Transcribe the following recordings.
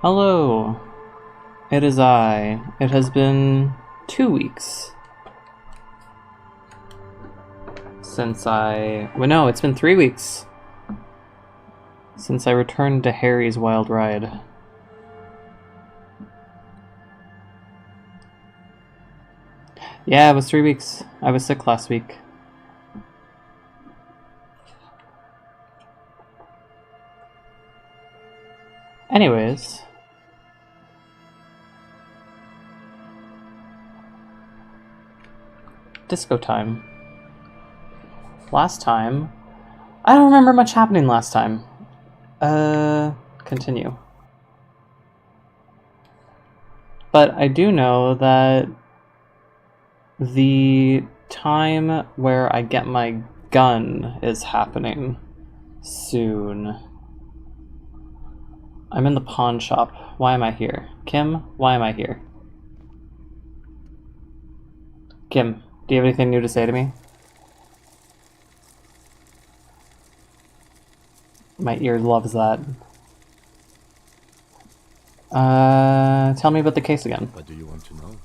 Hello, it is I. It has been 2 weeks since well, no, it's been 3 weeks since I returned to Harry's Wild Ride. Yeah, it was 3 weeks. I was sick last week. Anyways, disco time. Last time, I don't remember much happening last time. Continue. But I do know that the time where I get my gun is happening soon. I'm in the pawn shop. Why am I here? Kim, why am I here? Kim, do you have anything new to say to me? My ear loves that. Tell me about the case again. What do you want to know?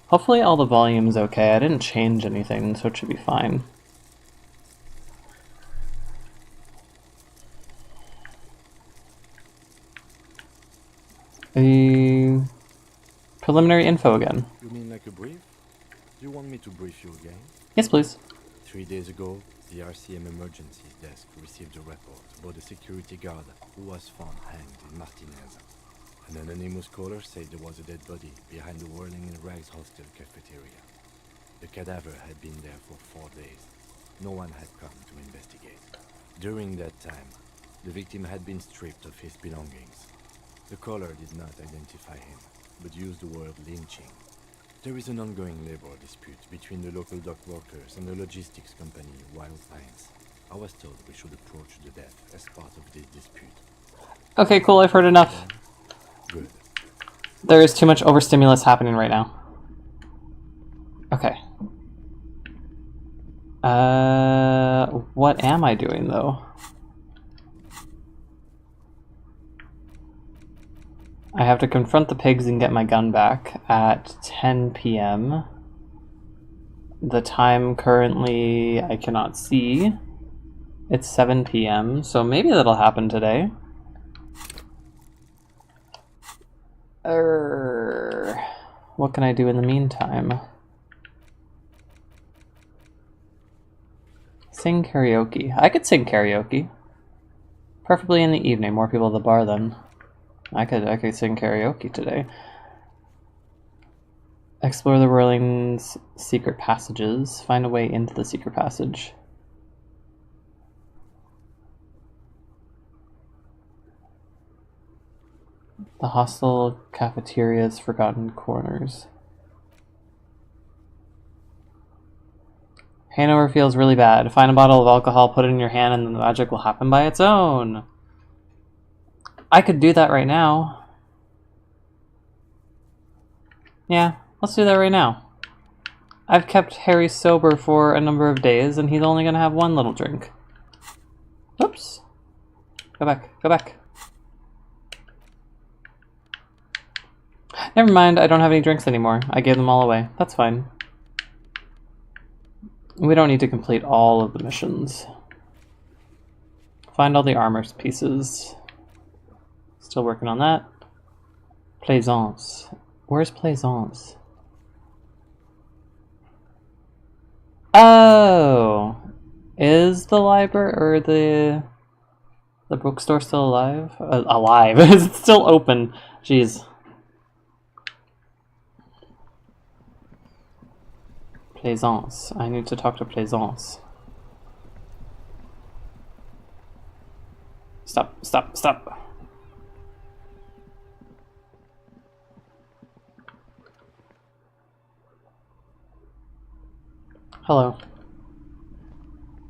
Hopefully all the volume's okay. I didn't change anything, so it should be fine. Preliminary info again. You mean like a brief? Do you want me to brief you again? Yes, please. 3 days ago, the RCM emergencies desk received a report about a security guard who was found hanged in Martinez. An anonymous caller said there was a dead body behind the Whirling in Rags hostel cafeteria. The cadaver had been there for 4 days. No one had come to investigate. During that time, the victim had been stripped of his belongings. The caller did not identify him, but used the word lynching. There is an ongoing labor dispute between the local dock workers and the logistics company Wild Pines. I was told we should approach the death as part of this dispute. Okay, cool, I've heard enough. Good. There is too much overstimulus happening right now. Okay. What am I doing, though? I have to confront the pigs and get my gun back at 10 p.m. The time currently I cannot see. It's 7 p.m., so maybe that'll happen today. What can I do in the meantime? Sing karaoke. I could sing karaoke. Preferably in the evening, more people at the bar then. I could sing karaoke today. Explore the Whirling's secret passages. Find a way into the secret passage. The hostel cafeteria's forgotten corners. Hangover feels really bad. Find a bottle of alcohol, put it in your hand, and the magic will happen by its own. I could do that right now. Yeah, let's do that right now. I've kept Harry sober for a number of days, and he's only gonna have one little drink. Oops. Go back, go back. Never mind, I don't have any drinks anymore. I gave them all away. That's fine. We don't need to complete all of the missions. Find all the armor pieces. Still working on that. Plaisance. Where's Plaisance? Oh! Is the library or the bookstore still alive? Alive. Is it still open? Jeez. Plaisance. I need to talk to Plaisance. Stop, stop, stop. Hello.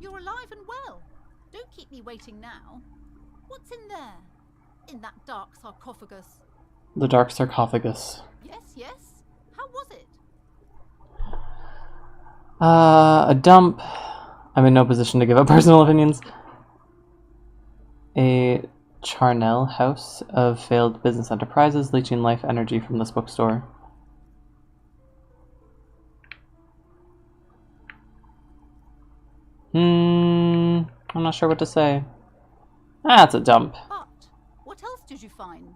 You're alive and well. Don't keep me waiting now. What's in there? In that dark sarcophagus? The dark sarcophagus. Yes, yes. How was it? A dump. I'm in no position to give up personal opinions. A Charnel House of Failed Business Enterprises, leeching life energy from this bookstore. I'm not sure what to say. That's a dump. But what else did you find?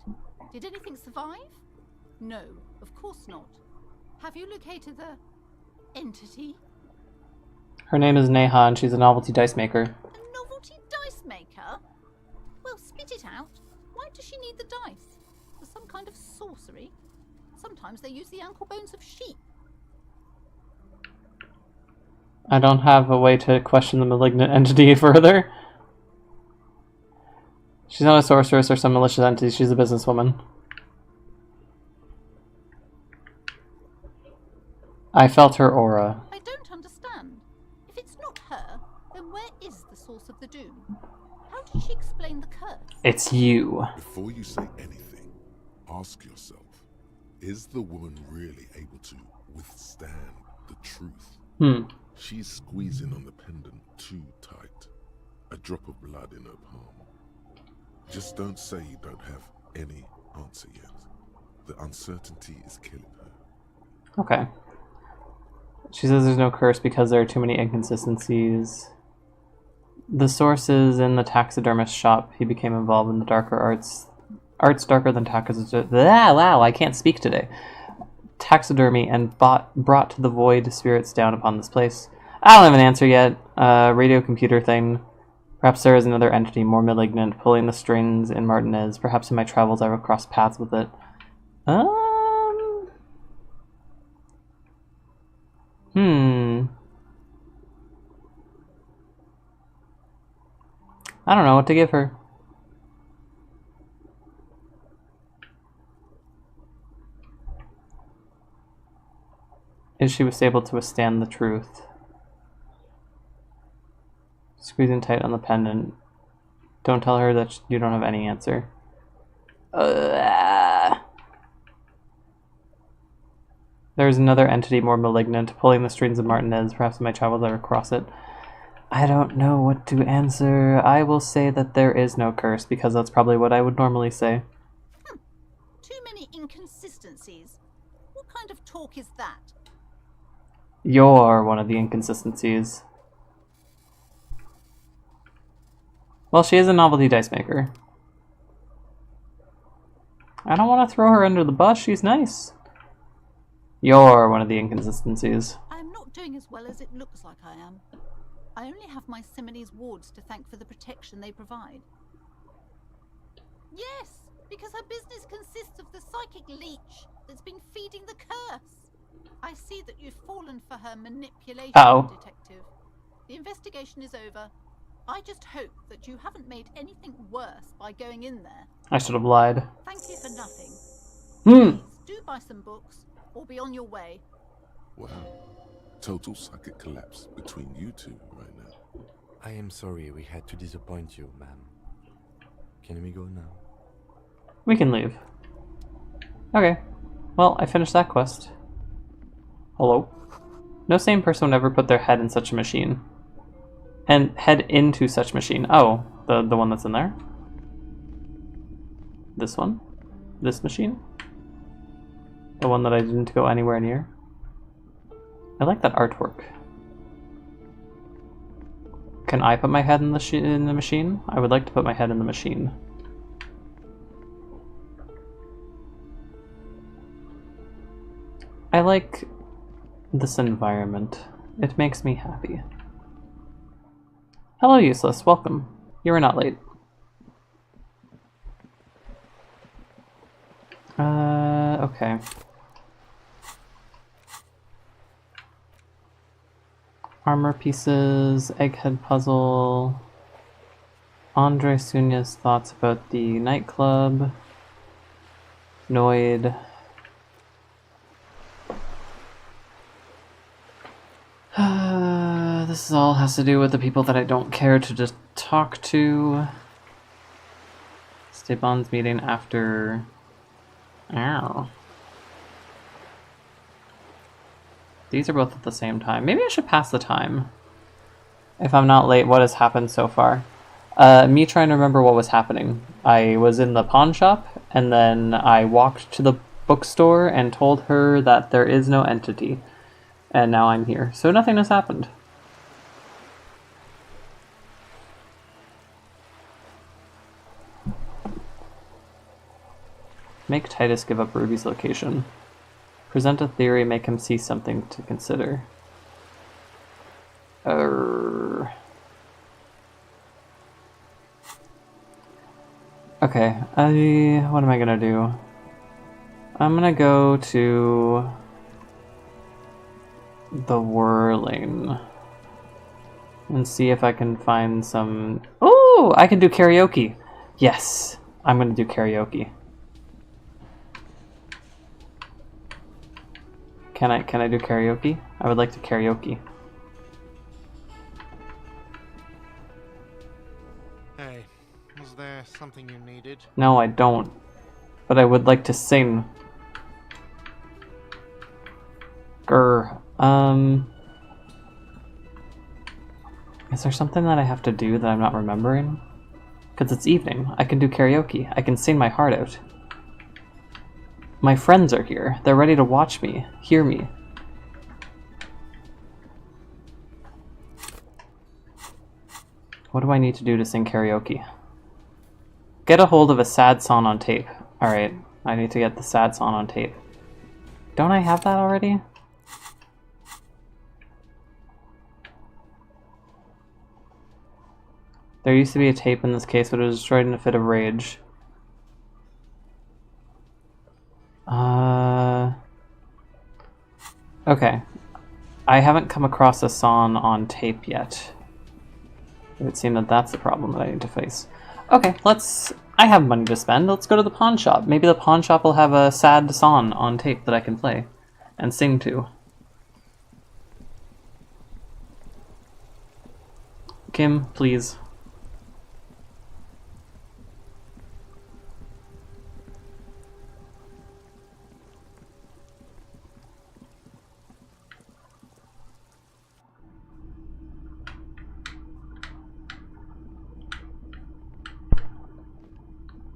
Did anything survive? No, of course not. Have you located the entity? Her name is Neha, and she's a novelty dice maker. A novelty dice maker? Well, spit it out. Why does she need the dice? For some kind of sorcery? Sometimes they use the ankle bones of sheep. I don't have a way to question the malignant entity further. She's not a sorceress or some malicious entity, she's a businesswoman. I felt her aura. I don't understand. If it's not her, then where is the source of the doom? How did she explain the curse? It's you. Before you say anything, ask yourself, is the woman really able to withstand the truth? She's squeezing on the pendant too tight. A drop of blood in her palm. Just don't say you don't have any answer yet. The uncertainty is killing her. Okay. She says there's no curse because there are too many inconsistencies. The source is in the taxidermist shop. He became involved in the darker arts. Arts darker than taxidermy. Wow, I can't speak today. Taxidermy and brought the void spirits down upon this place. I don't have an answer yet. Radio computer thing. Perhaps there is another entity more malignant pulling the strings in Martinez. Perhaps in my travels I will cross paths with it. I don't know what to give her. Is she was able to withstand the truth? Squeezing tight on the pendant. Don't tell her that you don't have any answer. There's another entity more malignant, pulling the strings of Martinez. Perhaps in my travels I will cross it. I don't know what to answer. I will say that there is no curse, because that's probably what I would normally say. Too many inconsistencies. What kind of talk is that? You're one of the inconsistencies. Well, she is a novelty dice maker. I don't want to throw her under the bus. She's nice. You're one of the inconsistencies. I'm not doing as well as it looks like I am. I only have my Simone's wards to thank for the protection they provide. Yes, because her business consists of the psychic leech that's been feeding the curse. I see that you've fallen for her manipulation, Detective. The investigation is over. I just hope that you haven't made anything worse by going in there. I should have lied. Thank you for nothing. Please, do buy some books, or be on your way. Wow. Total psychic collapse between you two right now. I am sorry we had to disappoint you, ma'am. Can we go now? We can leave. Okay. Well, I finished that quest. Hello? No sane person would ever put their head in such a machine. And head into such machine. Oh, the one that's in there? This one? This machine? The one that I didn't go anywhere near? I like that artwork. Can I put my head in the machine? I would like to put my head in the machine. I like this environment. It makes me happy. Hello, Useless. Welcome. You were not late. Okay. Armor pieces, egghead puzzle, Andre Sunya's thoughts about the nightclub, Noid. This all has to do with the people that I don't care to just talk to. Stepan's meeting after... Ow. These are both at the same time. Maybe I should pass the time. If I'm not late, what has happened so far? Me trying to remember what was happening. I was in the pawn shop, and then I walked to the bookstore and told her that there is no entity. And now I'm here. So nothing has happened. Make Titus give up Ruby's location. Present a theory, make him see something to consider. Okay, what am I gonna do? I'm gonna go to the whirling and see if I can find some... Oh, I can do karaoke! Yes, I'm gonna do karaoke. Can I do karaoke? I would like to karaoke. Hey, was there something you needed? No, I don't. But I would like to sing. Grr. Is there something that I have to do that I'm not remembering? Because it's evening. I can do karaoke. I can sing my heart out. My friends are here. They're ready to watch me, hear me. What do I need to do to sing karaoke? Get a hold of a sad song on tape. Alright, I need to get the sad song on tape. Don't I have that already? There used to be a tape in this case, but it was destroyed in a fit of rage. Okay. I haven't come across a song on tape yet. It would seem that that's the problem that I need to face. Okay, I have money to spend. Let's go to the pawn shop. Maybe the pawn shop will have a sad song on tape that I can play and sing to. Kim, please.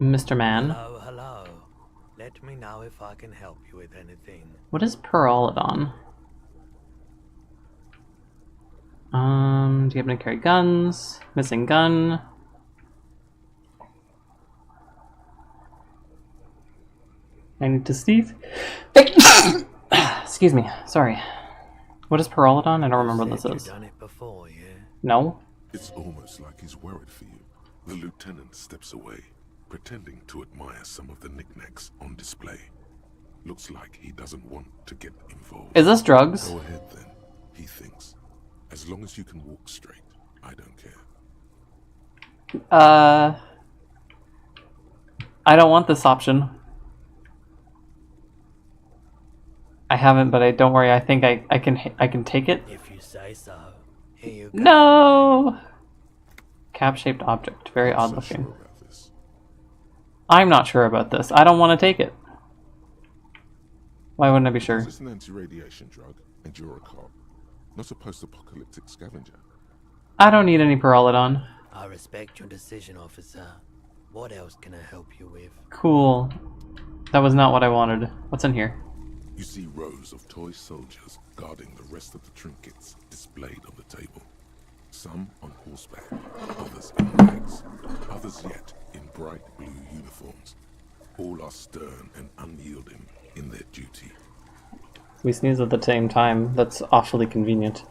Mr. Man. Hello, hello. Let me know if I can help you with anything. What is Peralodon? Do you happen to carry guns? Missing gun. I need to sneeze. Excuse me. Sorry. What is Peralodon? I don't remember what this is. You've done it before, yeah? No? It's almost like he's worried for you. The lieutenant steps away, pretending to admire some of the knickknacks on display. Looks like he doesn't want to get involved. Is this drugs? Go ahead then, he thinks. As long as you can walk straight, I don't care. I don't want this option. I haven't, but don't worry. I think I can take it. If you say so. Here you go. No. Cap-shaped object, very I'm odd so looking. sure about this. I'm not sure about this. I don't want to take it. Why wouldn't I be sure? Is this an anti-radiation drug? And you're a cop, not a post-apocalyptic scavenger. I don't need any Peralodon. I respect your decision, officer. What else can I help you with? Cool. That was not what I wanted. What's in here? You see rows of toy soldiers guarding the rest of the trinkets displayed on the table. Some on horseback, others in rags, others yet in bright blue uniforms. All are stern and unyielding in their duty. We sneeze at the same time. That's awfully convenient.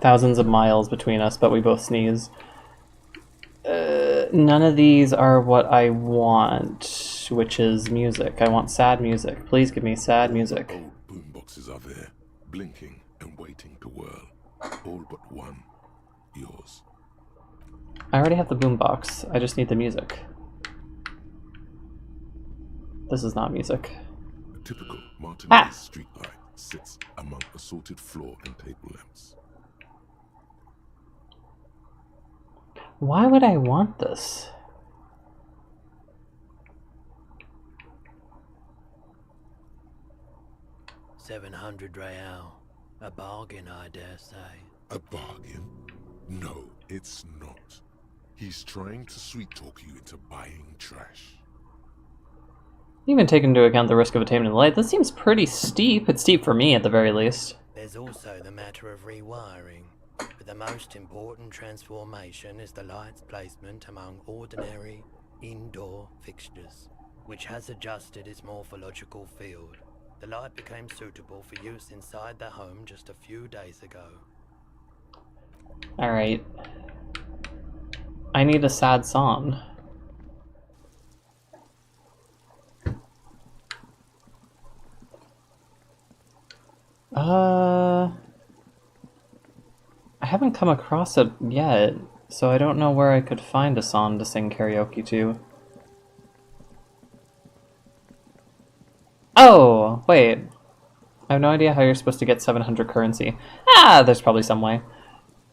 Thousands of miles between us, but we both sneeze. None of these are what I want, which is music. I want sad music. Please give me sad music. Old boomboxes are there, blinking and waiting to whirl. All but one. Yours. I already have the boombox. I just need the music. This is not music. A typical Martinez streetlight sits among assorted floor and table lamps. Why would I want this? $700 real. A bargain, I dare say. A bargain? No, it's not. He's trying to sweet-talk you into buying trash. Even taking into account the risk of attainment in the light, this seems pretty steep. It's steep for me, at the very least. There's also the matter of rewiring. But the most important transformation is the light's placement among ordinary indoor fixtures, which has adjusted its morphological field. The light became suitable for use inside the home just a few days ago. Alright. I need a sad song. I haven't come across it yet, so I don't know where I could find a song to sing karaoke to. Oh, wait. I have no idea how you're supposed to get 700 currency. Ah, there's probably some way.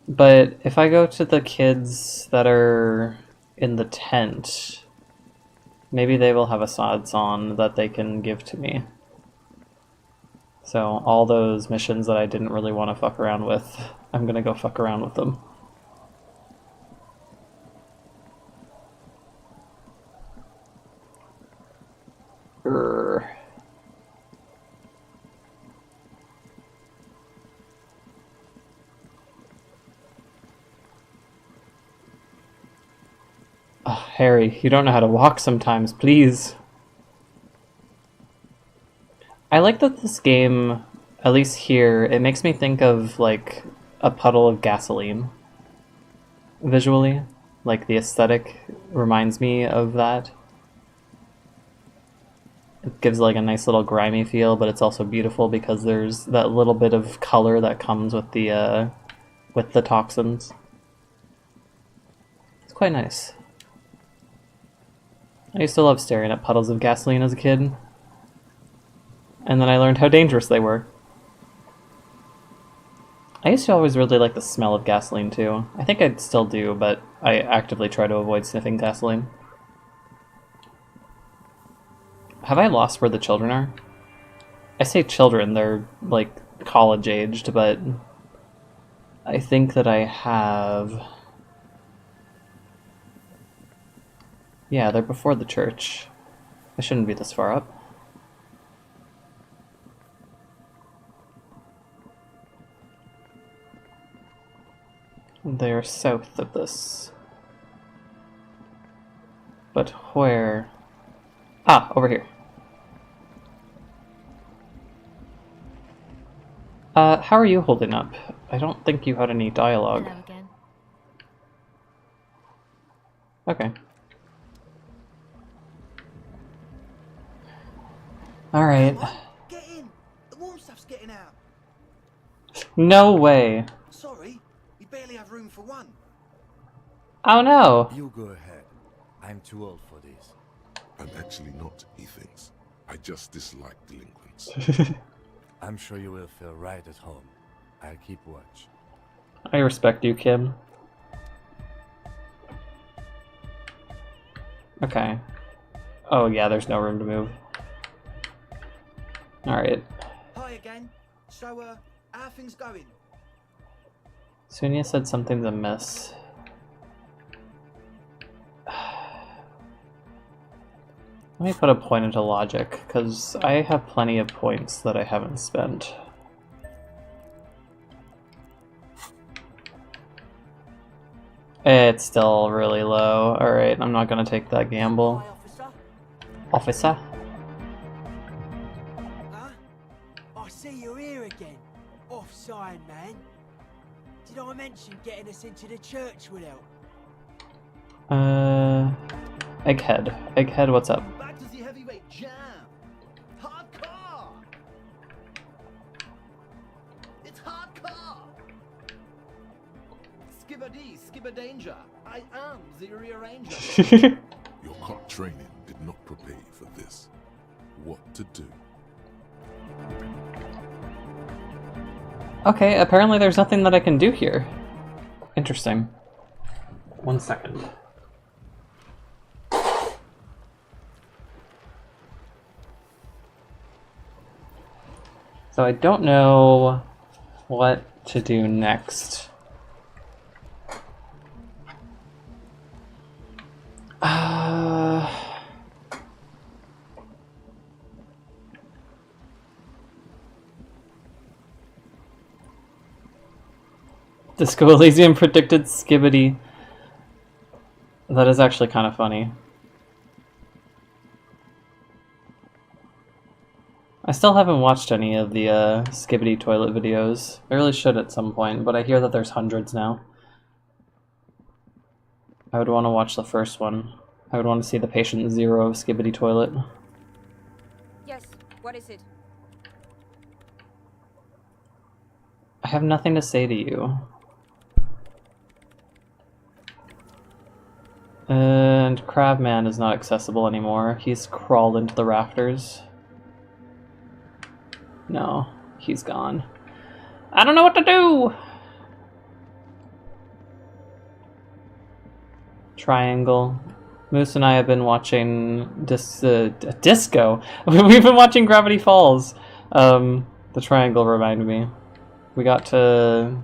But if I go to the kids that are in the tent, maybe they will have a sad song that they can give to me. So all those missions that I didn't really want to fuck around with, I'm gonna go fuck around with them. Urgh. Oh, Harry, you don't know how to walk sometimes, please. I like that this game, at least here, it makes me think of, like, a puddle of gasoline. Visually. Like, the aesthetic reminds me of that. It gives, like, a nice little grimy feel, but it's also beautiful because there's that little bit of color that comes with the toxins. It's quite nice. I used to love staring at puddles of gasoline as a kid. And then I learned how dangerous they were. I used to always really like the smell of gasoline too. I think I still do, but I actively try to avoid sniffing gasoline. Have I lost where the children are? I say children, they're like college aged, but I think that I have... Yeah, they're before the church. I shouldn't be this far up. They're south of this. But where? Ah, over here. How are you holding up? I don't think you had any dialogue. Hello again. Okay. Alright. Get in! The warm stuff's getting out. No way. Sorry, we barely have room for one. Oh no. You go ahead. I'm too old for this. I'm actually not, he thinks. I just dislike delinquents. I'm sure you will feel right at home. I'll keep watch. I respect you, Kim. Okay. Oh yeah, there's no room to move. Alright. Hi again. So, how are things going? Sunia said something's amiss. Let me put a point into logic, because I have plenty of points that I haven't spent. It's still really low. Alright, I'm not gonna take that gamble. Hi, officer. Officer? Huh? I see you're here again. Offside, man. Did I mention getting us into the church would help? Egghead. Egghead, what's up? Back to the heavyweight jam. Hardcore. It's hardcore. Skibbity, skibber danger. I am the rearranger. Your hot training did not prepare you for this. What to do? Okay, apparently there's nothing that I can do here. Interesting. 1 second. So I don't know what to do next. Disco Elysium predicted Skibbity. That is actually kind of funny. I still haven't watched any of the Skibbity toilet videos. I really should at some point, but I hear that there's hundreds now. I would want to watch the first one. I would want to see the patient zero of Skibbity toilet. Yes, what is it? I have nothing to say to you. And Crabman is not accessible anymore. He's crawled into the rafters. No, he's gone. I don't know what to do! Triangle. Moose and I have been watching Disco. We've been watching Gravity Falls. The triangle reminded me. We got to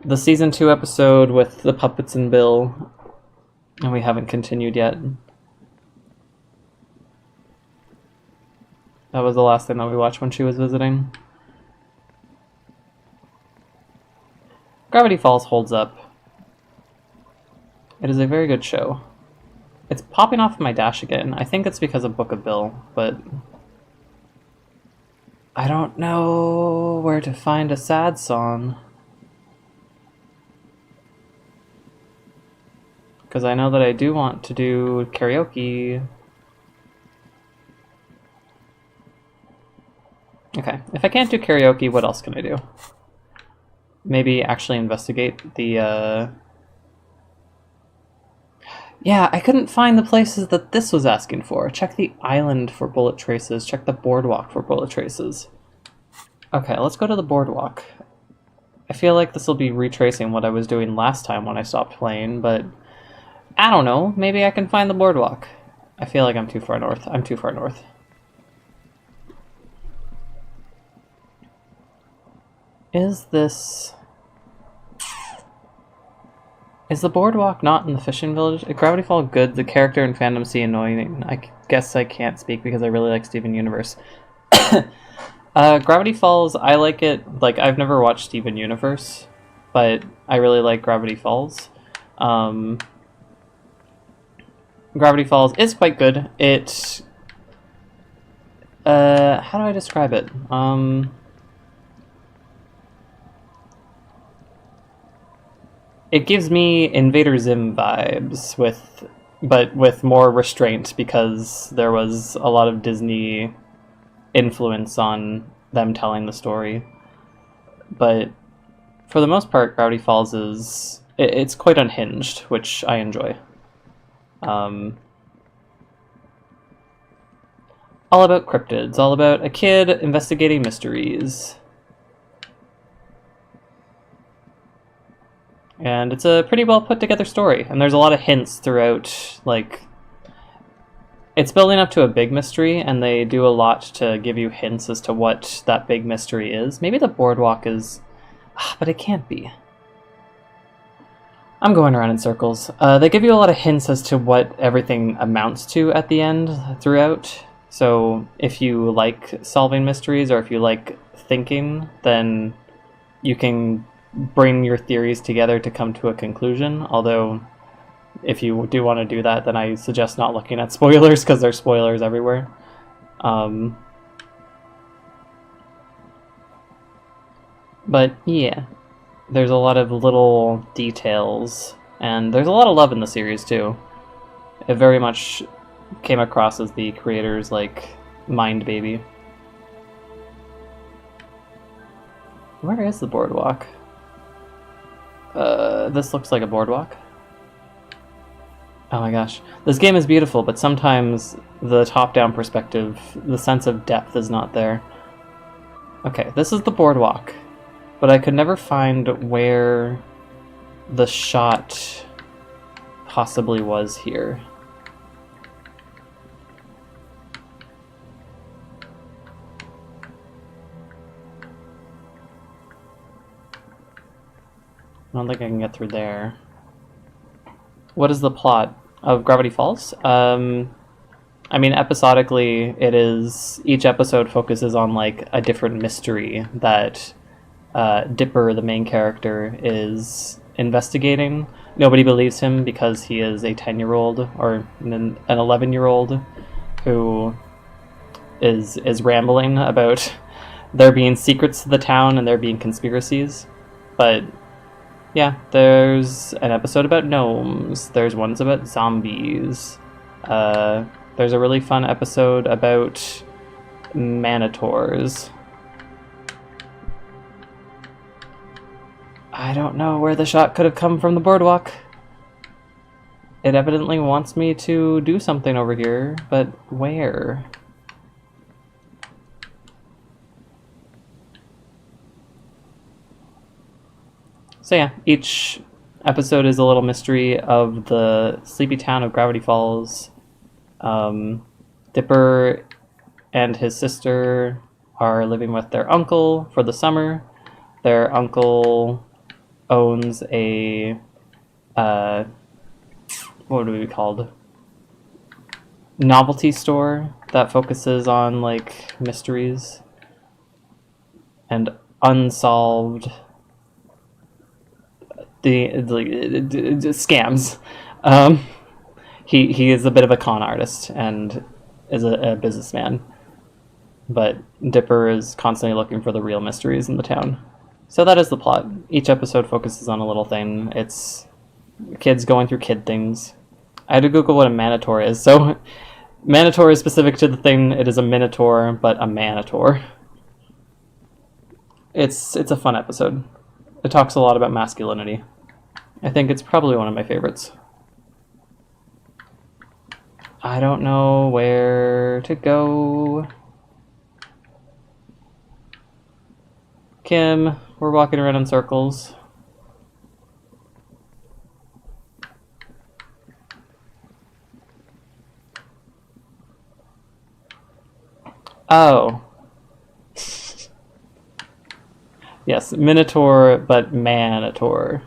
the season 2 episode with the puppets and Bill, and we haven't continued yet. That was the last thing that we watched when she was visiting. Gravity Falls holds up. It is a very good show. It's popping off my dash again. I think it's because of Book of Bill, but I don't know where to find a sad song. Because I know that I do want to do karaoke. Okay, if I can't do karaoke, what else can I do? Maybe actually investigate the, Yeah, I couldn't find the places that this was asking for. Check the island for bullet traces. Check the boardwalk for bullet traces. Okay, let's go to the boardwalk. I feel like this will be retracing what I was doing last time when I stopped playing, but I don't know. Maybe I can find the boardwalk. I feel like I'm too far north. I'm too far north. Is the boardwalk not in the fishing village? Is Gravity Falls good? The character in Fandom C annoying. I guess I can't speak because I really like Steven Universe. Gravity Falls, I like it. Like, I've never watched Steven Universe, but I really like Gravity Falls. Gravity Falls is quite good. It... how do I describe it? It gives me Invader Zim vibes, but with more restraint, because there was a lot of Disney influence on them telling the story. But for the most part, Gravity Falls is... it's quite unhinged, which I enjoy. All about cryptids, all about a kid investigating mysteries. And it's a pretty well put together story, and there's a lot of hints throughout, like... It's building up to a big mystery, and they do a lot to give you hints as to what that big mystery is. Maybe the boardwalk is... but it can't be. I'm going around in circles. They give you a lot of hints as to what everything amounts to at the end throughout. So if you like solving mysteries, or if you like thinking, then you can bring your theories together to come to a conclusion. Although, if you do want to do that, then I suggest not looking at spoilers, because there's spoilers everywhere. But yeah, there's a lot of little details, and there's a lot of love in the series too. It very much came across as the creator's, like, mind baby. Where is the boardwalk? This looks like a boardwalk. Oh my gosh. This game is beautiful, but sometimes the top-down perspective, the sense of depth is not there. Okay, this is the boardwalk, but I could never find where the shot possibly was here. I don't think I can get through there. What is the plot? of Gravity Falls. I mean, episodically, each episode focuses on like a different mystery that Dipper, the main character, is investigating. Nobody believes him because he is a 10-year-old or an 11-year-old who is rambling about there being secrets to the town and there being conspiracies. But yeah, there's an episode about gnomes. There's ones about zombies. There's a really fun episode about manitors. I don't know where the shot could have come from the boardwalk. It evidently wants me to do something over here, but where? So yeah, each episode is a little mystery of the sleepy town of Gravity Falls. Dipper and his sister are living with their uncle for the summer. Their uncle owns a, what would it be called? Novelty store that focuses on, like, mysteries and unsolved scams. He is a bit of a con artist and is a businessman. But Dipper is constantly looking for the real mysteries in the town. So that is the plot. Each episode focuses on a little thing. It's kids going through kid things. I had to Google what a manitor is. So manitor is specific to the thing. It is a minotaur, but a manitor. It's a fun episode. It talks a lot about masculinity. I think it's probably one of my favorites. I don't know where to go. Kim, we're walking around in circles. Oh. Yes, Minotaur, but Manitor.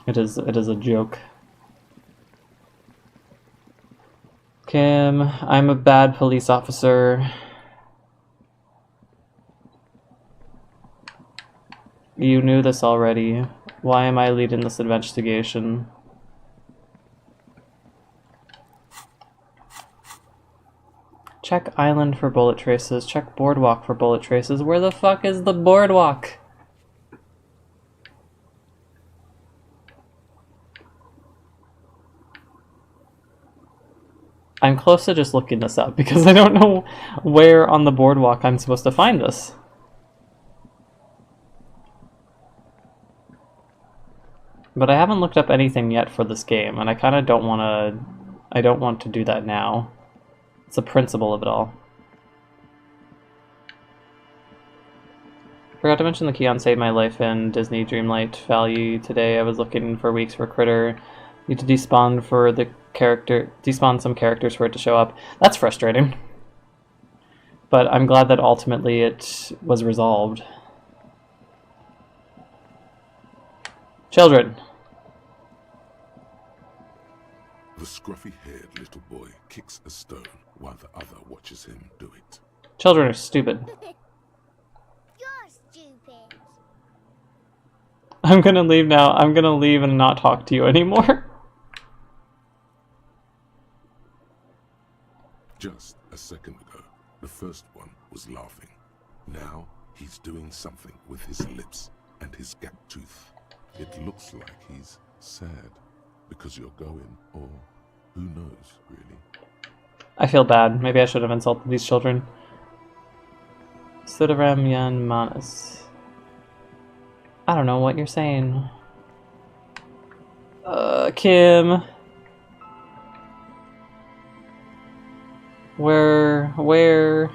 It is a joke. Kim, I'm a bad police officer. You knew this already. Why am I leading this investigation? Check island for bullet traces. Check boardwalk for bullet traces. Where the fuck is the boardwalk? I'm close to just looking this up because I don't know where on the boardwalk I'm supposed to find this. But I haven't looked up anything yet for this game, and I kind of don't want to do that now. It's the principle of it all. Forgot to mention the key on Save My Life in Disney Dreamlight Valley today. I was looking for weeks for Critter. Need to despawn for the character, despawn some characters for it to show up. That's frustrating. But I'm glad that ultimately it was resolved. Children. The scruffy-haired little boy kicks a stone while the other watches him do it. Children are stupid. You're stupid. I'm gonna leave now. I'm gonna leave and not talk to you anymore. Just a second ago, the first one was laughing. Now he's doing something with his lips and his gap tooth. It looks like he's sad because you're going, or who knows, really. I feel bad. Maybe I should have insulted these children. Sudaram Yan Manas. I don't know what you're saying. Kim. Where?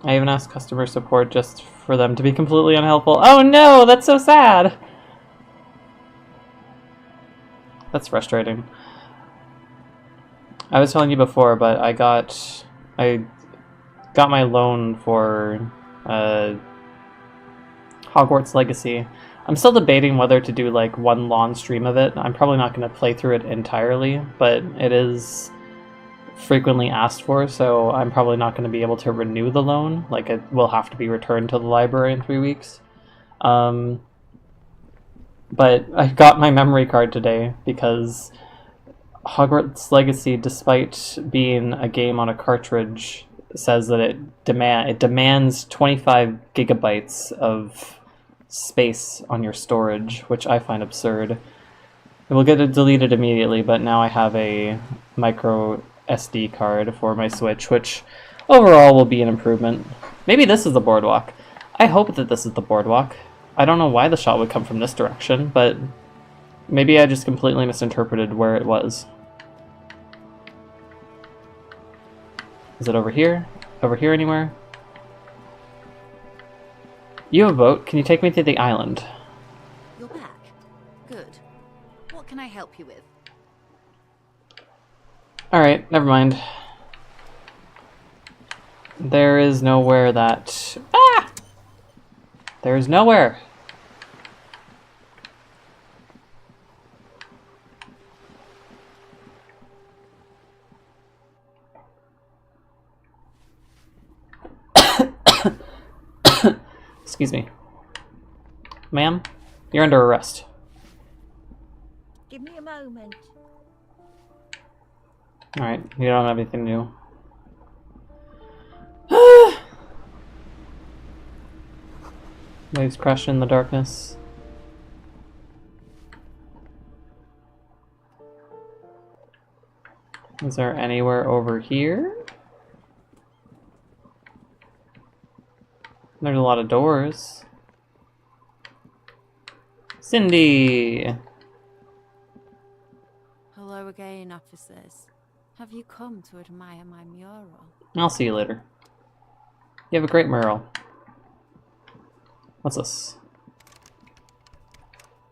I even asked customer support just for them to be completely unhelpful. Oh no, that's so sad! That's frustrating. I was telling you before, but I got my loan for Hogwarts Legacy I'm still debating whether to do like one long stream of it. I'm probably not going to play through it entirely, but it is frequently asked for, so I'm probably not going to be able to renew the loan. Like, it will have to be returned to the library in 3 weeks. But I got my memory card today because Hogwarts Legacy, despite being a game on a cartridge, says that it demands 25 gigabytes of space on your storage, which I find absurd. It will get it deleted immediately, but now I have a micro SD card for my Switch, which overall will be an improvement. Maybe this is the boardwalk. I hope that this is the boardwalk. I don't know why the shot would come from this direction, but maybe I just completely misinterpreted where it was. Is it over here? Over here anywhere? You have a boat. Can you take me to the island? You're back. Good. What can I help you with? Alright, never mind. There is nowhere that... Ah! There is nowhere! Excuse me. Ma'am, you're under arrest. Give me a moment. Alright, you don't have anything new. Ah! Waves crash in the darkness. Is there anywhere over here? There's a lot of doors. Cindy! Hello again, officers. Have you come to admire my mural? I'll see you later. You have a great mural. What's this?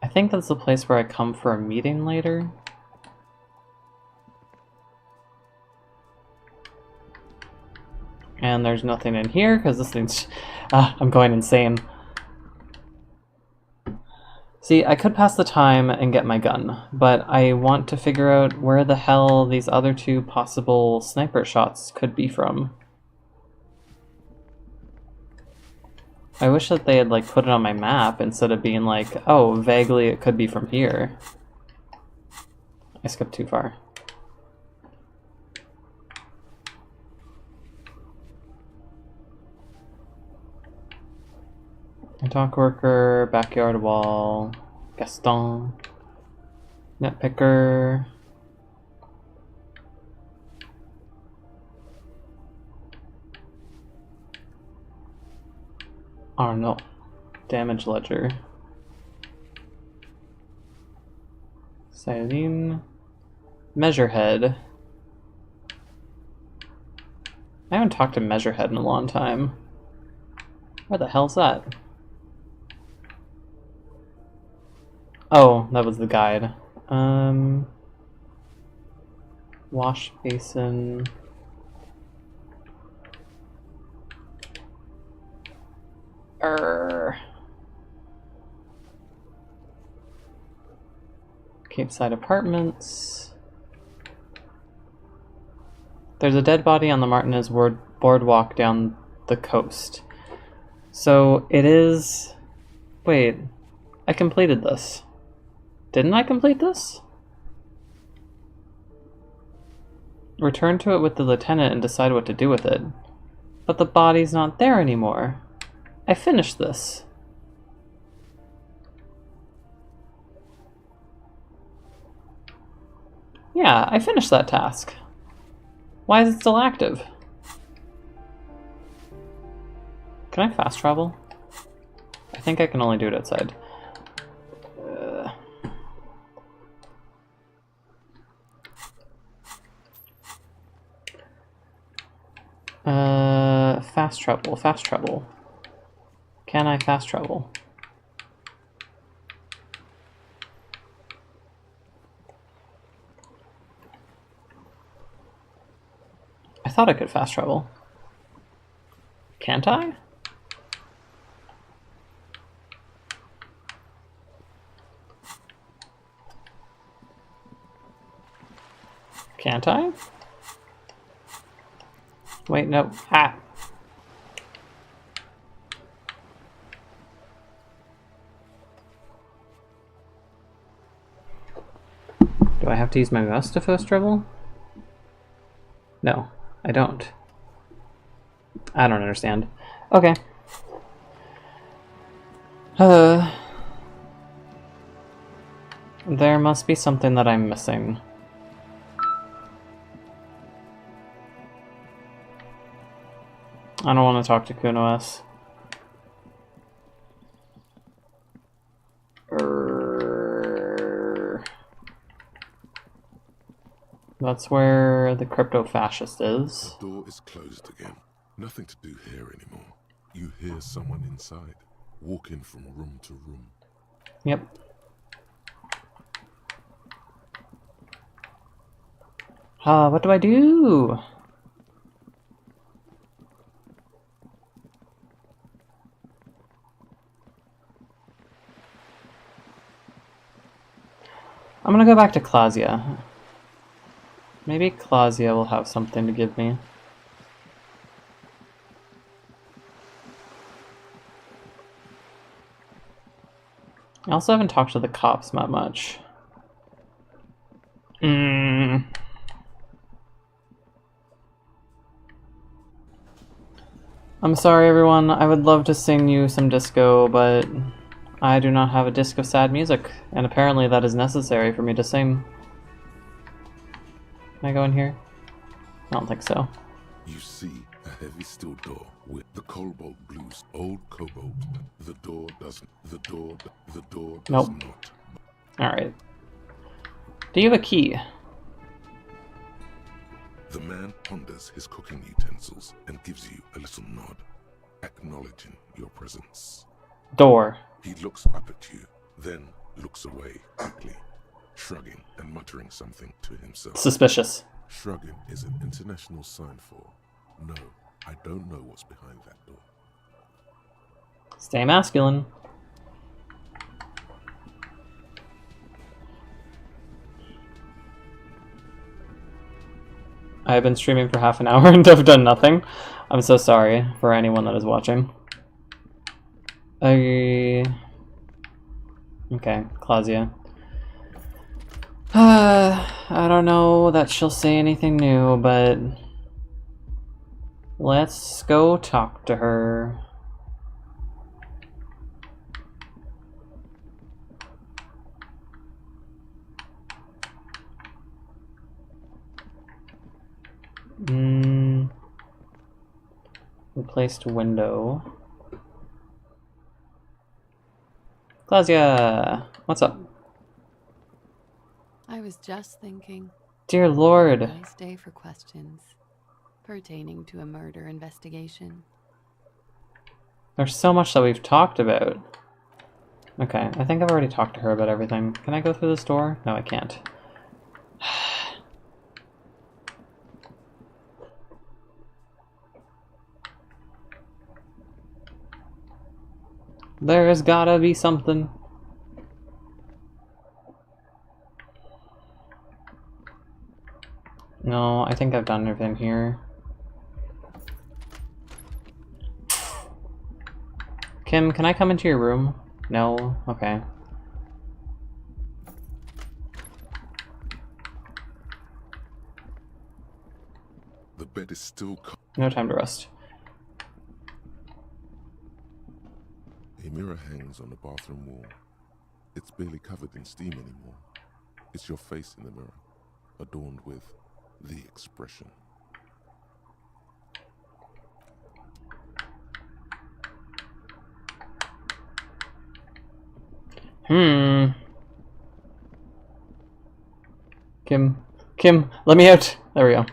I think that's the place where I come for a meeting later. And there's nothing in here, because this thing's... I'm going insane. See, I could pass the time and get my gun, but I want to figure out where the hell these other two possible sniper shots could be from. I wish that they had, like, put it on my map instead of being like, oh, vaguely it could be from here. I skipped too far. A dock worker, backyard wall, Gaston, net picker. Oh no, damage ledger. Saline, Measurehead. I haven't talked to Measurehead in a long time. Where the hell's that? Oh, that was the guide. Wash basin. Cape Side Apartments. There's a dead body on the Martinez boardwalk down the coast. So it is... Wait, I completed this. Didn't I complete this? Return to it with the lieutenant and decide what to do with it. But the body's not there anymore. I finished this. Yeah, I finished that task. Why is it still active? Can I fast travel? I think I can only do it outside. Fast travel, fast travel. Can I fast travel? I thought I could fast travel. Can't I? Can't I? Wait, no. Ah! Do I have to use my mouse to fast travel? No, I don't. I don't understand. Okay. There must be something that I'm missing. I don't want to talk to Kuno-S. That's where the crypto-fascist is. The door is closed again. Nothing to do here anymore. You hear someone inside, walking from room to room. Yep. What do I do? I'm gonna go back to Clausia. Maybe Clausia will have something to give me. I also haven't talked to the cops that much. I'm sorry everyone, I would love to sing you some disco, but I do not have a disc of sad music, and apparently that is necessary for me to sing. Can I go in here? I don't think so. You see a heavy steel door with the cobalt blues, old cobalt. The door does Nope. not. Alright. Do you have a key? The man ponders his cooking utensils and gives you a little nod, acknowledging your presence. Door. He looks up at you, then looks away quickly, shrugging and muttering something to himself. Suspicious. Shrugging is an international sign for, no, I don't know what's behind that door. Stay masculine. I have been streaming for half an hour and have done nothing. I'm so sorry for anyone that is watching. Okay, Clausia. I don't know that she'll say anything new, but let's go talk to her. Replaced window. Clausia, what's up? I was just thinking. Dear Lord. Nice day for questions pertaining to a murder investigation. There's so much that we've talked about. Okay, I think I've already talked to her about everything. Can I go through this door? No, I can't. There's gotta be something. No, I think I've done everything here. Kim, can I come into your room? No? Okay. The bed is still No time to rest. A mirror hangs on the bathroom wall. It's barely covered in steam anymore. It's your face in the mirror, adorned with the expression. Kim, let me out. There we go.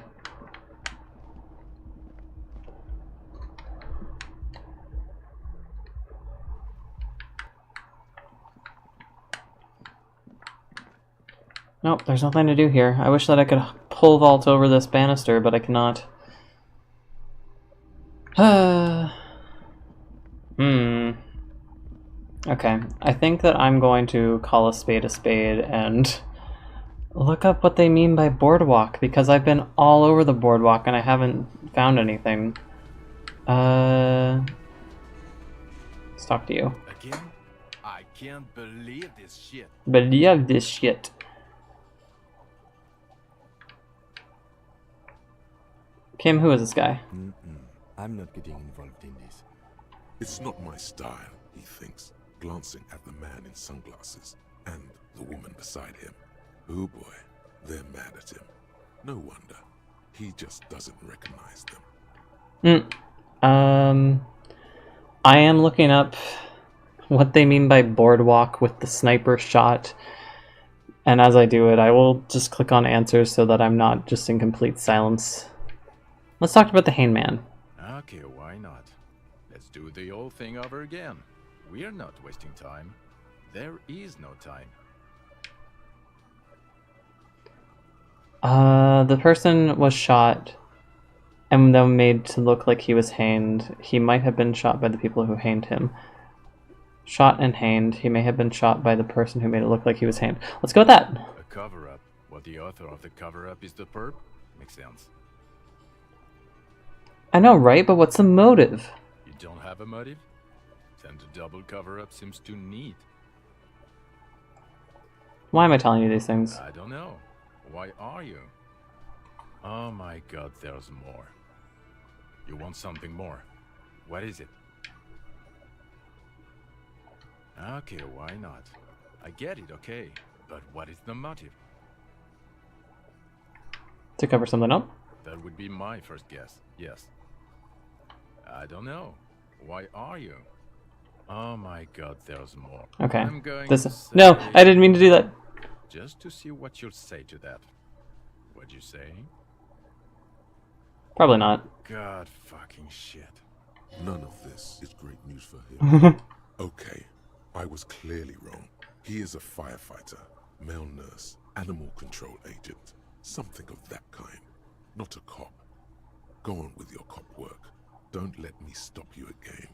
Nope, there's nothing to do here. I wish that I could pole vault over this banister, but I cannot. Okay, I think that I'm going to call a spade and Look up what they mean by boardwalk, because I've been all over the boardwalk and I haven't found anything. Let's talk to you. Again? I can't believe this shit. Believe this shit. Kim, who is this guy? I'm not getting involved in this. It's not my style, he thinks, glancing at the man in sunglasses and the woman beside him. Oh boy, they're mad at him. No wonder. He just doesn't recognize them. I am looking up what they mean by boardwalk with the sniper shot. And as I do it, I will just click on answers so that I'm not just in complete silence. Let's talk about the hangman. Okay, why not? Let's do the old thing over again. We're not wasting time. There is no time. The person was shot and then made to look like he was hanged. He might have been shot by the people who hanged him. Shot and hanged. He may have been shot by the person who made it look like he was hanged. Let's go with that. A cover-up. What the author of the cover-up is the perp? Makes sense. I know, right? But what's the motive? You don't have a motive? Then the double cover-up seems too neat. Why am I telling you these things? I don't know. Why are you? Oh my god, there's more. You want something more? What is it? Okay, why not? I get it, okay. But what is the motive? To cover something up? That would be my first guess, yes. I don't know. Why are you? Oh my god, there's more. Okay. I'm going This to No, say- I didn't mean to do that. Just to see what you'll say to that. What'd you say? Probably not. God fucking shit. None of this is great news for him. Okay, I was clearly wrong. He is a firefighter, male nurse, animal control agent, something of that kind. Not a cop. Go on with your cop work. Don't let me stop you again.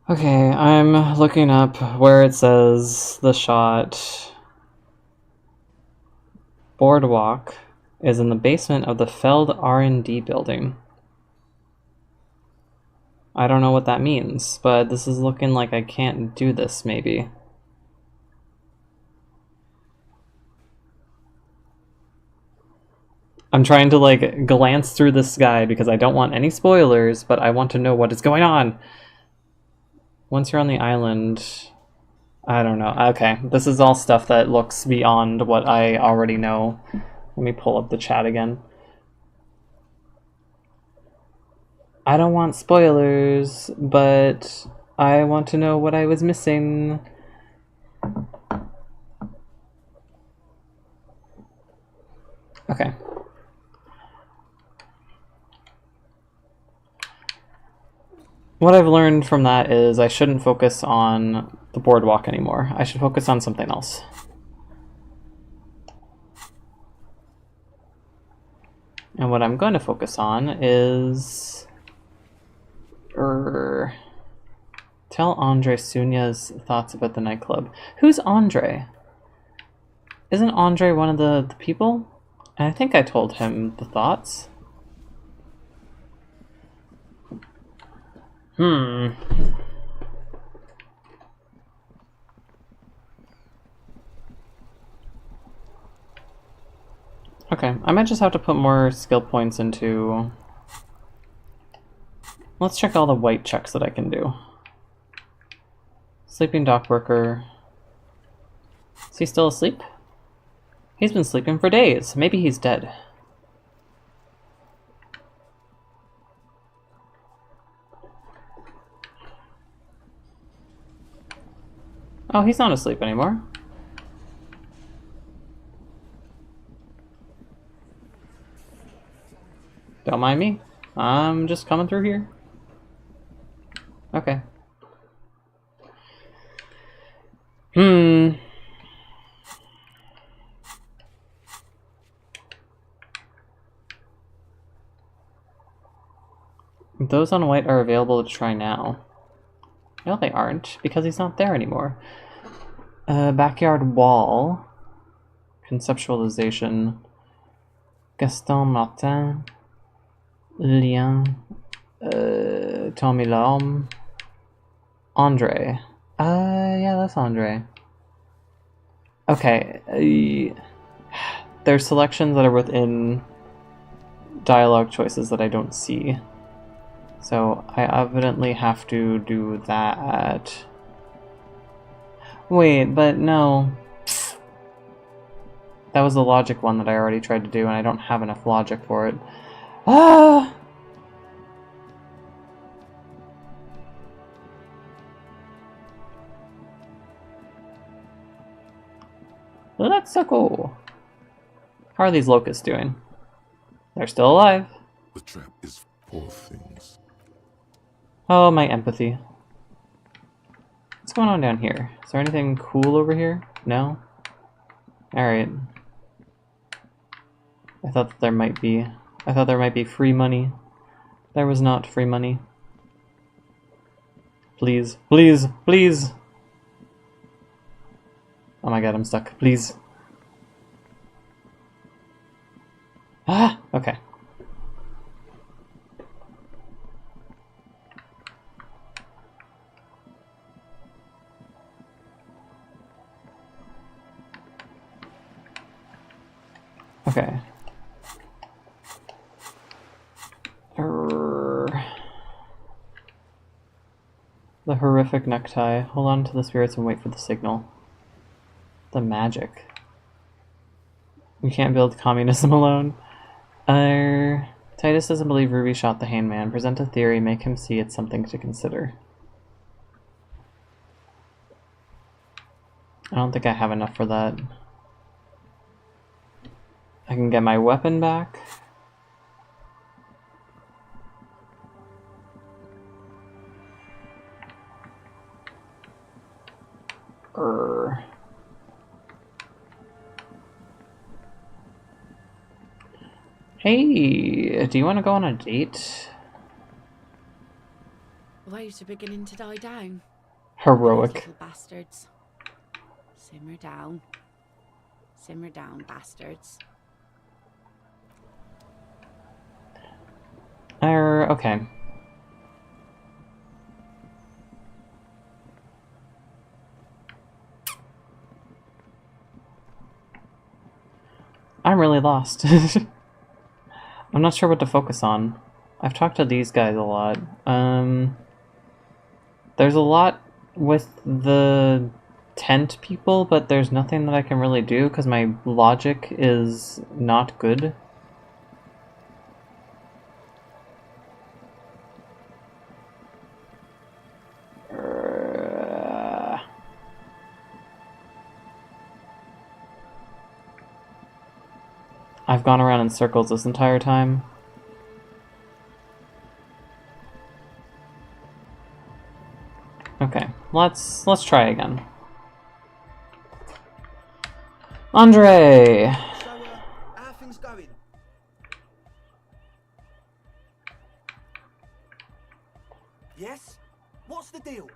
Okay, I'm looking up where it says the shot boardwalk is in the basement of the Feld R&D building. I don't know what that means, but this is looking like I can't do this, maybe. I'm trying to, like, glance through this guy because I don't want any spoilers, but I want to know what is going on. Once you're on the island, I don't know. Okay, this is all stuff that looks beyond what I already know. Let me pull up the chat again. I don't want spoilers, but I want to know what I was missing. Okay. What I've learned from that is I shouldn't focus on the boardwalk anymore. I should focus on something else. And what I'm going to focus on is... tell Andre Sunya's thoughts about the nightclub. Who's Andre? Isn't Andre one of the people? And I think I told him the thoughts. Okay, I might just have to put more skill points into... Let's check all the white checks that I can do. Sleeping dock worker. Is he still asleep? He's been sleeping for days. Maybe he's dead. Oh, he's not asleep anymore. Don't mind me. I'm just coming through here. Okay. Those on white are available to try now. No, they aren't, because he's not there anymore. Backyard wall. Conceptualization. Gaston Martin. Lien. Tommy Lorme. Andre. Yeah, that's Andre. Okay. There's selections that are within dialogue choices that I don't see. So I evidently have to do that. Wait, but no. That was the logic one that I already tried to do, and I don't have enough logic for it. Ah! Let's go. How are these locusts doing? They're still alive. The trap is poor things. Oh, my empathy. What's going on down here? Is there anything cool over here? No? Alright. I thought that there might be. I thought there might be free money. There was not free money. Please, please, please! Oh my god, I'm stuck. Please. Ah! Okay. Okay. The horrific necktie. Hold on to the spirits and wait for the signal. The magic. You can't build communism alone. Titus doesn't believe Ruby shot the hangman. Present a theory, make him see it's something to consider. I don't think I have enough for that. I can get my weapon back. Hey, do you want to go on a date? Waves are beginning to die down. Heroic. Little bastards. Simmer down. Simmer down, bastards. Okay. I'm really lost. I'm not sure what to focus on. I've talked to these guys a lot. There's a lot with the tent people, but there's nothing that I can really do because my logic is not good. I've gone around in circles this entire time. Okay, let's try again. Andre! So, how are things going? Yes? What's the deal?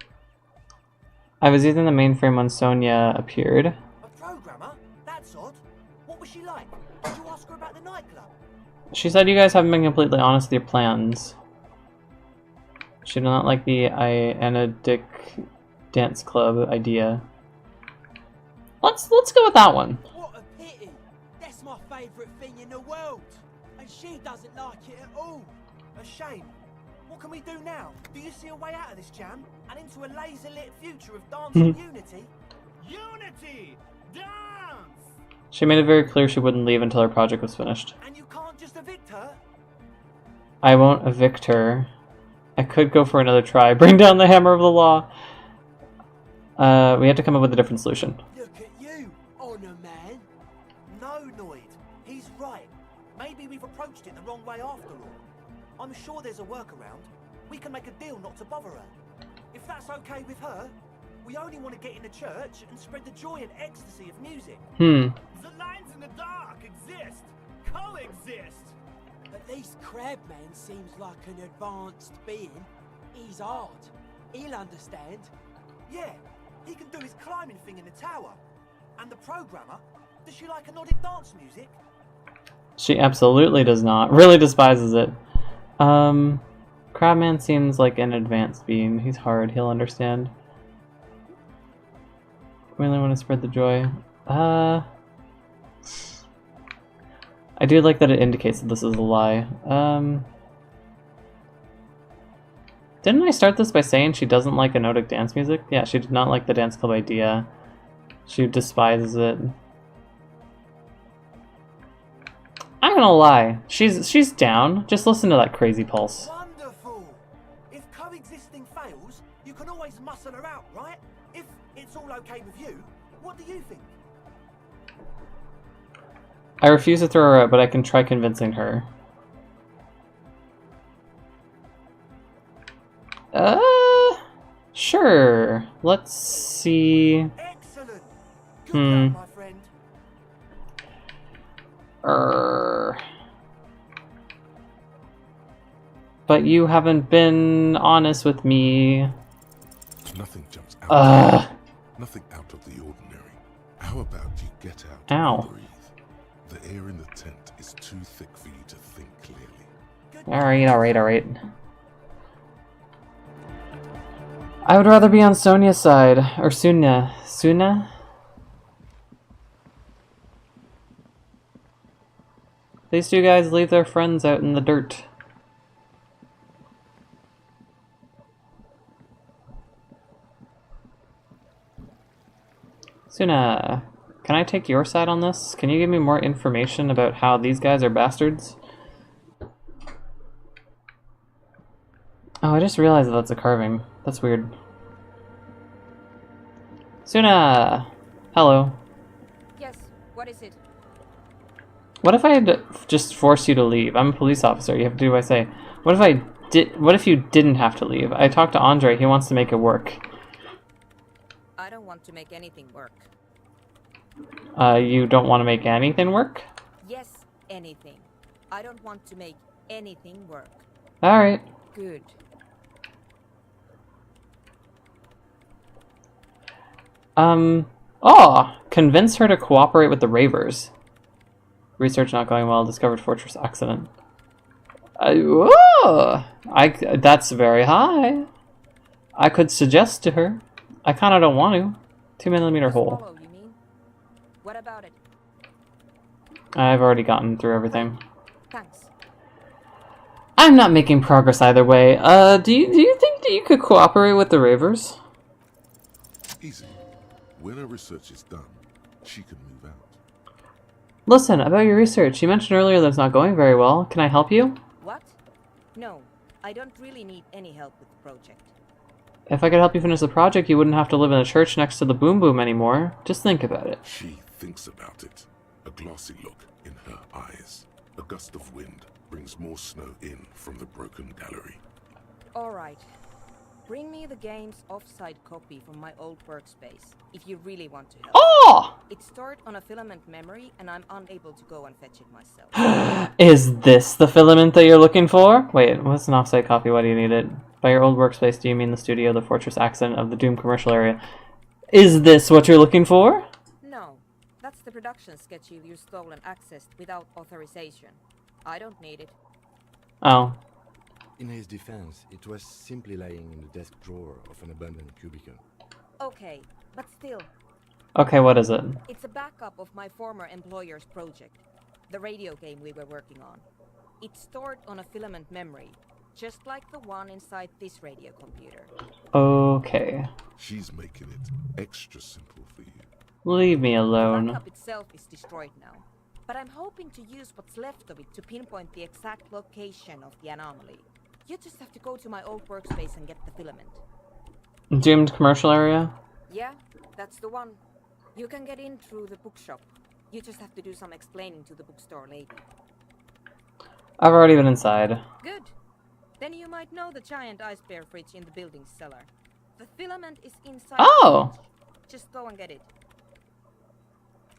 I was using the mainframe when Sonia appeared. A programmer? That's odd. What was she like? Did you ask her about the nightclub? She said you guys haven't been completely honest with your plans. She did not like the Ianidic dance club idea. Let's go with that one. What a pity. That's my favourite thing in the world. And she doesn't like it at all. A shame. What can we do now? Do you see a way out of this jam? And into a laser-lit future of dance and unity? Unity! Dance! She made it very clear she wouldn't leave until her project was finished. And you can't just evict her? I won't evict her. I could go for another try. Bring down the hammer of the law. We have to come up with a different solution. Look at you, Honor Man. No, Noid. He's right. Maybe we've approached it the wrong way after all. I'm sure there's a workaround. We can make a deal not to bother her. If that's okay with her, We only want to get in the church and spread the joy and ecstasy of music. The lines in the dark exist. Coexist. At least Crabman seems like an advanced being. He's hard. He'll understand. Yeah, he can do his climbing thing in the tower. And the programmer, does she like anodic dance music? She absolutely does not. Really despises it. Crabman seems like an advanced being. He's hard. He'll understand. We only want to spread the joy. I do like that it indicates that this is a lie. Didn't I start this by saying she doesn't like anodic dance music? Yeah, she did not like the dance club idea. She despises it. I'm gonna lie. She's down. Just listen to that crazy pulse. Wonderful. If coexisting fails, you can always muscle her out, right? If it's all okay with you, what do you think? I refuse to throw her out, but I can try convincing her. Sure. Let's see. Excellent. Good luck, my friend. But you haven't been honest with me. Nothing jumps out. Nothing out of the ordinary. How about you get out and breathe? The air in the tent is too thick for you to think clearly. Alright. I would rather be on Sonia's side. Or Suna. Suna? These two guys leave their friends out in the dirt. Suna, can I take your side on this? Can you give me more information about how these guys are bastards? Oh, I just realized that that's a carving. That's weird. Suna! Hello. Yes, what is it? What if I had just forced you to leave? I'm a police officer. You have to do what I say. What if you didn't have to leave? I talked to Andre. He wants to make it work. I don't want to make anything work. You don't want to make anything work? Yes, anything. I don't want to make anything work. Alright. Good. Convince her to cooperate with the Ravers. Research not going well. Discovered fortress accident. That's very high. I could suggest to her. I kind of don't want to. 2mm hole. Swallow, you mean? What about it? I've already gotten through everything. Thanks. I'm not making progress either way. Do you think that you could cooperate with the Ravers? Easy. When her research is done, she can move out. Listen, about your research, you mentioned earlier that it's not going very well. Can I help you? What? No, I don't really need any help with the project. If I could help you finish the project, you wouldn't have to live in a church next to the Boom Boom anymore. Just think about it. She thinks about it. A glassy look in her eyes. A gust of wind brings more snow in from the broken gallery. Alright. Bring me the game's offside copy from my old workspace, if you really want to help. Oh! It's stored on a filament memory, and I'm unable to go and fetch it myself. Is this the filament that you're looking for? Wait, what's an offsite copy? Why do you need it? By your old workspace, do you mean the studio, the fortress accident of the Doom commercial area? Is this what you're looking for? No, that's the production schedule you stole and accessed without authorization. I don't need it. Oh. In his defense, it was simply lying in the desk drawer of an abandoned cubicle. Okay, but still. Okay, what is it? It's a backup of my former employer's project, the radio game we were working on. It's stored on a filament memory, just like the one inside this radio computer. Okay. She's making it extra simple for you. Leave me The alone. backup itself is destroyed now, but I'm hoping to use what's left of it to pinpoint the exact location of the anomaly. You just have to go to my old workspace and get the filament. Doomed commercial area? Yeah, that's the one. You can get in through the bookshop. You just have to do some explaining to the bookstore lady. I've already been inside. Good. Then you might know the giant ice bear fridge in the building's cellar. The filament is inside. Oh! Just go and get it.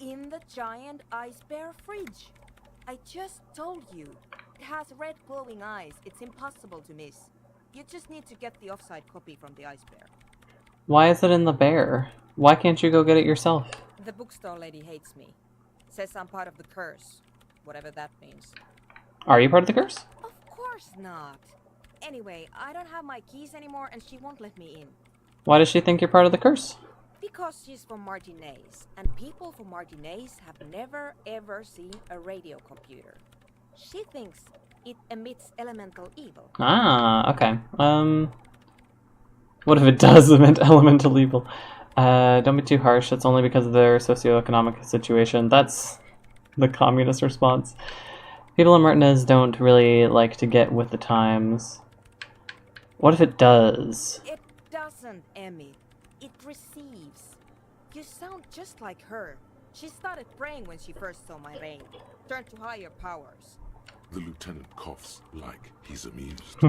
In the giant ice bear fridge. I just told you. It has red glowing eyes. It's impossible to miss. You just need to get the offside copy from the ice bear. Why is it in the bear? Why can't you go get it yourself? The bookstore lady hates me. Says I'm part of the curse. Whatever that means. Are you part of the curse? Of course not. Anyway, I don't have my keys anymore and she won't let me in. Why does she think you're part of the curse? Because she's from Martinez, and people from Martinez have never ever seen a radio computer. She thinks it emits elemental evil. Ah, okay. What if it does emit elemental evil? Don't be too harsh, it's only because of their socioeconomic situation. That's the communist response. People in Martinez don't really like to get with the times. What if it does? It doesn't emit. It receives. You sound just like her. She started praying when she first saw my ring. Turned to higher powers. The lieutenant coughs like he's amused.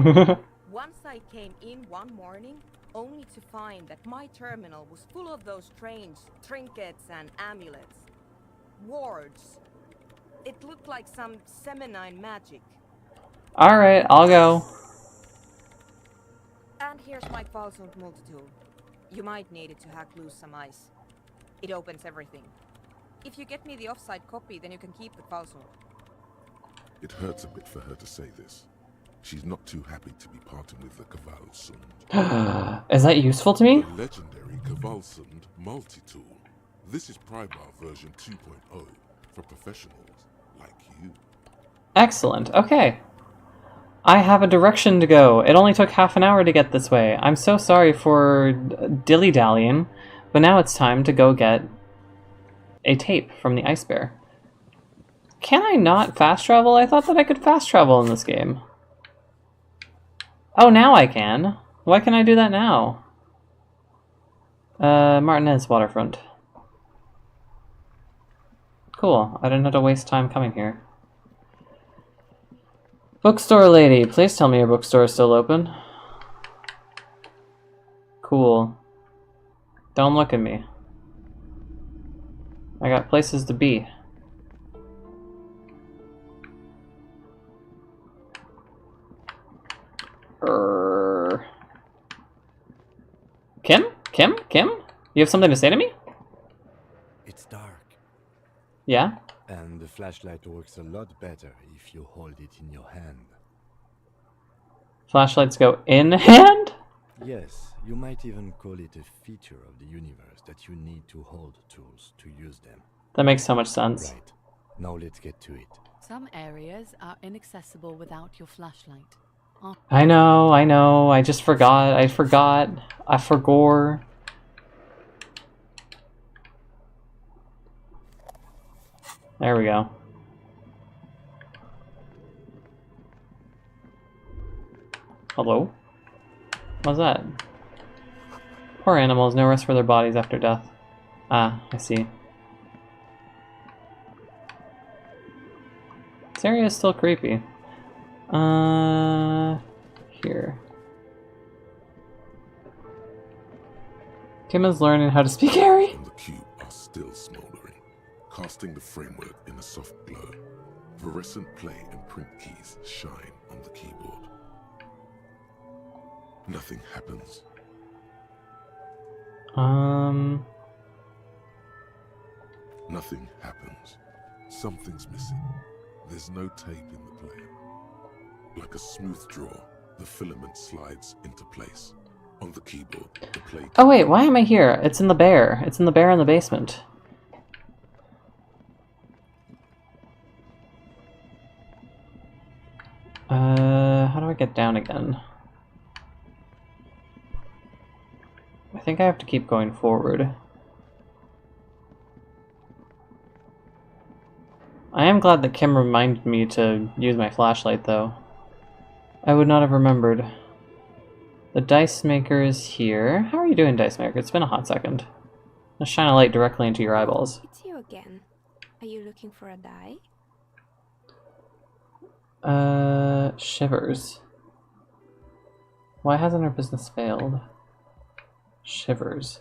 Once I came in one morning, only to find that my terminal was full of those strange trinkets and amulets. Wards. It looked like some Semenine magic. Alright, I'll go. And here's my Falsund multi-tool. You might need it to hack loose some ice. It opens everything. If you get me the offside copy, then you can keep the Falsund. It hurts a bit for her to say this. She's not too happy to be parting with the Korvtuber. Is that useful to me? The legendary Korvtuber multi-tool. This is Privar version 2.0 for professionals like you. Excellent, okay. I have a direction to go. It only took half an hour to get this way. I'm so sorry for dilly-dallying, but now it's time to go get a tape from the Ice Bear. Can I not fast travel? I thought that I could fast travel in this game. Oh, now I can. Why can I do that now? Martinez waterfront. Cool. I didn't have to waste time coming here. Bookstore lady, please tell me your bookstore is still open. Cool. Don't look at me. I got places to be. Kim? Kim? Kim? You have something to say to me? It's dark. Yeah? And the flashlight works a lot better if you hold it in your hand. Flashlights go in hand? Yes, you might even call it a feature of the universe that you need to hold tools to use them. That makes so much sense. Right. Now let's get to it. Some areas are inaccessible without your flashlight. I know, I just forgot, I forgore. There we go. Hello? What's that? Poor animals, no rest for their bodies after death. Ah, I see. This area is still creepy. Here. Kim is learning how to speak Harry. And the cube are still smoldering, casting the framework in a soft glow. Fluorescent play and print keys shine on the keyboard. Nothing happens. Nothing happens. Something's missing. There's no tape in the player. Like a smooth draw, the filament slides into place. On the keyboard, the play... Oh wait, why am I here? It's in the bear. It's in the bear in the basement. How do I get down again? I think I have to keep going forward. I am glad that Kim reminded me to use my flashlight, though. I would not have remembered. The dice maker is here. How are you doing, dice maker? It's been a hot second. Let's shine a light directly into your eyeballs. It's you again. Are you looking for a die? Shivers. Why hasn't our business failed? Shivers.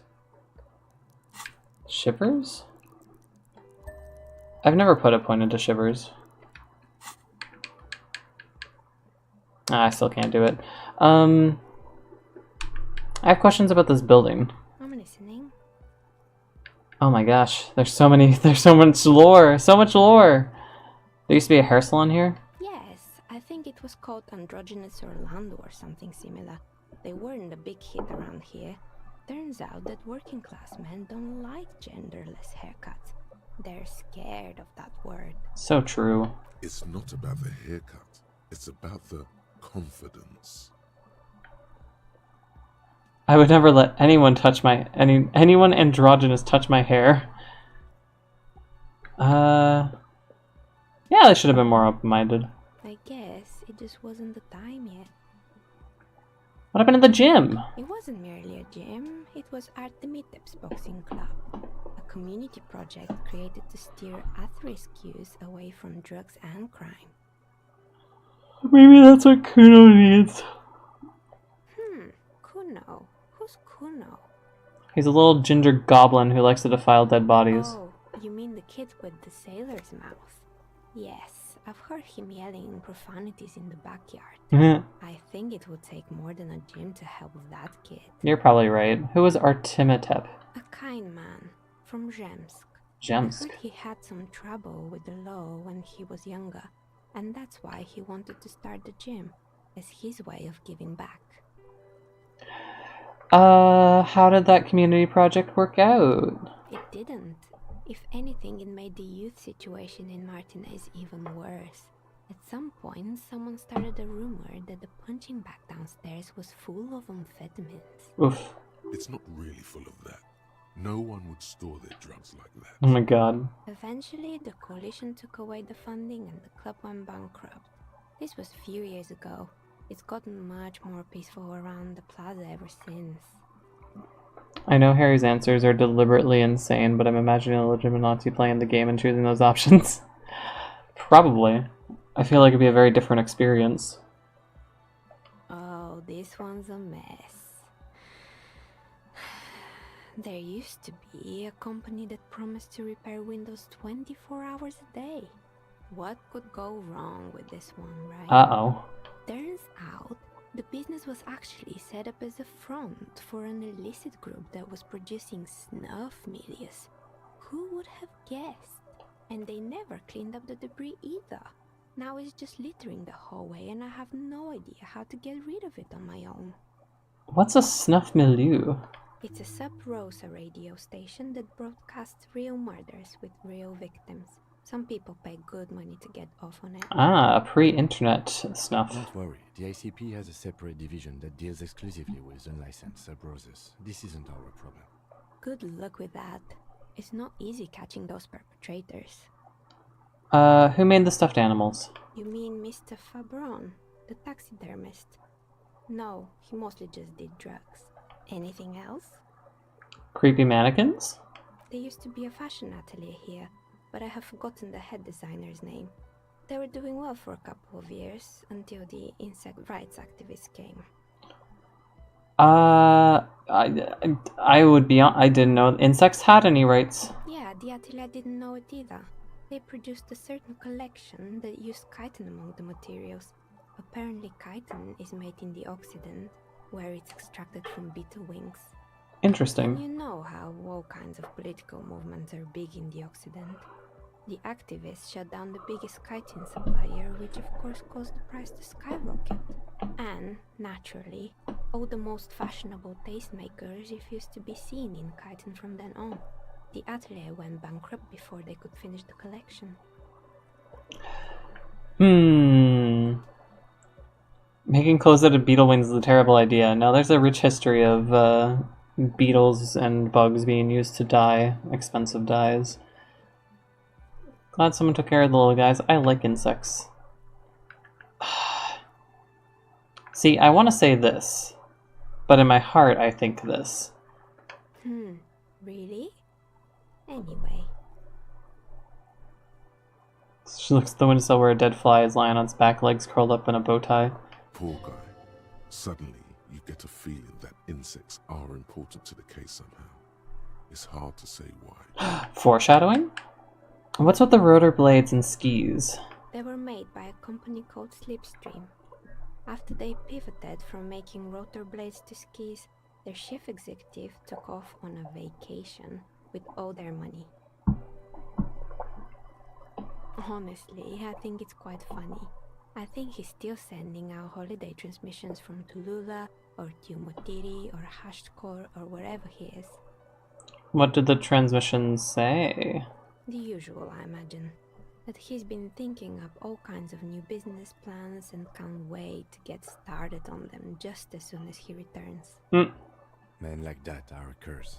Shivers? I've never put a point into Shivers. I still can't do it. I have questions about this building. I'm listening. Oh my gosh, there's so much lore, so much lore! There used to be a hair salon here? Yes, I think it was called Androgynous Orlando or something similar. They weren't a big hit around here. Turns out that working class men don't like genderless haircuts. They're scared of that word. So true. It's not about the haircut. It's about the confidence. I would never let anyone touch anyone androgynous touch my hair. Yeah, they should have been more open-minded. I guess it just wasn't the time yet. What happened to the gym? It wasn't merely a gym, it was Artemitep's boxing club. A community project created to steer at-risk youth away from drugs and crime. Maybe that's what Kuno needs. Kuno? Who's Kuno? He's a little ginger goblin who likes to defile dead bodies. Oh, you mean the kid with the sailor's mouth? Yes, I've heard him yelling profanities in the backyard. I think it would take more than a gym to help that kid. You're probably right. Who was Artemitep? A kind man from Zemsk. Zemsk? I heard he had some trouble with the law when he was younger, and that's why he wanted to start the gym, as his way of giving back. How did that community project work out? It didn't. If anything, it made the youth situation in Martinez even worse. At some point, someone started a rumor that the punching bag downstairs was full of amphetamines. Oof. It's not really full of that. No one would store their drugs like that. Oh my god. Eventually, the coalition took away the funding and the club went bankrupt. This was a few years ago. It's gotten much more peaceful around the plaza ever since. I know Harry's answers are deliberately insane, but I'm imagining a legitimate Nazi playing the game and choosing those options. Probably. I feel like it'd be a very different experience. Oh, this one's a mess. There used to be a company that promised to repair windows 24 hours a day. What could go wrong with this one, right? Uh-oh. Turns out, the business was actually set up as a front for an illicit group that was producing snuff milias. Who would have guessed? And they never cleaned up the debris either. Now it's just littering the hallway and I have no idea how to get rid of it on my own. What's a snuff milieu? It's a sub-Rosa radio station that broadcasts real murders with real victims. Some people pay good money to get off on it. Ah, a pre-internet snuff. Don't worry, the ACP has a separate division that deals exclusively with unlicensed sub-Roses. This isn't our problem. Good luck with that. It's not easy catching those perpetrators. Who made the stuffed animals? You mean Mr. Fabron, the taxidermist? No, he mostly just did drugs. Anything else? Creepy mannequins? There used to be a fashion atelier here, but I have forgotten the head designer's name. They were doing well for a couple of years, until the insect rights activists came. I didn't know insects had any rights. Yeah, the atelier didn't know it either. They produced a certain collection that used chitin among the materials. Apparently chitin is made in the Occident, where it's extracted from beetle wings. Interesting. And you know how all kinds of political movements are big in the Occident. The activists shut down the biggest chitin supplier, which of course caused the price to skyrocket. And, naturally, all the most fashionable tastemakers refused to be seen in chitin from then on. The atelier went bankrupt before they could finish the collection. Making clothes out of beetle wings is a terrible idea. Now there's a rich history of beetles and bugs being used to dye expensive dyes. Glad someone took care of the little guys. I like insects. See, I want to say this, but in my heart I think this. Really? Anyway. She looks at the windowsill where a dead fly is lying on its back legs curled up in a bow tie. Poor guy. Suddenly, you get a feeling that insects are important to the case somehow. It's hard to say why. Foreshadowing? What's with the rotor blades and skis? They were made by a company called Slipstream. After they pivoted from making rotor blades to skis, their chief executive took off on a vacation with all their money. Honestly, I think it's quite funny. I think he's still sending out holiday transmissions from Tulula or Tiumotiri or Hashtkor or wherever he is. What did the transmissions say? The usual, I imagine. That he's been thinking up all kinds of new business plans and can't wait to get started on them just as soon as he returns. Men like that are a curse.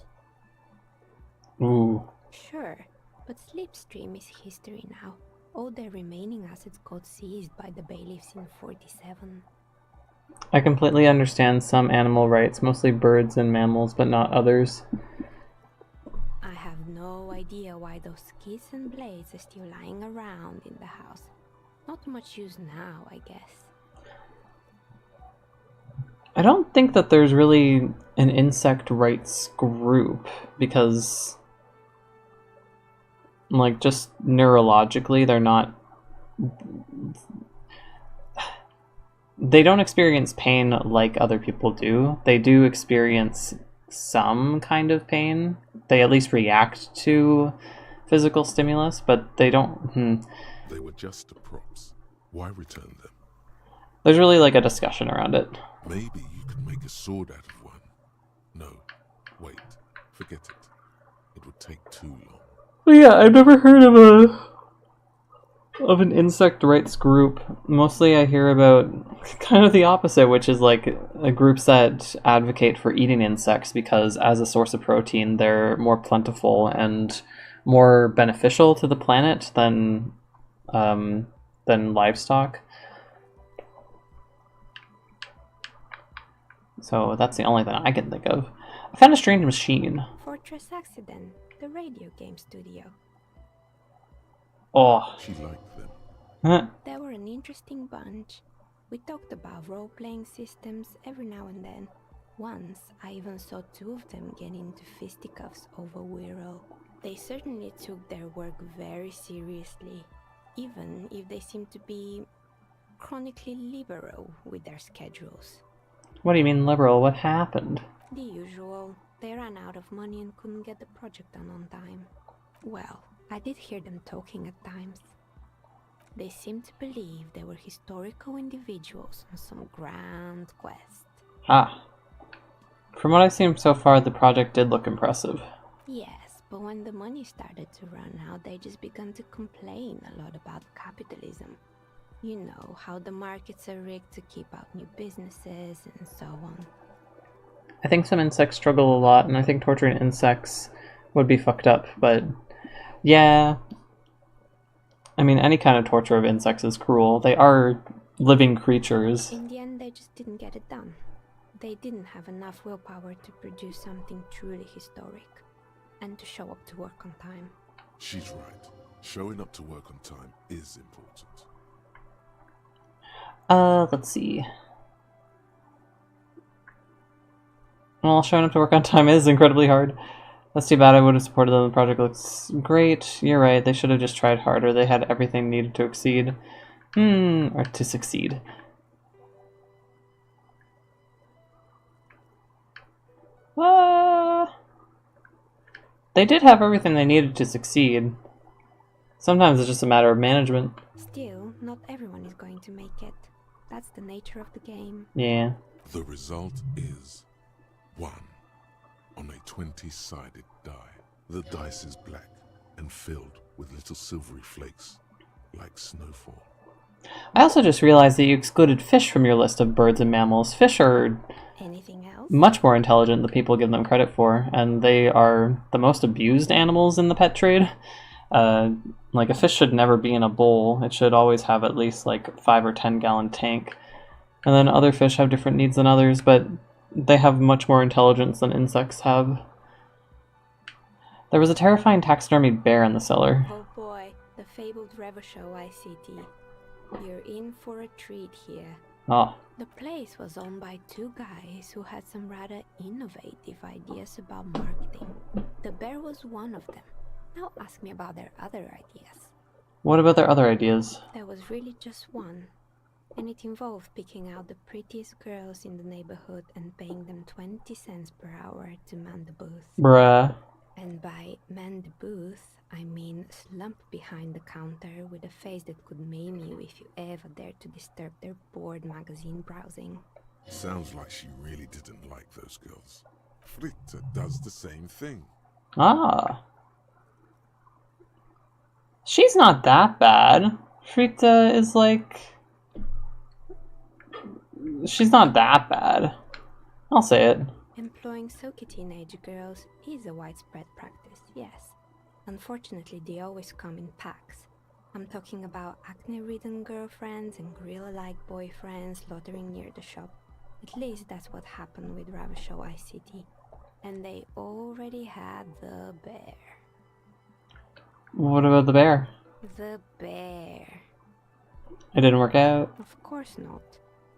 Ooh. Sure, but Slipstream is history now. All their remaining assets got seized by the bailiffs in 47. I completely understand some animal rights, mostly birds and mammals, but not others. I have no idea why those skis and blades are still lying around in the house. Not much use now, I guess. I don't think that there's really an insect rights group, because like just neurologically they don't experience pain like other people do. They do experience some kind of pain. They at least react to physical stimulus, but they don't. They were just the props. Why return them? There's really like a discussion around it. Maybe you could make a sword out of one. No, wait, forget it. It would take too long. Well, yeah, I've never heard of an insect rights group. Mostly I hear about kind of the opposite, which is like groups that advocate for eating insects because as a source of protein they're more plentiful and more beneficial to the planet than livestock. So that's the only thing I can think of. I found a strange machine. Fortress Accident, the radio game studio. Oh. She liked them. Huh. They were an interesting bunch. We talked about role-playing systems every now and then. Once, I even saw two of them get into fisticuffs over Wirral. They certainly took their work very seriously, even if they seemed to be chronically liberal with their schedules. What do you mean liberal? What happened? The usual. They ran out of money and couldn't get the project done on time. Well, I did hear them talking at times. They seemed to believe they were historical individuals on some grand quest. Ah. From what I've seen so far, the project did look impressive. Yes, but when the money started to run out, they just began to complain a lot about capitalism. You know, how the markets are rigged to keep out new businesses and so on. I think some insects struggle a lot, and I think torturing insects would be fucked up, but yeah. I mean, any kind of torture of insects is cruel. They are living creatures. In the end, they just didn't get it done. They didn't have enough willpower to produce something truly historic, and to show up to work on time. She's right. Showing up to work on time is important. Let's see. Well, showing up to work on time is incredibly hard. That's too bad. I would have supported them. The project looks great. You're right. They should have just tried harder. They had everything needed to exceed. Or to succeed. They did have everything they needed to succeed. Sometimes it's just a matter of management. Still, not everyone is going to make it. That's the nature of the game. Yeah. The result is 1 on a 20-sided die. The dice is black and filled with little silvery flakes, like snowfall. I also just realized that you excluded fish from your list of birds and mammals. Fish are anything else? Much more intelligent than people give them credit for, and they are the most abused animals in the pet trade. Like, a fish should never be in a bowl. It should always have at least like 5 or 10 gallon tank. And then other fish have different needs than others, but they have much more intelligence than insects have. There was a terrifying taxidermied bear in the cellar. Oh boy, the fabled Revachol ICT. You're in for a treat here. Oh. The place was owned by two guys who had some rather innovative ideas about marketing. The bear was one of them. Now ask me about their other ideas. What about their other ideas? There was really just one. And it involved picking out the prettiest girls in the neighborhood and paying them 20 cents per hour to man the booth. Bruh. And by man the booth, I mean slump behind the counter with a face that could maim you if you ever dared to disturb their bored magazine browsing. Sounds like she really didn't like those girls. Fritta does the same thing. Ah. She's not that bad. Fritta is like... She's not that bad. I'll say it. Employing silky teenage girls is a widespread practice, yes. Unfortunately, they always come in packs. I'm talking about acne-ridden girlfriends and gorilla-like boyfriends loitering near the shop. At least that's what happened with Ravachol ICT. And they already had the bear. What about the bear? The bear. It didn't work out? Of course not.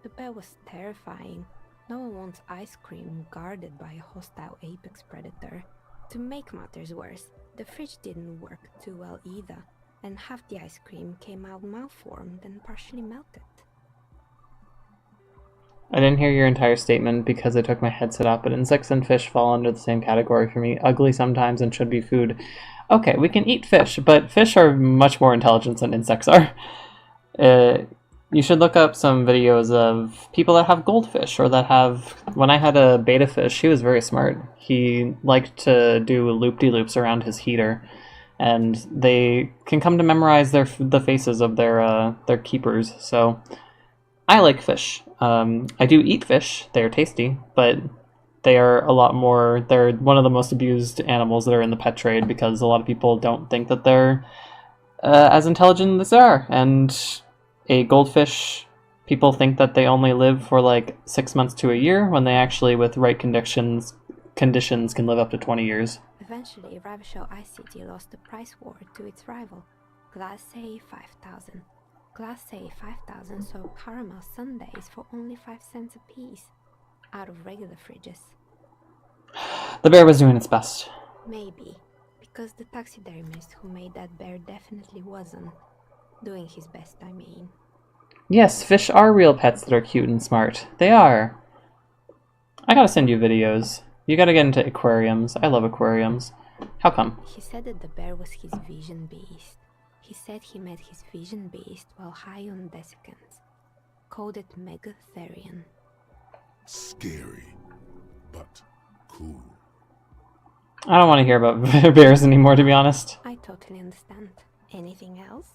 The bear was terrifying. No one wants ice cream guarded by a hostile apex predator. To make matters worse, the fridge didn't work too well either, and half the ice cream came out malformed and partially melted. I didn't hear your entire statement because I took my headset off, but insects and fish fall under the same category for me. Ugly sometimes and should be food. Okay, we can eat fish, but fish are much more intelligent than insects are. You should look up some videos of people that have goldfish or that have... When I had a betta fish, he was very smart. He liked to do loop-de-loops around his heater, and they can come to memorize the faces of their keepers. So I like fish. I do eat fish. They are tasty, but they are a lot more... They're one of the most abused animals that are in the pet trade because a lot of people don't think that they're as intelligent as they are, and... A goldfish, people think that they only live for like 6 months to a year, when they actually, with right conditions can live up to 20 years. Eventually, Ravachol ICT lost the price war to its rival, Class A 5000. Class A 5000 sold caramel sundaes for only 5 cents a piece, out of regular fridges. The bear was doing its best. Maybe, because the taxidermist who made that bear definitely wasn't. Doing his best, I mean. Yes, fish are real pets that are cute and smart. They are. I gotta send you videos. You gotta get into aquariums. I love aquariums. How come? He said that the bear was his vision beast. He said he met his vision beast while high on desiccants. Called it Megatherian. Scary, but cool. I don't want to hear about bears anymore, to be honest. I totally understand. Anything else?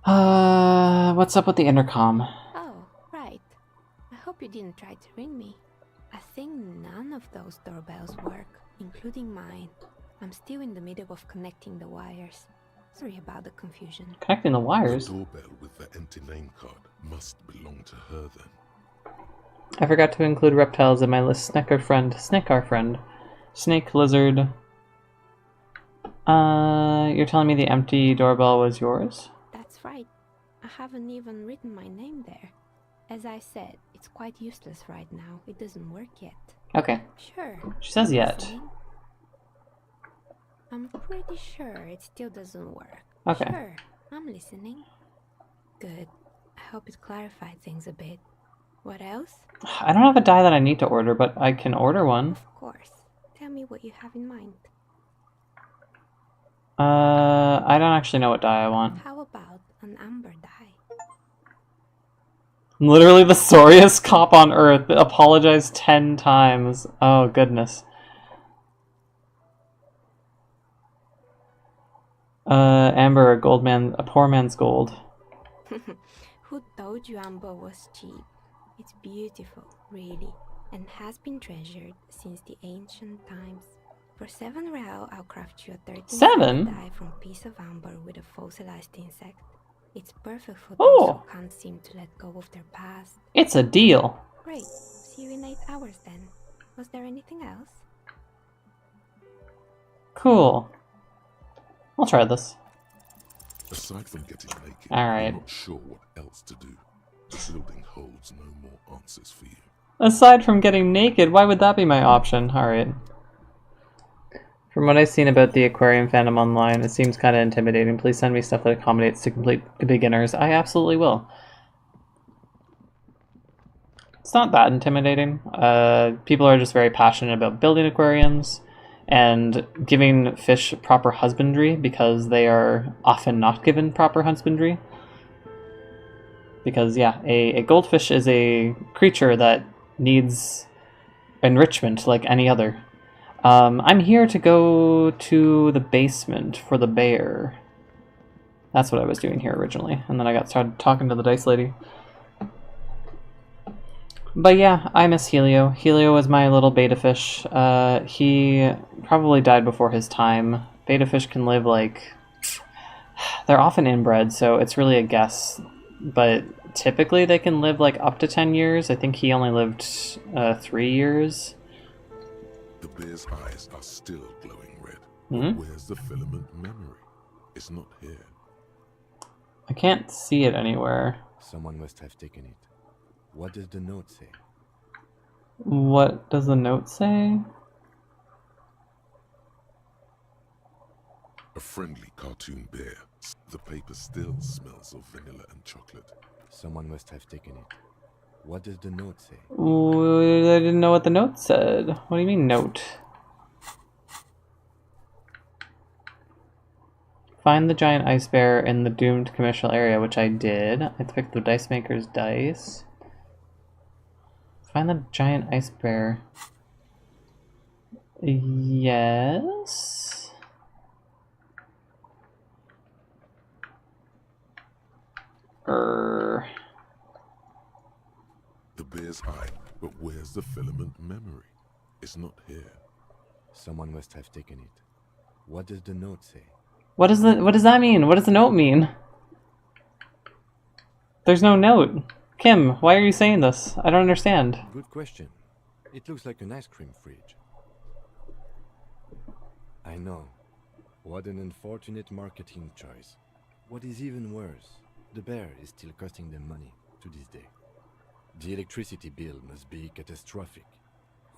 What's up with the intercom? Oh, right. I hope you didn't try to ring me. I think none of those doorbells work, including mine. I'm still in the middle of connecting the wires. Sorry about the confusion. Connecting the wires? The doorbell with the empty name card must belong to her then. I forgot to include reptiles in my list. Snake our friend. Snake, lizard. You're telling me the empty doorbell was yours? That's right. I haven't even written my name there. As I said, it's quite useless right now. It doesn't work yet. Okay. Sure. She says yet. I'm pretty sure it still doesn't work. Okay. Sure, I'm listening. Good. I hope it clarified things a bit. What else? I don't have a die that I need to order, but I can order one. Of course. Tell me what you have in mind. I don't actually know what die I want. How about an amber die? Literally the sorriest cop on earth. Apologized 10 times. Oh, goodness. Amber, a poor man's gold. Who told you amber was cheap? It's beautiful, really, and has been treasured since the ancient times. For 7 real, I'll craft you a 13 die from a piece of amber with a fossilized insect. It's perfect for those who can't seem to let go of their past. It's a deal. Great. See you in 8 hours then. Was there anything else? Cool. I'll try this. Aside from getting naked, All right. I'm not sure what else to do. The building holds no more answers for you. Aside from getting naked, why would that be my option? Alright. From what I've seen about the aquarium fandom online, it seems kind of intimidating. Please send me stuff that accommodates to complete beginners. I absolutely will. It's not that intimidating. People are just very passionate about building aquariums and giving fish proper husbandry because they are often not given proper husbandry. Because, yeah, a goldfish is a creature that needs enrichment like any other. I'm here to go to the basement for the bear. That's what I was doing here originally, and then I got started talking to the dice lady. But yeah, I miss Helio. Helio was my little beta fish. He probably died before his time. Beta fish can live like... They're often inbred, so it's really a guess. But typically they can live like up to 10 years. I think he only lived 3 years. The bear's eyes are still glowing red. Mm-hmm. Where's the filament memory? It's not here. I can't see it anywhere. Someone must have taken it. What does the note say? What does the note say? A friendly cartoon bear. The paper still smells of vanilla and chocolate. Someone must have taken it. What does the note say? I didn't know what the note said. What do you mean, note? Find the giant ice bear in the doomed commercial area, which I did. I picked the dice maker's dice. Find the giant ice bear. Yes. The bear's eye, but where's the filament memory? It's not here. Someone must have taken it. What does the note say? What does that mean? What does the note mean? There's no note. Kim, why are you saying this? I don't understand. Good question. It looks like an ice cream fridge. I know. What an unfortunate marketing choice. What is even worse, the bear is still costing them money to this day. The electricity bill must be catastrophic.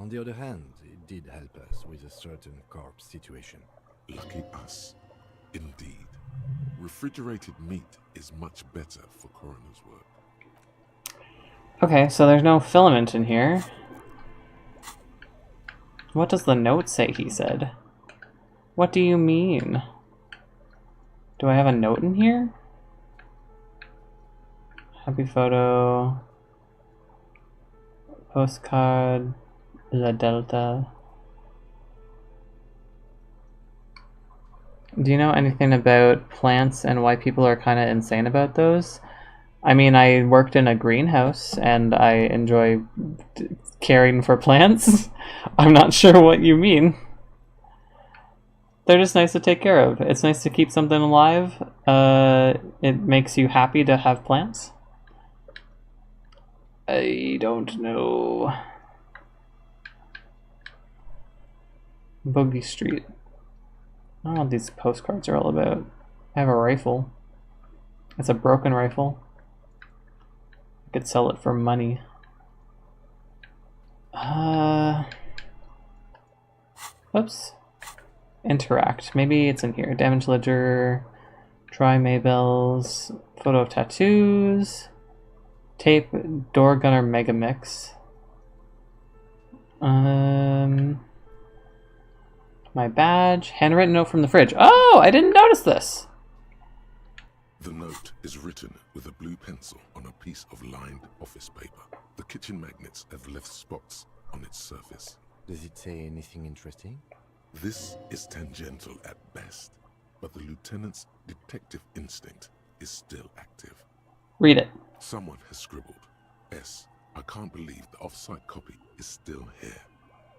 On the other hand, it did help us with a certain corpse situation. Lucky us. Indeed. Refrigerated meat is much better for coroner's work. Okay, so there's no filament in here. What does the note say, he said? What do you mean? Do I have a note in here? Happy photo. Postcard. La Delta. Do you know anything about plants and why people are kind of insane about those? I mean, I worked in a greenhouse and I enjoy caring for plants. I'm not sure what you mean. They're just nice to take care of. It's nice to keep something alive. It makes you happy to have plants. I don't know. Bogey Street. I don't know what these postcards are all about. I have a rifle. It's a broken rifle. I could sell it for money. Whoops. Interact. Maybe it's in here. Damage ledger. Try Maybells. Photo of tattoos. Tape. Door gunner mega mix. My badge. Handwritten note from the fridge. Oh, I didn't notice this. The note is written with a blue pencil on a piece of lined office paper. The kitchen magnets have left spots on its surface. Does it say anything interesting? This is tangential at best, but the lieutenant's detective instinct is still active. Read it. Someone has scribbled, S. I can't believe the off-site copy is still here.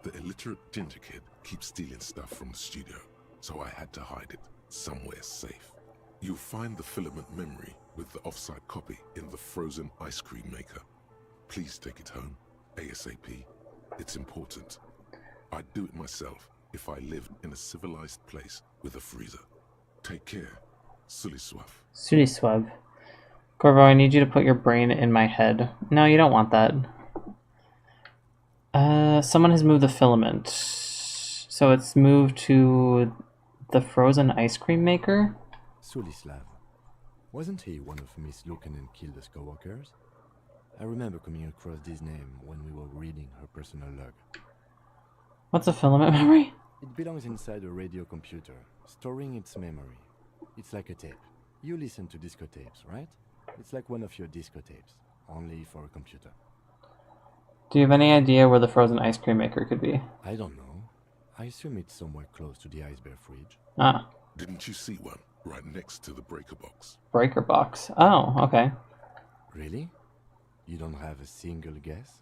The illiterate ginger kid keeps stealing stuff from the studio, so I had to hide it somewhere safe. You'll find the filament memory with the off-site copy in the frozen ice cream maker. Please take it home, ASAP. It's important. I'd do it myself if I lived in a civilized place with a freezer. Take care. Suliswav. Suliswav. Corvo, I need you to put your brain in my head. No, you don't want that. Someone has moved the filament. So it's moved to the frozen ice cream maker? Sulislav. Wasn't he one of Miss Lukanen killed the Skywalkers? I remember coming across this name when we were reading her personal log. What's a filament memory? It belongs inside a radio computer, storing its memory. It's like a tape. You listen to disco tapes, right? It's like one of your disco tapes, only for a computer. Do you have any idea where the frozen ice cream maker could be? I don't know. I assume it's somewhere close to the ice bear fridge. Ah. Didn't you see one right next to the breaker box? Breaker box. Oh, okay. Really? You don't have a single guess?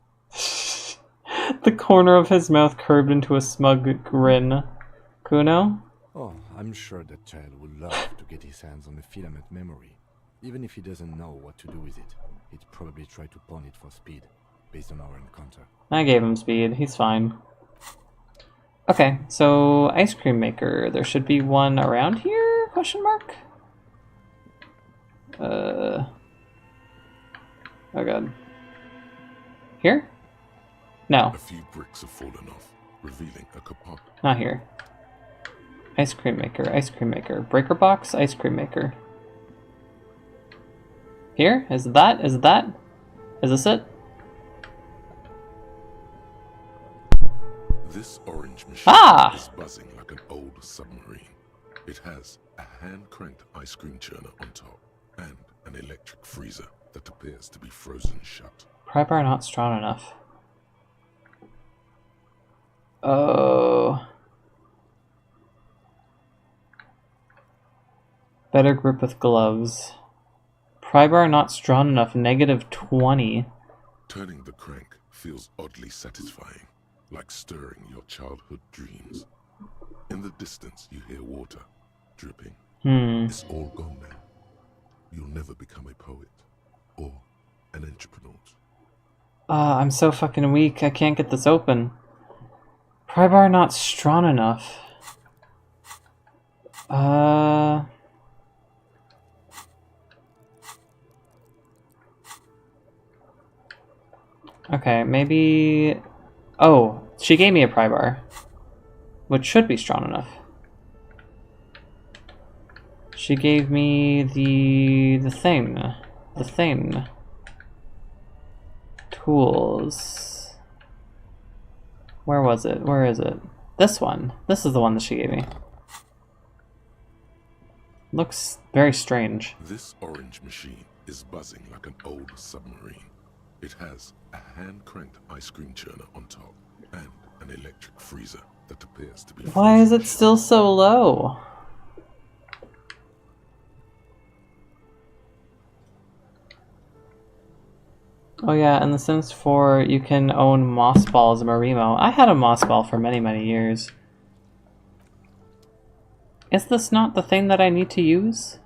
The corner of his mouth curved into a smug grin. Kuno? Oh, I'm sure that child would love to get his hands on a filament memory. Even if he doesn't know what to do with it, he'd probably try to pawn it for speed, based on our encounter. I gave him speed. He's fine. Okay, so ice cream maker. There should be one around here? Question mark? Oh god. Here? No. A few bricks have fallen off, revealing a compartment. Not here. Ice cream maker, ice cream maker. Breaker box, ice cream maker. Here? Is that? Is that? Is this it? This orange machine is buzzing like an old submarine. It has a hand-cranked ice cream churner on top and an electric freezer that appears to be frozen shut. Pry bar not strong enough. Oh. Better grip with gloves. Pry bar not strong enough. -20. Turning the crank feels oddly satisfying, like stirring your childhood dreams. In the distance, you hear water dripping. It's all gone now. You'll never become a poet or an entrepreneur. I'm so fucking weak. I can't get this open. Pry bar not strong enough. Okay, maybe... Oh, she gave me a pry bar, which should be strong enough. She gave me the thing. The thing. Tools. Where was it? Where is it? This one. This is the one that she gave me. Looks very strange. This orange machine is buzzing like an old submarine. It has a hand-cranked ice cream churner on top and an electric freezer that appears to be... Why is it still so low? Oh yeah, in The Sims 4, you can own moss ball as a Marimo. I had a moss ball for many, many years. Is this not the thing that I need to use?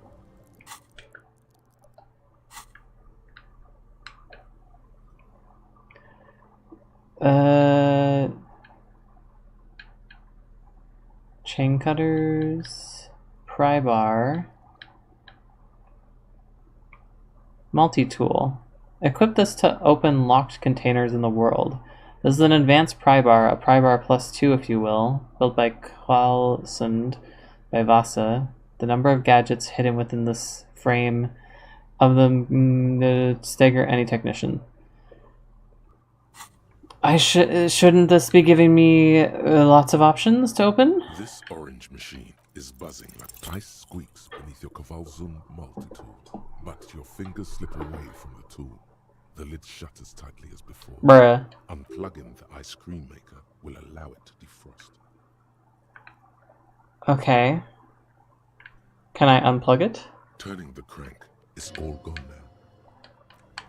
Chain cutters, pry bar, multi-tool. Equip this to open locked containers in the world. This is an advanced pry bar, a pry bar +2 if you will, built by Kvalsund by Vasa. The number of gadgets hidden within this frame of the stagger any technician. Shouldn't this be giving me lots of options to open? This orange machine is buzzing like ice squeaks beneath your Kvalsund multi-tool, but your fingers slip away from the tool. The lid shutters tightly as before. Bruh. Unplugging the ice cream maker will allow it to defrost. Okay. Can I unplug it? Turning the crank is all gone now.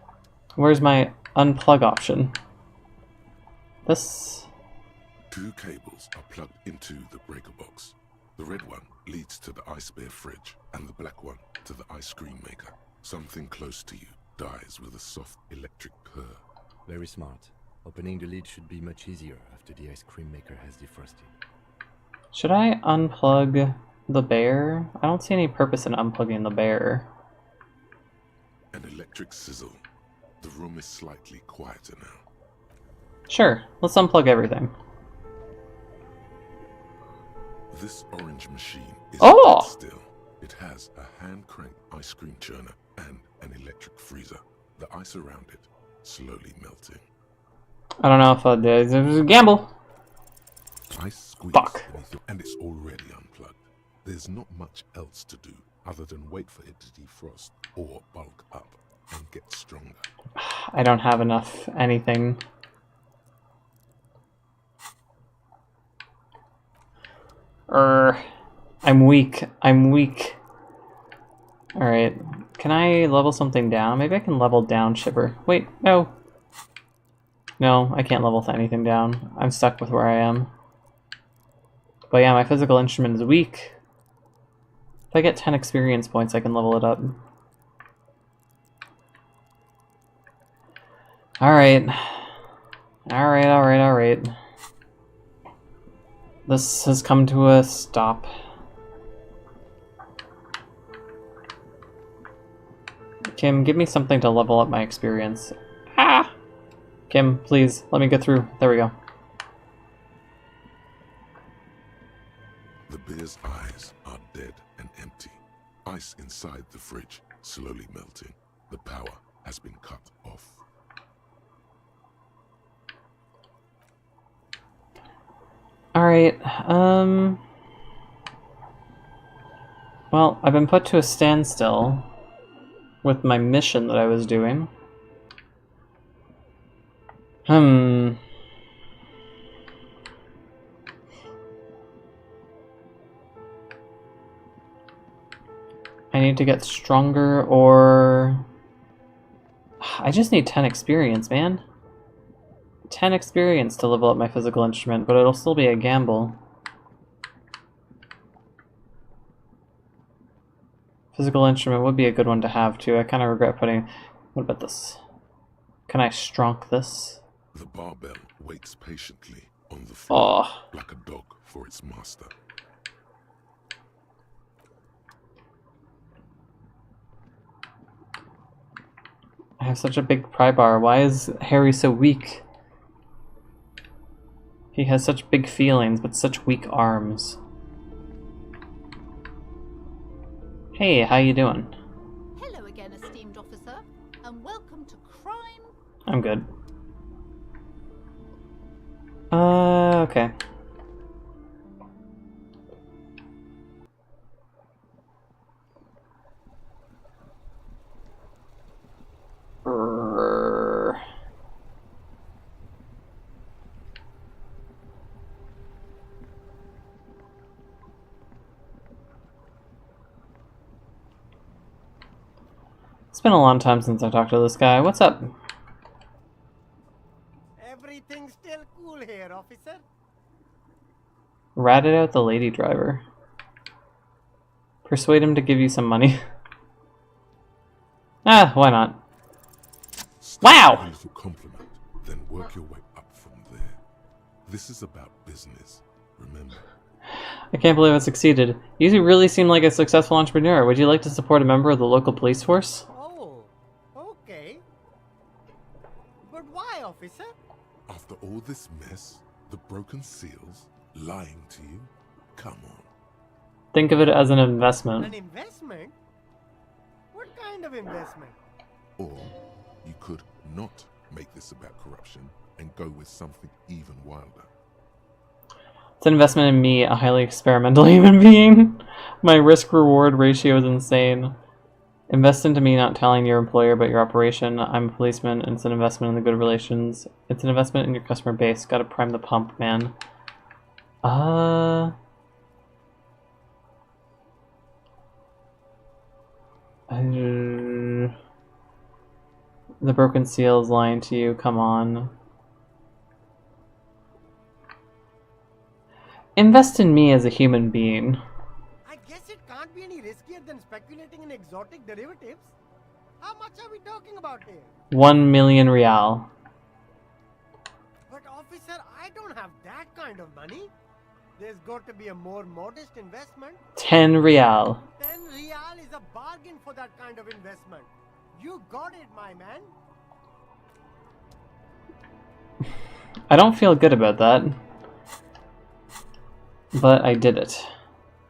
Where's my unplug option? This... 2 cables are plugged into the breaker box. The red one leads to the ice bear fridge, and the black one to the ice cream maker. Something close to you dies with a soft electric purr. Very smart. Opening the lid should be much easier after the ice cream maker has defrosted. Should I unplug the bear? I don't see any purpose in unplugging the bear. An electric sizzle. The room is slightly quieter now. Sure, let's unplug everything. This orange machine is still. It has a hand-crank ice cream churner and an electric freezer. The ice around it slowly melting. I don't know if it was a gamble. Ice squeeze beneath it, and it's already unplugged. There's not much else to do other than wait for it to defrost or bulk up and get stronger. I don't have enough anything. I'm weak. I'm weak. Alright. Can I level something down? Maybe I can level down Shipper. Wait, no. No, I can't level anything down. I'm stuck with where I am. But yeah, my physical instrument is weak. If I get 10 experience points, I can level it up. Alright. Alright. This has come to a stop. Kim, give me something to level up my experience. Ah! Kim, please, let me get through. There we go. The bear's eyes are dead and empty. Ice inside the fridge, slowly melting. The power has been cut off. Alright, well, I've been put to a standstill with my mission that I was doing. I need to get stronger, or... I just need 10 experience, man. 10 experience to level up my physical instrument, but it'll still be a gamble. Physical instrument would be a good one to have, too. I kind of regret putting... What about this? Can I stronk this? The barbell waits patiently on the floor, like a dog for its master. I have such a big pry bar. Why is Harry so weak? He has such big feelings, but such weak arms. Hey, how you doing? Hello again, esteemed officer, and welcome to Crime. I'm good. Okay. It's been a long time since I talked to this guy. What's up? Everything's still cool here, officer. Ratted out the lady driver. Persuade him to give you some money. Why not? Wow! Beautiful compliment, then work your way up from there. This is about business, remember. I can't believe I succeeded. You really seem like a successful entrepreneur. Would you like to support a member of the local police force? Oh, okay. But why, officer? After all this mess, the broken seals, lying to you, come on. Think of it as an investment. An investment? What kind of investment? Or you could not make this about corruption and go with something even wilder. It's an investment in me, a highly experimental human being. My risk-reward ratio is insane. Invest into me not telling your employer about your operation. I'm a policeman, and it's an investment in the good relations. It's an investment in your customer base. Gotta prime the pump, man. The broken seal is lying to you. Come on. Invest in me as a human being. I guess it can't be any riskier than speculating in exotic derivatives. How much are we talking about here? 1 million real. But officer, I don't have that kind of money. There's got to be a more modest investment. 10 real. 10 real is a bargain for that kind of investment. You got it, my man. I don't feel good about that. But I did it.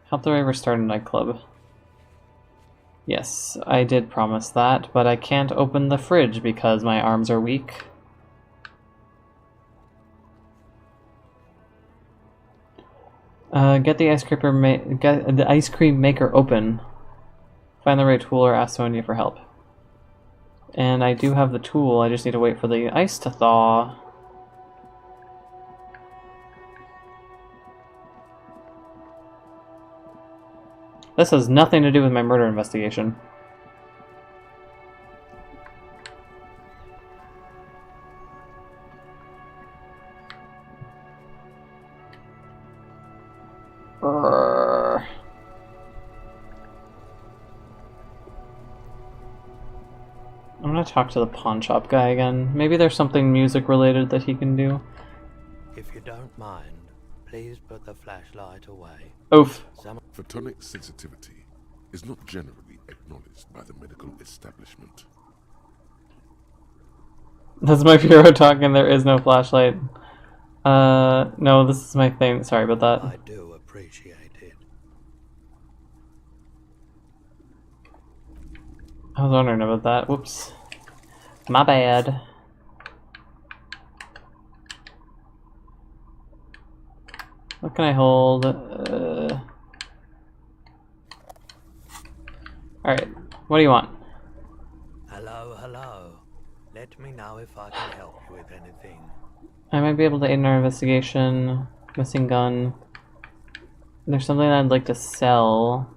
Help the Raver start a nightclub. Yes, I did promise that, but I can't open the fridge because my arms are weak. Get the ice cream maker open. Find the right tool or ask Sonia for help. And I do have the tool, I just need to wait for the ice to thaw. This has nothing to do with my murder investigation. I'm gonna talk to the pawn shop guy again. Maybe there's something music related that he can do. If you don't mind, please put the flashlight away. Oof. Photonic sensitivity is not generally acknowledged by the medical establishment. That's my hero talking, there is no flashlight. No, this is my thing. Sorry about that. I do appreciate it. I was wondering about that. Whoops. My bad. What can I hold? Alright, what do you want? Hello, hello. Let me know if I can help you with anything. I might be able to aid in our investigation. Missing gun. There's something I'd like to sell.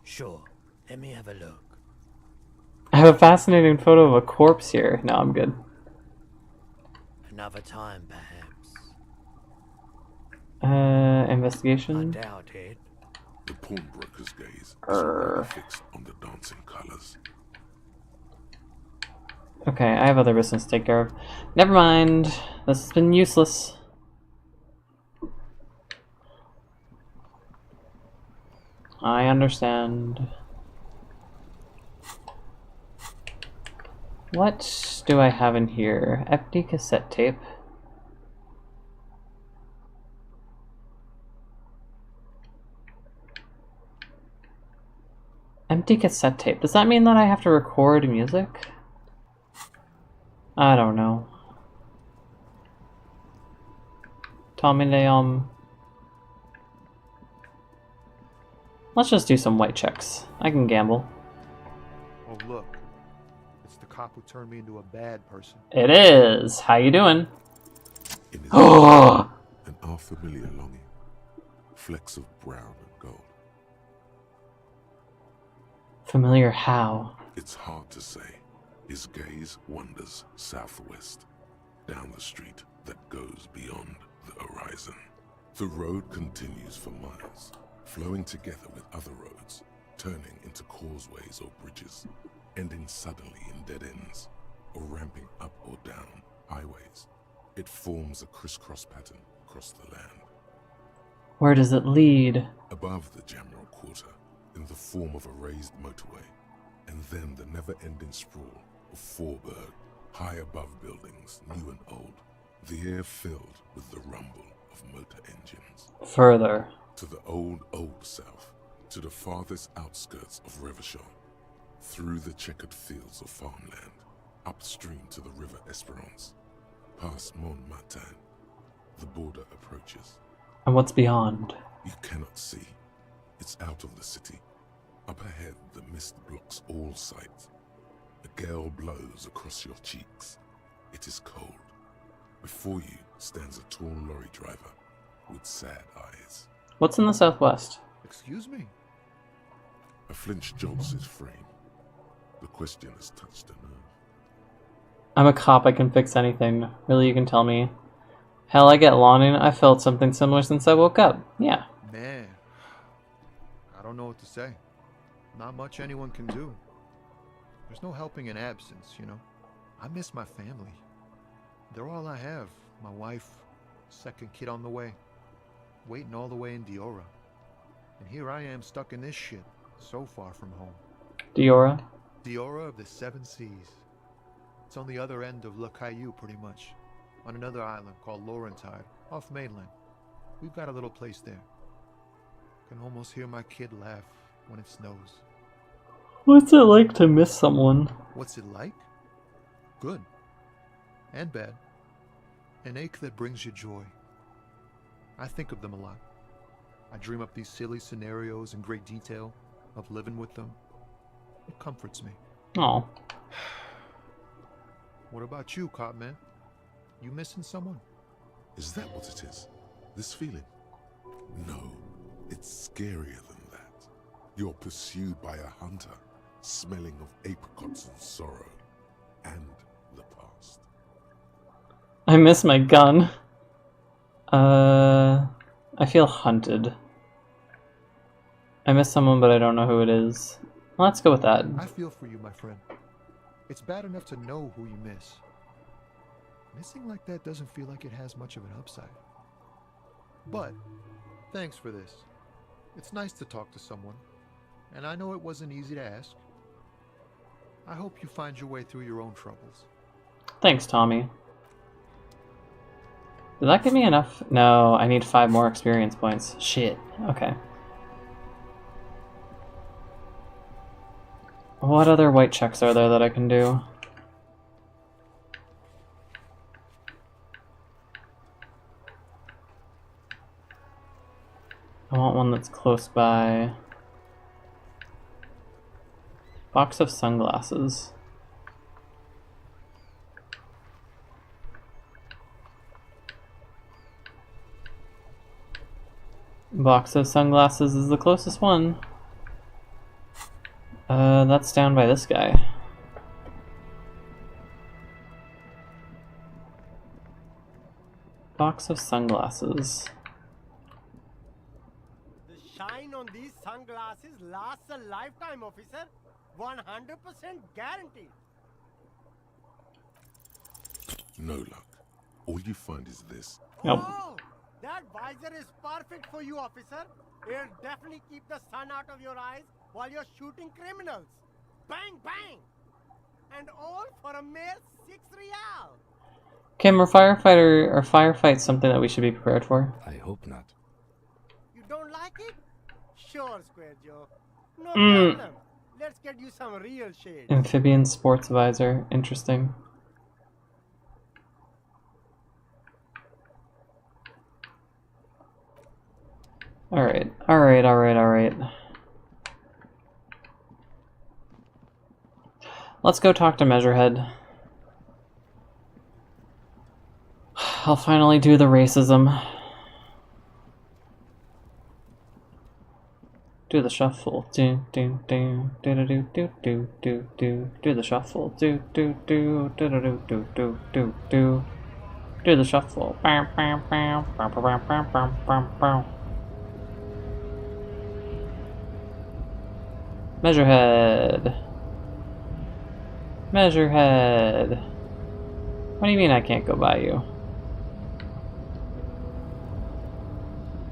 Sure, let me have a look. I have a fascinating photo of a corpse here. No, I'm good. Another time, perhaps. Investigation? I doubt it. The pawnbroker's gaze is fixed on the dancing colors. Okay, I have other business to take care of. Never mind. This has been useless. I understand. What do I have in here? Empty cassette tape. Empty cassette tape. Does that mean that I have to record music? I don't know. Tommy Leon. Let's just do some white checks. I can gamble. Oh look, it's the cop who turned me into a bad person. It is. How you doing? In his an unfamiliar longing, flecks of brown and gold. Familiar how? It's hard to say. His gaze wanders southwest, down the street that goes beyond the horizon. The road continues for miles, flowing together with other roads, turning into causeways or bridges, ending suddenly in dead ends, or ramping up or down highways. It forms a crisscross pattern across the land. Where does it lead? Above the General Quarter, in the form of a raised motorway, and then the never-ending sprawl of Forberg, high above buildings, new and old, the air filled with the rumble of motor engines. Further. To the old south, to the farthest outskirts of Revachol, through the checkered fields of farmland, upstream to the river Esperance, past Montmartin, the border approaches. And what's beyond? You cannot see. It's out of the city. Up ahead, the mist blocks all sight. A gale blows across your cheeks. It is cold. Before you stands a tall lorry driver with sad eyes. What's in the southwest? Excuse me? A flinch jolts his frame. The question has touched a nerve. I'm a cop, I can fix anything. Really, you can tell me. Hell, I get lawning. I felt something similar since I woke up. Yeah. Man, I don't know what to say. Not much anyone can do. There's no helping in absence, you know. I miss my family. They're all I have. My wife, second kid on the way. Waiting all the way in Diora. And here I am stuck in this shit, so far from home. Diora? the aura of the Seven Seas. It's on the other end of Le Caillou, pretty much, on another island called Laurentide, off mainland. We've got a little place there. Can almost hear my kid laugh when it snows. What's it like to miss someone? What's it like? Good. And bad. An ache that brings you joy. I think of them a lot. I dream up these silly scenarios in great detail of living with them. It comforts me. Oh. What about you, Copman? You missing someone? Is that what it is? This feeling? No, it's scarier than that. You're pursued by a hunter, smelling of apricots and sorrow, and the past. I miss my gun. I feel hunted. I miss someone, but I don't know who it is. Let's go with that. I feel for you, my friend. It's bad enough to know who you miss. Missing like that doesn't feel like it has much of an upside. But, thanks for this. It's nice to talk to someone, and I know it wasn't easy to ask. I hope you find your way through your own troubles. Thanks, Tommy. Did that give me enough? No, I need 5 more experience points. Shit. Okay. What other white checks are there that I can do? I want one that's close by. Box of sunglasses. Box of sunglasses is the closest one. That's down by this guy. Box of sunglasses. The shine on these sunglasses lasts a lifetime, officer. 100% guaranteed. No luck. All you find is this. Nope. Oh, that visor is perfect for you, officer. It'll definitely keep the sun out of your eyes while you're shooting criminals. Bang, bang! And all for a mere 6 real. Kim, are firefights something that we should be prepared for? I hope not. You don't like it? Sure, Square Joe. No problem. Let's get you some real shades. Amphibian sports visor. Interesting. Alright. Let's go talk to Measurehead. I'll finally do the racism. Do the shuffle. Do do do do do do do do do do. Do the shuffle. Do do do do do do do do do do. Do the shuffle. Bam bam bam bam bam bam bam bam bam. Measurehead. Measurehead. What do you mean I can't go by you?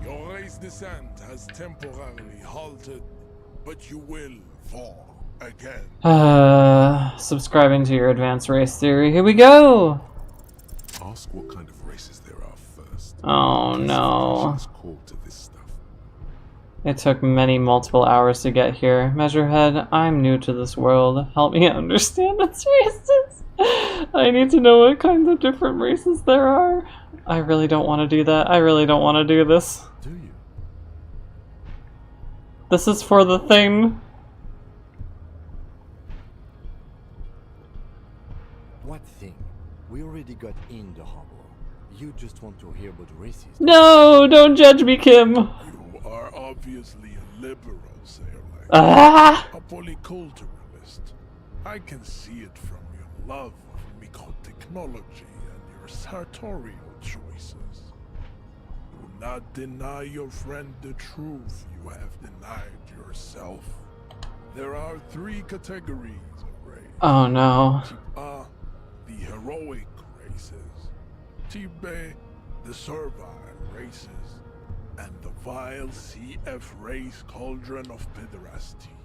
Your race descent has temporarily halted, but you will fall again. Subscribing to your advanced race theory. Here we go! Ask what kind of races there are first. Oh no. Called to this stuff. It took multiple hours to get here. Measurehead, I'm new to this world. Help me understand its races. I need to know what kinds of different races there are. I really don't want to do that. I really don't want to do this. Do you? This is for the thing. What thing? We already got in the harbor. You just want to hear about races. No, don't judge me, Kim. You are obviously a liberal, sailor. Ah! A polyculturalist. I can see it from your love of microtechnology and your sartorial choices. Do not deny your friend the truth you have denied yourself. There are 3 categories of race. Oh no. Type A, the heroic races. Type B, the servile races. And the vile CF race cauldron of pederasty.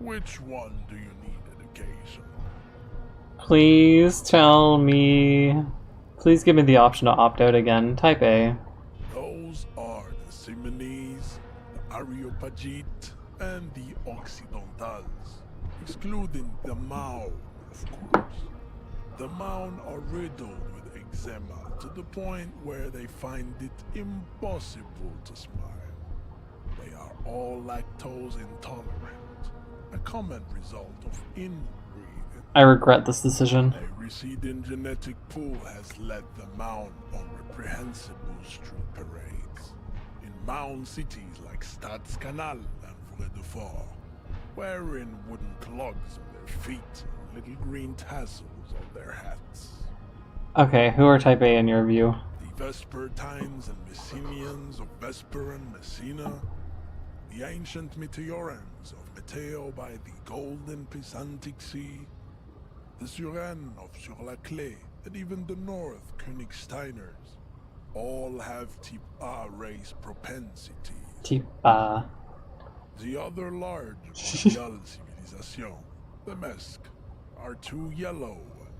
Which one do you need education? Please tell me. Please give me the option to opt out again. Type A. Those are the Simonese, the Areopagite, and the Occidentals, excluding the Maun, of course. The Maun are riddled with eczema to the point where they find it impossible to smile. They are all lactose intolerant, a common result of inbreeding. I regret this decision. A receding genetic pool has led the Maun on reprehensible street parades in Maun cities like Stadskanal and Vredefort, wearing wooden clogs on their feet and little green tassels on their hats. Okay, who are type A in your view? The Vespertines and Messenians of Vesper and Messina, the ancient Meteorans of Meteo by the golden Pisantic Sea, the Suren of Sur-la-Clé, and even the North Königsteiners, all have type A race propensity. Type A. The other large Royal civilization, the Mesk, are too yellow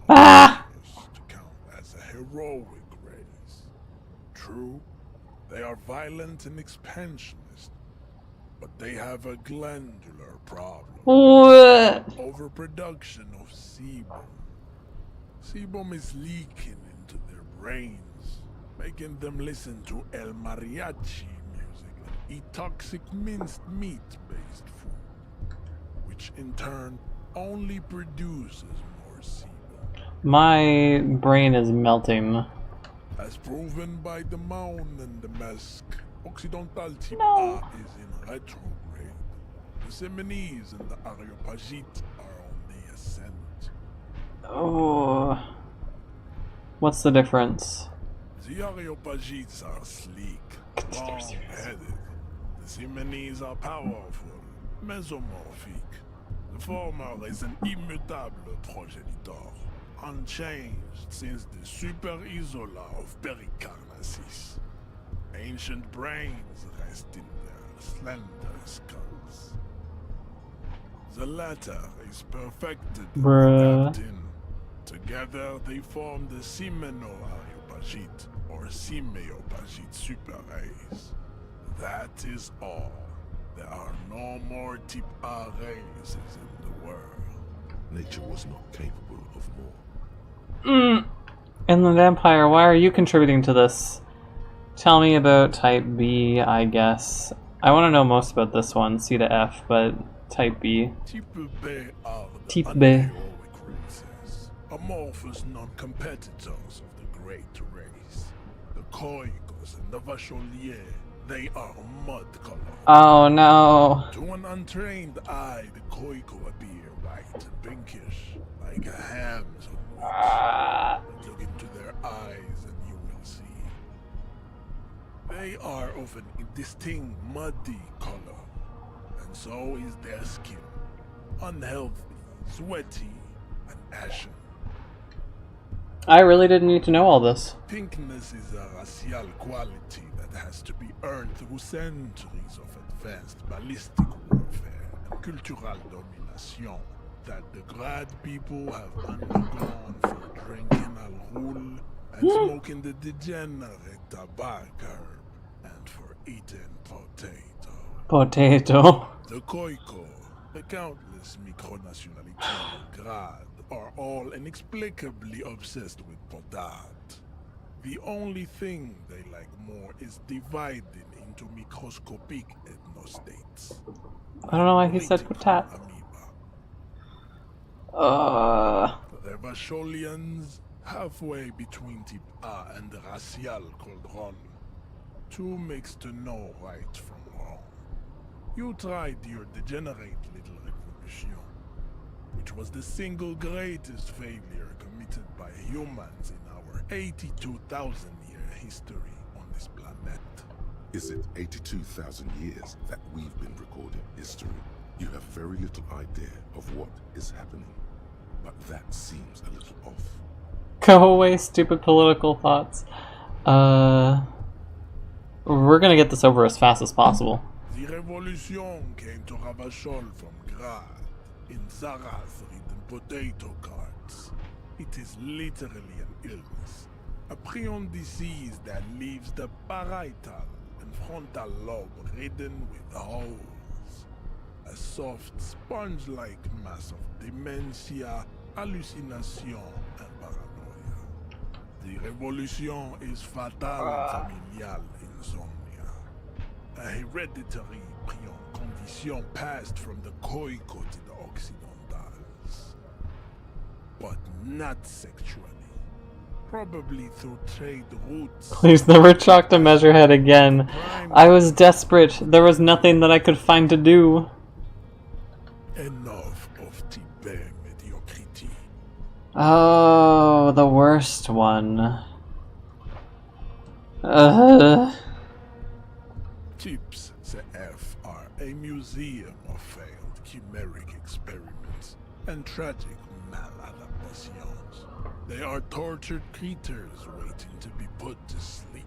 and obvious to count as a heroic race. True, they are violent and expansionist, but they have a glandular problem. What? Overproduction of sebum. Sebum is leaking into their brains, making them listen to El Mariachi music and eat toxic minced meat-based food, which in turn only produces more sebum. My brain is melting. As proven by the Maun and the Mesk, Occidental type A is in retrograde. The Simonese and the Areopagite are on the ascent. Oh. What's the difference? The Areopagites are sleek, long-headed. The Simonese are powerful, mesomorphic. The former is an immutable progenitor, unchanged since the Super Isola of Pericarnassus. Ancient brains rest in their slender skulls. The latter is perfected adapting. Together they form the Simeno-Areopagite or Simeopagite super race. That is all. There are no more type A races in the world. Nature was not capable of more. Inland Empire, why are you contributing to this? Tell me about type B, I guess. I want to know most about this one, C to F, but type B. Type B are Type the B. unheroic races, amorphous non-competitors of the great race. The Koikos and the Vacholier, they are mud-colored. Oh no. To an untrained eye, the Koiko appear white and pinkish, like a ham's on wheat. Look into their eyes and you will see. They are of an indistinct muddy color, and so is their skin. Unhealthy, sweaty, and ashen. I really didn't need to know all this. Pinkness is a racial quality that has to be earned through centuries of advanced ballistic warfare and cultural domination that the Grad people have undergone for drinking al-Ghul and smoking the degenerate tabac herb and for eating potato. Potato. The Koiko, the countless micronationalities of Grad, are all inexplicably obsessed with potat. The only thing they like more is dividing into microscopic ethnostates. I don't know why he said potat. The Vacholians, halfway between type A and the racial called Ron. Too mixed to know right from wrong. You tried your degenerate little revolution, which was the single greatest failure committed by humans in our 82,000-year history on this planet. Is it 82,000 years that we've been recording history? You have very little idea of what is happening, but that seems a little off. Go away, stupid political thoughts. We're gonna get this over as fast as possible. The revolution came to Ravachol from Grad, in Zaraz-ridden potato carts. It is literally an illness. A prion disease that leaves the parietal and frontal lobe ridden with holes. A soft, sponge-like mass of dementia, hallucination, and paranoia. The revolution is fatal in familial insomnia. A hereditary prion condition passed from the Koiko to the Occidentals. But not sexually. Probably through trade routes. Please never chalk to Measurehead again. I was desperate. There was nothing that I could find to do. Enough of Tibet mediocrity. Oh, the worst one. Tips CF are a museum of failed chimeric experiments and tragic maladaptations. They are tortured creatures waiting to be put to sleep.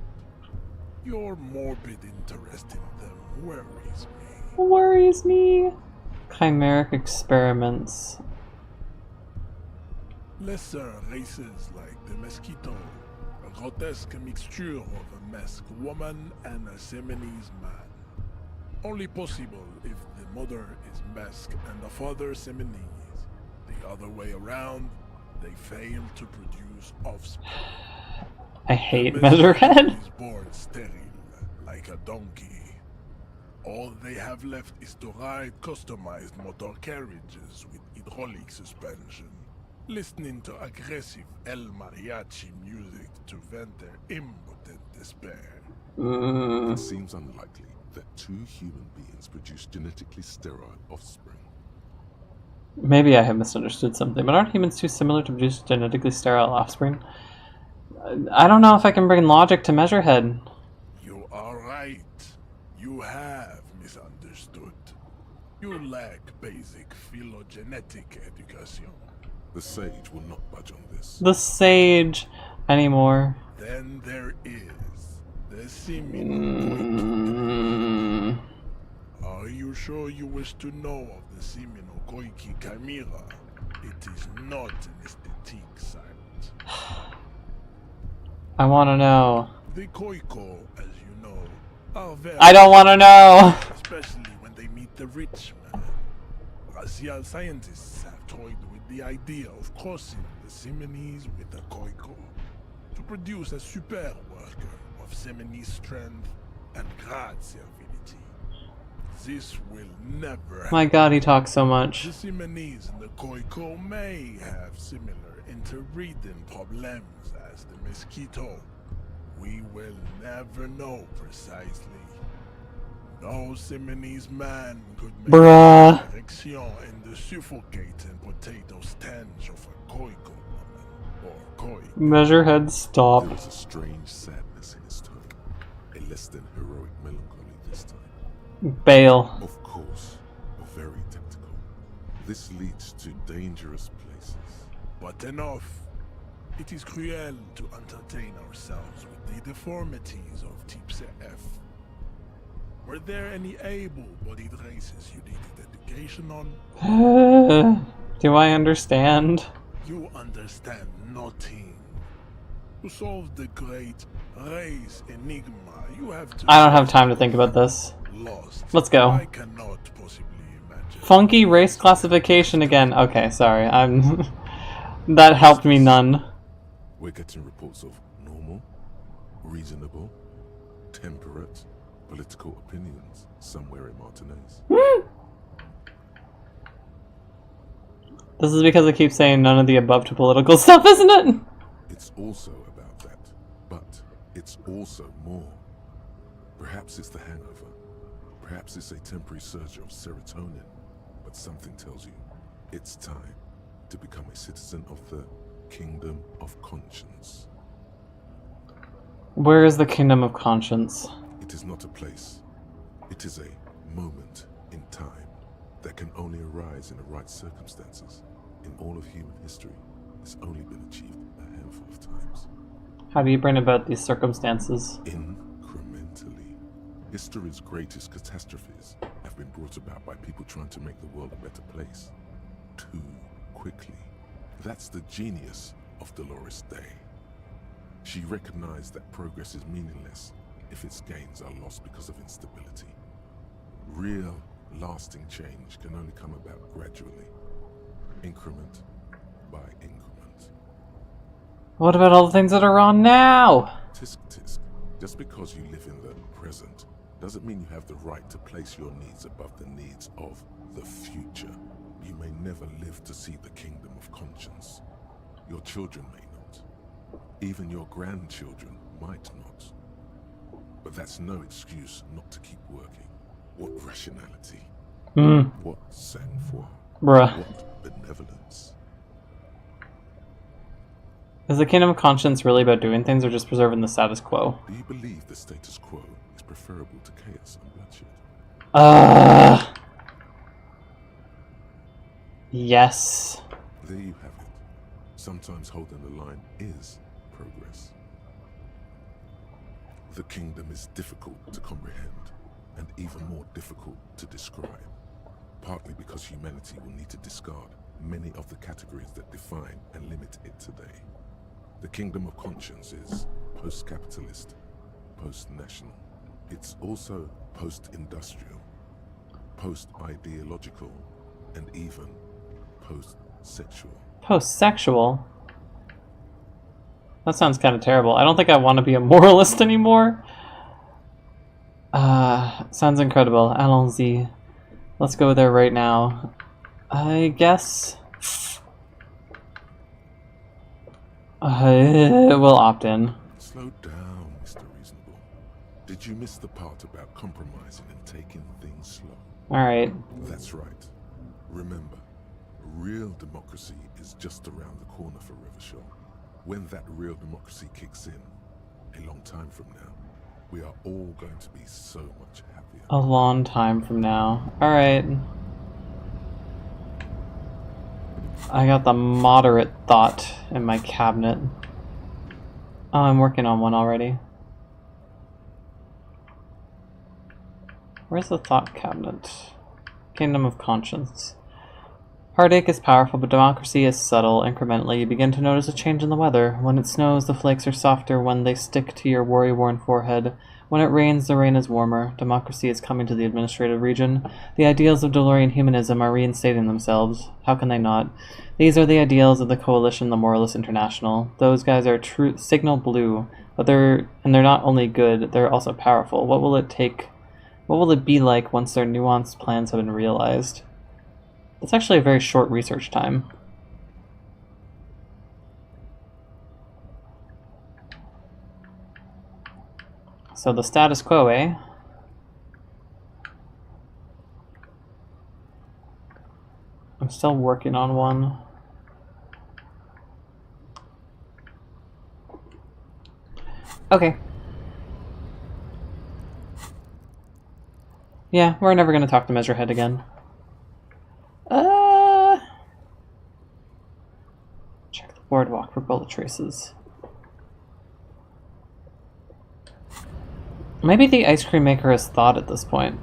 Your morbid interest in them worries me. Worries me. Chimeric experiments. Lesser races like the mosquito, a grotesque mixture of a masked woman and a Seminese man. Only possible if the mother is masked and the father Seminese. The other way around, they fail to produce offspring. I hate Measurehead. Is born sterile, like a donkey. All they have left is to ride customized motor carriages with hydraulic suspension, listening to aggressive El Mariachi music to vent their impotent despair. It seems unlikely that two human beings produce genetically sterile offspring. Maybe I have misunderstood something, but aren't humans too similar to produce genetically sterile offspring? I don't know if I can bring logic to Measurehead. You are right. You have misunderstood. You lack basic phylogenetic education. The sage will not budge on this. The sage anymore. Then there is the Semino. Are you sure you wish to know of the Semino-Koiki Chimera? It is not an aesthetic site. I want to know. The Koiko, as you know, are very... I don't want to know! Especially when they meet the rich man. Racial scientists have toyed with the idea of crossing the Seminese with the Koiko to produce a super worker of Seminese strength and grad servility. This will never My god, he talks so much. The Seminese and the Koiko may have similar interbreeding problems as the mosquito. We will never know precisely. No Seminese man could make a direction in the suffocating potato stench of a Koiko woman or Koi. Measurehead, stop. There is a strange sadness in his tone, a less than heroic melancholy this time. Bail. Of course, very tactical. This leads to dangerous places. But enough. It is cruel to entertain ourselves with the deformities of Type F. Were there any able-bodied races you needed education on? Do I understand? You understand nothing. To solve the great race enigma, you have to... I don't have time to think about this. Lost. Let's go. I cannot possibly imagine. Funky race classification again. Okay, sorry. I'm... That helped me none. We're getting reports of normal, reasonable, temperate, political opinions somewhere in Martinez. This is because I keep saying none of the above to political stuff, isn't it? It's also about that, but it's also more. Perhaps it's the hangover. Perhaps it's a temporary surge of serotonin. But something tells you it's time to become a citizen of the Kingdom of Conscience. Where is the Kingdom of Conscience? It is not a place. It is a moment in time that can only arise in the right circumstances. In all of human history, it's only been achieved a handful of times. How do you bring about these circumstances? Incrementally. History's greatest catastrophes have been brought about by people trying to make the world a better place. too quickly. That's the genius of Dolores Day. She recognized that progress is meaningless if its gains are lost because of instability. Real, lasting change can only come about gradually, increment by increment. What about all the things that are wrong now? Tisk tisk. Just because you live in the present doesn't mean you have the right to place your needs above the needs of the future. You may never live to see the kingdom of conscience. Your children may not. Even your grandchildren might not. But that's no excuse not to keep working. What rationality? What sang-froid? Bruh. What benevolence? Is the kingdom of conscience really about doing things or just preserving the status quo? Do you believe the status quo is preferable to chaos and bloodshed? Yes. There you have it. Sometimes holding the line is progress. The kingdom is difficult to comprehend and even more difficult to describe, partly because humanity will need to discard many of the categories that define and limit it today. The kingdom of conscience is post-capitalist, post-national. It's also post-industrial, post-ideological, and even post-sexual. Post-sexual? That sounds kind of terrible. I don't think I want to be a moralist anymore. Sounds incredible. Allons-y. Let's go there right now. I guess we'll opt in. Slow down, Mr. Reasonable. Did you miss the part about compromising and taking things slow? Alright. That's right. Remember, real democracy is just around the corner for Revachol. When that real democracy kicks in, a long time from now, we are all going to be so much happier. A long time from now. Alright. I got the moderate thought in my cabinet. Oh, I'm working on one already. Where's the thought cabinet? Kingdom of Conscience. Heartache is powerful, but democracy is subtle. Incrementally, you begin to notice a change in the weather. When it snows, the flakes are softer when they stick to your worry-worn forehead. When it rains, the rain is warmer. Democracy is coming to the administrative region. The ideals of Dolorian humanism are reinstating themselves. How can they not? These are the ideals of the Coalition, the Moralist International. Those guys are true signal blue, but they're not only good, they're also powerful. What will it take? What will it be like once their nuanced plans have been realized? It's actually a very short research time. So the status quo, eh? I'm still working on one. Okay. Yeah, we're never gonna talk to Measurehead again. Check the boardwalk for bullet traces. Maybe the ice cream maker has thought at this point.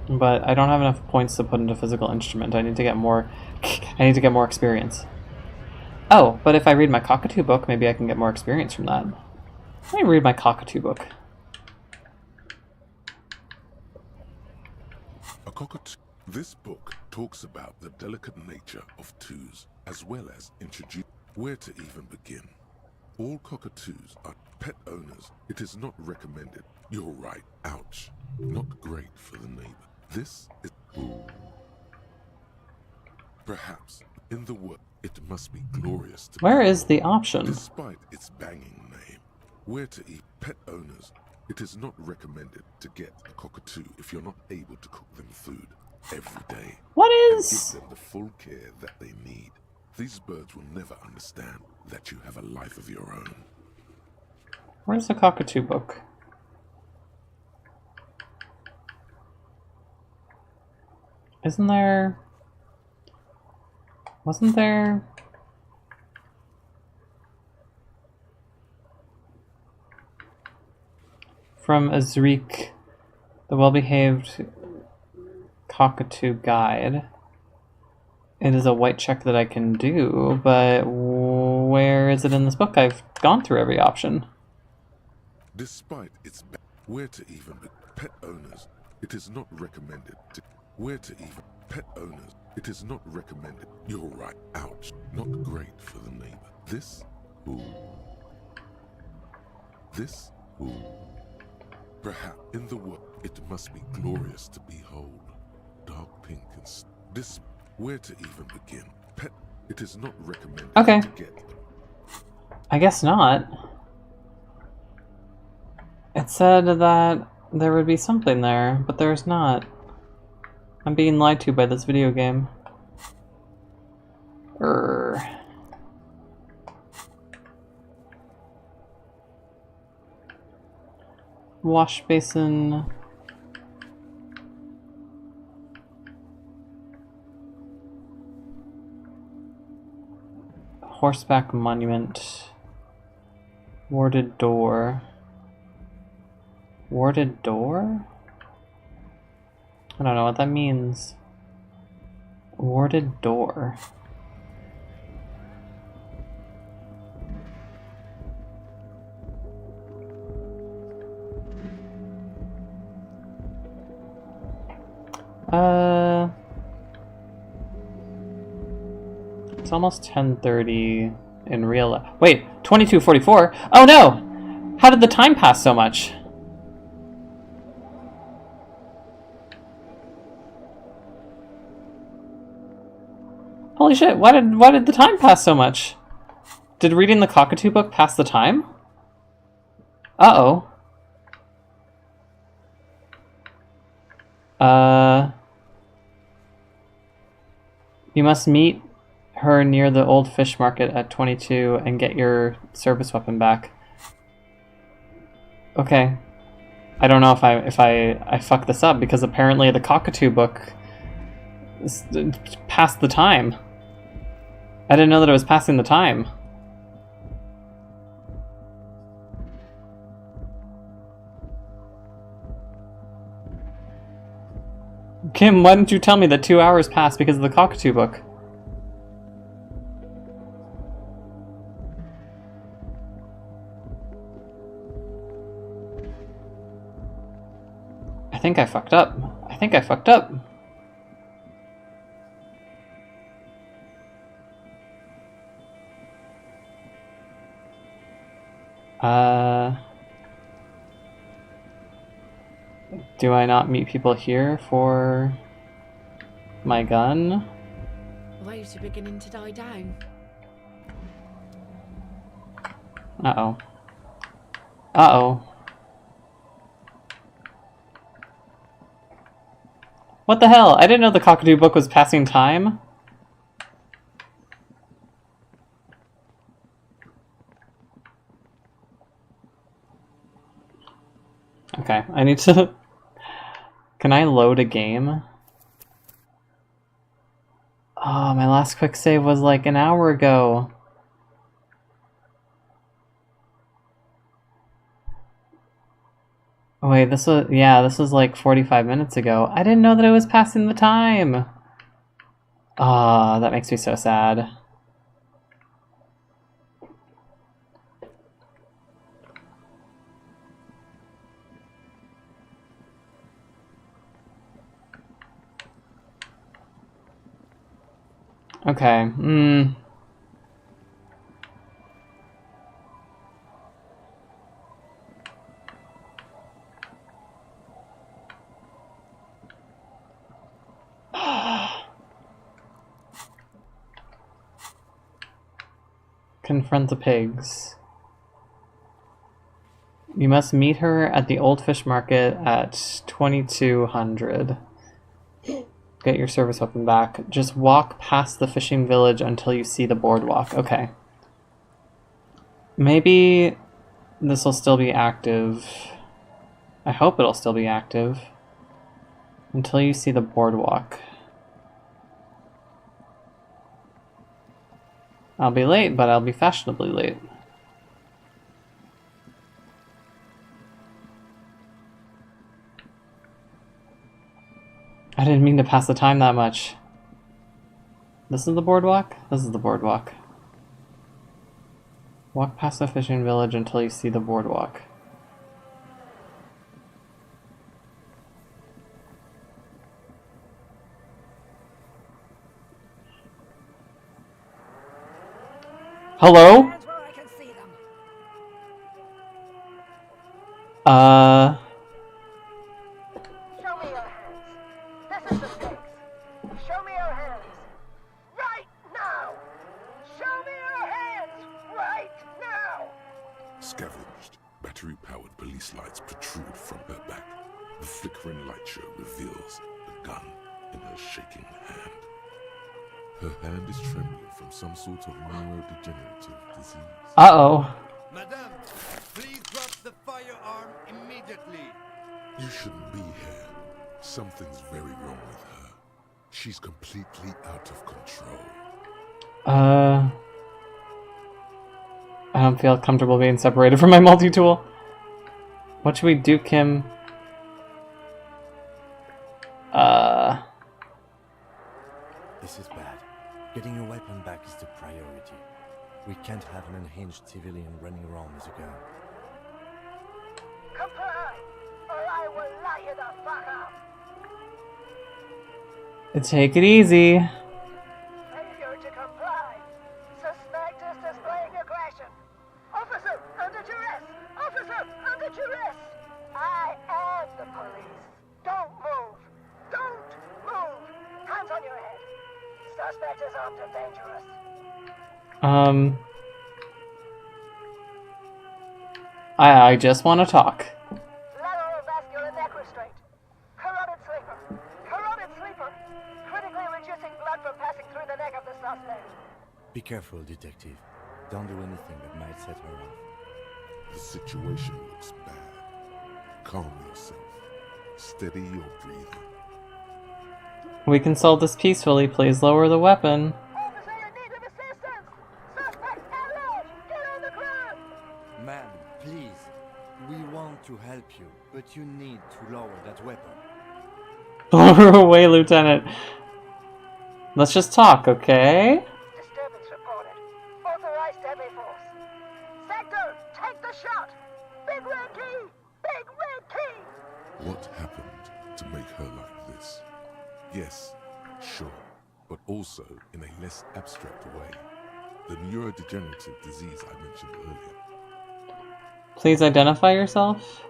But I don't have enough points to put into physical instrument. I need to get more experience. Oh, but if I read my cockatoo book, maybe I can get more experience from that. Let me read my cockatoo book. This book talks about the delicate nature of twos, as well as introduce where to even begin. All cockatoos are pet owners. It is not recommended. You're right. Ouch. Not great for the neighbor. This is... Perhaps, in the world, it must be glorious to... Where is the option? Despite its banging name, where to eat pet owners, it is not recommended to get a cockatoo if you're not able to cook them food every day. What is? And give them the full care that they need. These birds will never understand that you have a life of your own. Where's the cockatoo book? Isn't there... Wasn't there... From Azriq, the well-behaved Cockatoo Guide. It is a white check that I can do, but where is it in this book? I've gone through every option. Despite its where to even pet owners, it is not recommended to where to even pet owners. It is not recommended. You're right. Ouch. Not great for the neighbor. This, ooh. This, ooh. Perhaps in the world, it must be glorious to behold. Dark pink and this. Where to even begin? Pet. It is not recommended okay. to get them. I guess not. It said that there would be something there, but there's not. I'm being lied to by this video game. Wash basin. Horseback monument. Warded door. Warded door? I don't know what that means. Warded door. It's almost 10:30 in real life. Wait, 22:44? Oh no! How did the time pass so much? Holy shit, why did the time pass so much? Did reading the Cockatoo book pass the time? Uh-oh. You must meet her near the old fish market at 22 and get your service weapon back. Okay. I don't know if I fucked this up, because apparently the Cockatoo book passed the time. I didn't know that it was passing the time. Kim, why didn't you tell me that 2 hours passed because of the Cockatoo book? I think I fucked up. I think I fucked up. Do I not meet people here for my gun? Waves are beginning to die down. Uh-oh. Uh-oh. What the hell? I didn't know the Cockatoo book was passing time. Okay, I need to... Can I load a game? Oh, my last quick save was like an hour ago. Oh, wait, this was like 45 minutes ago. I didn't know that it was passing the time. Ah, that makes me so sad. Okay, Confront the pigs. You must meet her at the old fish market at 2200. Get your service weapon back. Just walk past the fishing village until you see the boardwalk. Okay. Maybe this will still be active. I hope it'll still be active. Until you see the boardwalk. I'll be late, but I'll be fashionably late. I didn't mean to pass the time that much. This is the boardwalk? This is the boardwalk. Walk past the fishing village until you see the boardwalk. Hello? Show me your hands. This is the stakes. Show me your hands. Right now! Show me your hands! Right now! Scavenged, battery-powered police lights protrude from her back. The flickering light show reveals the gun in her shaking hand. Her hand is trembling from some sort of neurodegenerative disease. Uh-oh. Madame, please drop the firearm immediately. You shouldn't be here. Something's very wrong with her. She's completely out of control. I don't feel comfortable being separated from my multi-tool. What should we do, Kim? This is bad. Getting your weapon back is the priority. We can't have an unhinged civilian running around with a gun. Comply, or I will light you the fuck up! Take it easy. Failure to comply. Suspect is displaying aggression. Officer, under duress! Officer, under duress! I am the police. Don't move. Don't move. Hands on your head. Suspect is armed and dangerous. I just want to talk. Lateral vascular neck restraint. Carotid sleeper. Carotid sleeper. Critically reducing blood from passing through the neck of the suspect. Be careful, detective. Don't do anything that might set her off. The situation looks bad. Calm yourself. Steady your breathing. We can solve this peacefully. Please lower the weapon. Officer in need of assistance! Suspect alert! Get on the ground! Ma'am, please. We want to help you, but you need to lower that weapon. Lower away, Lieutenant. Let's just talk, okay? Disturbance reported. Authorized deadly force. Sector, take the shot! Big red key! Big red key! What happened to make her like this? Yes, sure, but also in a less abstract way. The neurodegenerative disease I mentioned earlier. Please identify yourself.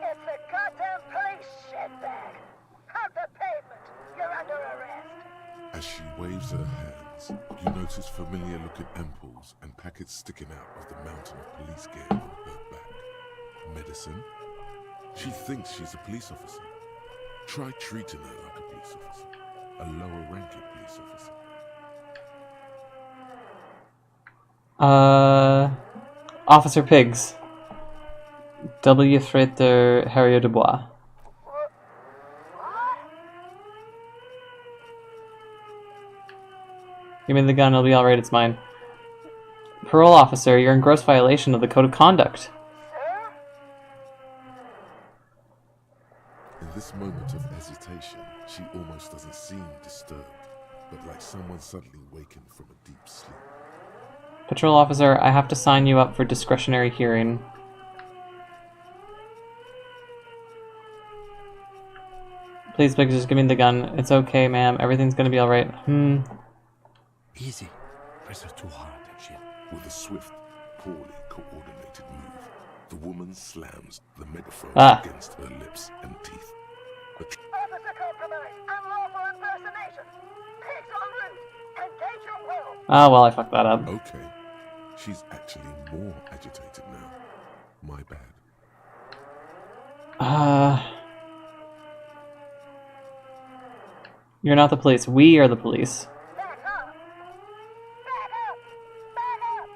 It's the goddamn police, shitbag! Hug the pavement! You're under arrest! As she waves her hands, you notice familiar-looking ampoules and packets sticking out of the mountain of police gear on her back. Medicine? She thinks she's a police officer. Try treating her like a police officer. A lower-ranking police officer. Officer Pigs. W. Frater Harry Dubois. Give me the gun, it'll be alright, it's mine. Parole officer, you're in gross violation of the code of conduct. In this moment of hesitation, she almost doesn't seem disturbed, but like someone suddenly wakened from a deep sleep. Patrol officer, I have to sign you up for discretionary hearing. Please, Biggs, just give me the gun. It's okay, ma'am. Everything's gonna be alright. Easy. Press her too hard and she'll... With a swift, poorly coordinated move, the woman slams the megaphone against her lips and teeth. Officer compromise! Unlawful impersonation! Pigs en route! Engage your will! Ah, well, I fucked that up. Okay. She's actually more agitated now. My bad. You're not the police. We are the police. Back up! Back up! Back up!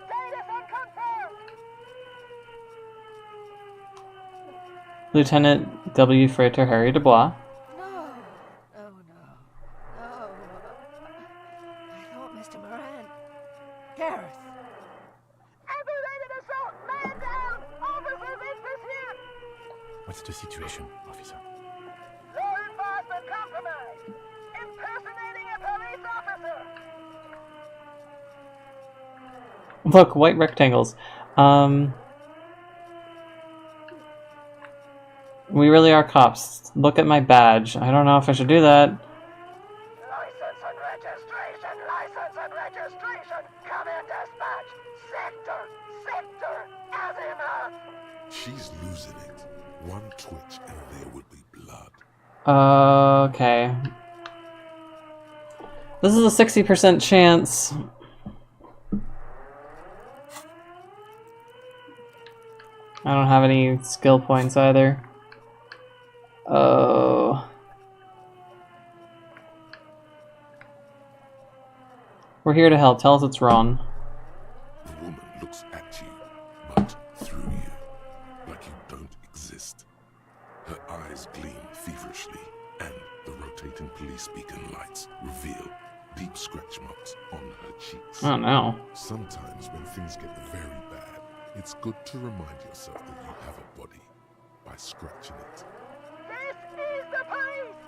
Status unconfirmed! Lieutenant W. Frater Harry Dubois. No. Oh, no. Oh. I thought Mr. Moran. Gareth. Aggravated assault! Man down! Officers in pursuit! What's the situation, officer? Law enforcement compromised. Impersonating a police officer. Look, white rectangles. We really are cops. Look at my badge. I don't know if I should do that. License and registration, license and registration. Come in, dispatch. Sector, Azima. She's losing it. One twitch and there would be blood. Okay. This is a 60% chance. I don't have any skill points either. Oh. We're here to help. Tell us what's wrong. The woman looks at you, but through you, like you don't exist. Her eyes gleam feverishly, and the rotating police beacon lights reveal deep scratch marks on her cheeks. Oh no. Sometimes when things get very bad, it's good to remind yourself that you have a body by scratching it. This is the police.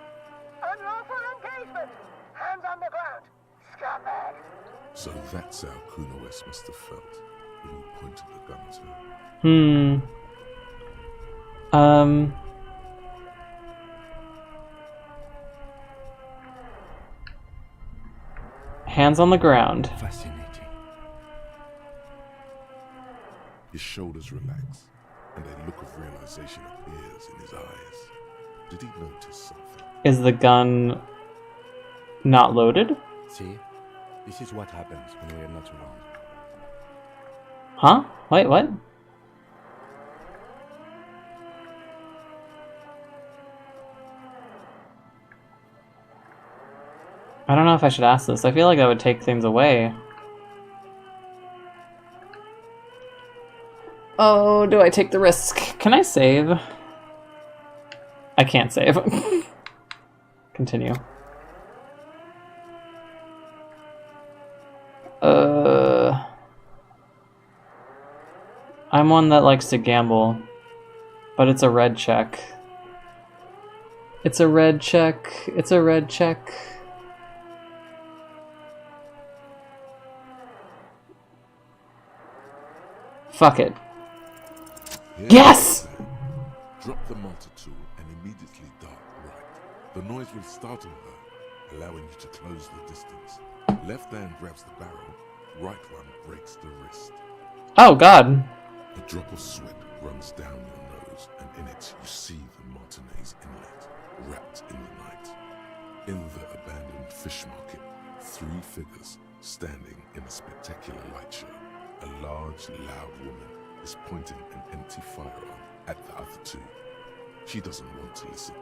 Unlawful engagement. Hands on the ground. Scumbag. So that's how Kuna West must have felt when you pointed the gun to her. Hands on the ground. Fascinating. His shoulders relax, and a look of realization appears in his eyes. Did he notice something? Is the gun not loaded? See? This is what happens when we are not around. Huh? Wait, what? I don't know if I should ask this. I feel like that would take things away. Oh, do I take the risk? Can I save? I can't save. Continue. I'm one that likes to gamble, but it's a red check. It's a red check. It's a red check. Fuck it. Yes! Drop the multi-tool and immediately dart right. The noise will startle her, allowing you to close the distance. Left hand grabs the barrel, right one breaks the wrist. Oh god. A drop of sweat runs down your nose, and in it you see the Martinez inlet, wrapped in the night. In the abandoned fish market, 3 figures standing in a spectacular light show. A large, loud woman is pointing an empty firearm at the other 2. She doesn't want to listen,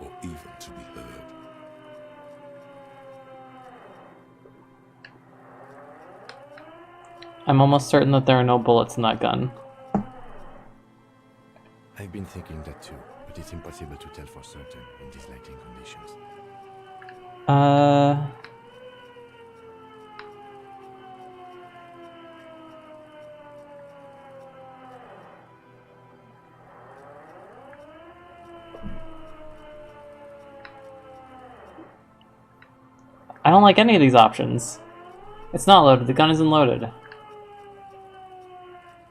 or even to be heard. I'm almost certain that there are no bullets in that gun. I've been thinking that too, but it's impossible to tell for certain in these lighting conditions. I don't like any of these options. It's not loaded. The gun isn't loaded.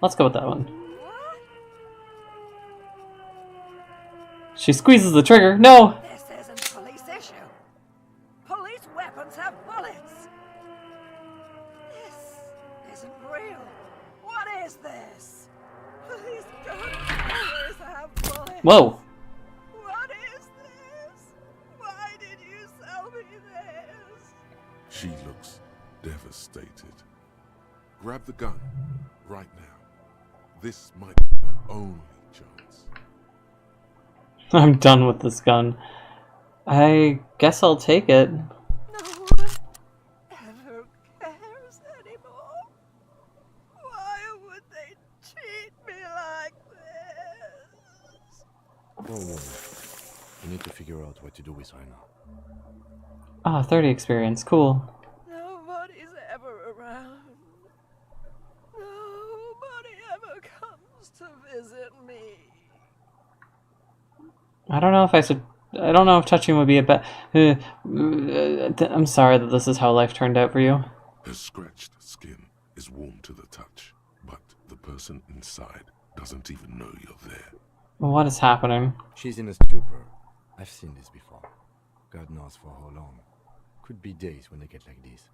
Let's go with that one. She squeezes the trigger. No! This isn't police issue. Police weapons have bullets. This isn't real. What is this? Police guns always have bullets. Whoa! What is this? Why did you sell me this? She looks devastated. Grab the gun, right now. This might be the only chance. I'm done with this gun. I guess I'll take it. No one ever cares anymore. Why would they treat me like this? Don't worry. We need to figure out what to do with her now. Ah, 30 experience. Cool. Nobody's ever around. Nobody ever comes to visit me. I don't know if I should... I don't know if touching would be a bad... I'm sorry that this is how life turned out for you. Her scratched skin is warm to the touch, but the person inside doesn't even know you're there. What is happening? She's in a stupor. I've seen this before. God knows for how long. Could be days when they get like this.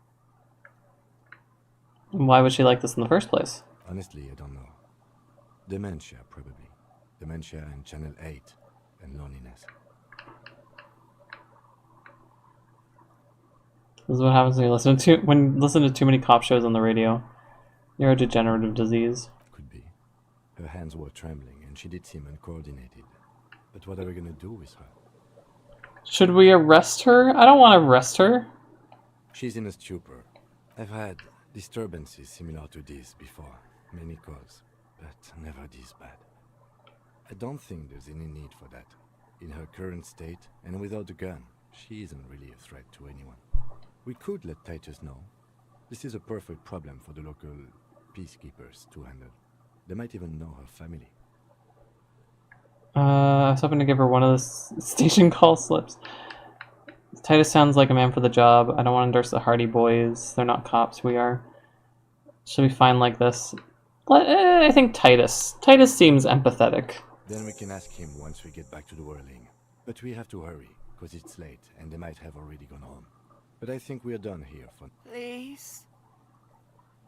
Why would she like this in the first place? Honestly, I don't know. Dementia, probably. Dementia and Channel 8 and loneliness. This is what happens when you listen to too many cop shows on the radio. Neurodegenerative disease. Could be. Her hands were trembling and she did seem uncoordinated. But what are we gonna do with her? Should we arrest her? I don't want to arrest her. She's in a stupor. I've had disturbances similar to this before. Many calls, but never this bad. I don't think there's any need for that. In her current state, and without a gun, she isn't really a threat to anyone. We could let Titus know. This is a perfect problem for the local peacekeepers to handle. They might even know her family. I was hoping to give her one of the station call slips. Titus sounds like a man for the job. I don't want to endorse the Hardy Boys. They're not cops, we are. Should be fine like this. I think Titus. Titus seems empathetic. Then we can ask him once we get back to the whirling. But we have to hurry, because it's late, and they might have already gone home. But I think we're done here for... Please,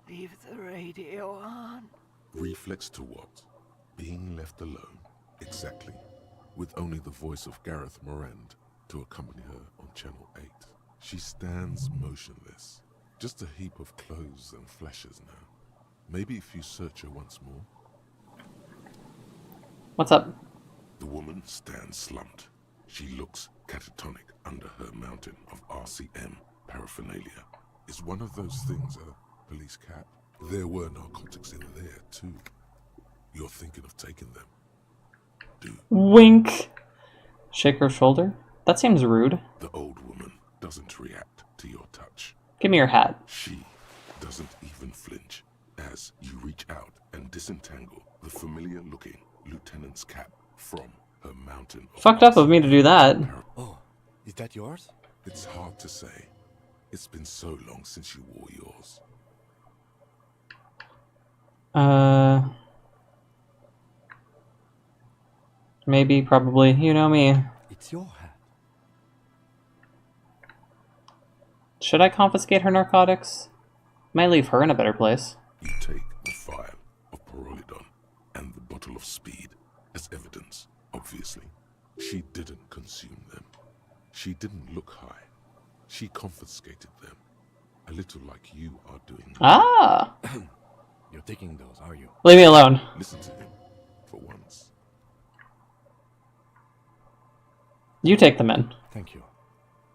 leave the radio on. Reflex to what? Being left alone. Exactly. With only the voice of Gareth Morand to accompany her on Channel 8. She stands motionless. Just a heap of clothes and flashes now. Maybe if you search her once more. What's up? The woman stands slumped. She looks catatonic under her mountain of RCM paraphernalia. Is one of those things a police cap? There were narcotics in there too. You're thinking of taking them? Wink. Shake her shoulder? That seems rude. The old woman doesn't react to your touch. Give me your hat. She doesn't even flinch as you reach out and disentangle the familiar-looking lieutenant's cap from her mountain. Fucked up of me to do that. Oh, is that yours? It's hard to say. It's been so long since you wore yours. Maybe, probably. You know me. It's your hat. Should I confiscate her narcotics? Might leave her in a better place. You take the vial of Pyrrolidon and the bottle of speed as evidence, obviously. She didn't consume them. She didn't look high. She confiscated them. A little like you are doing. Ah! You're taking those, are you? Leave me alone. Listen to him, for once. You take them in. Thank you.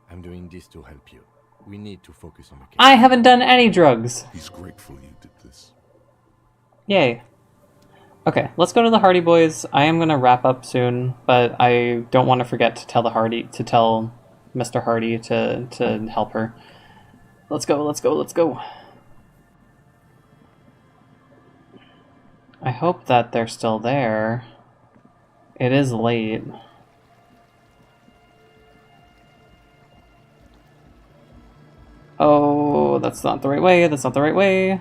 I'm doing this to help you. We need to focus on the case. I haven't done any drugs. He's grateful you did this. Yay. Okay, let's go to the Hardy Boys. I am gonna wrap up soon, but I don't want to forget to tell Mr. Hardy to help her. Let's go, let's go, let's go. I hope that they're still there. It is late. Oh, that's not the right way, that's not the right way.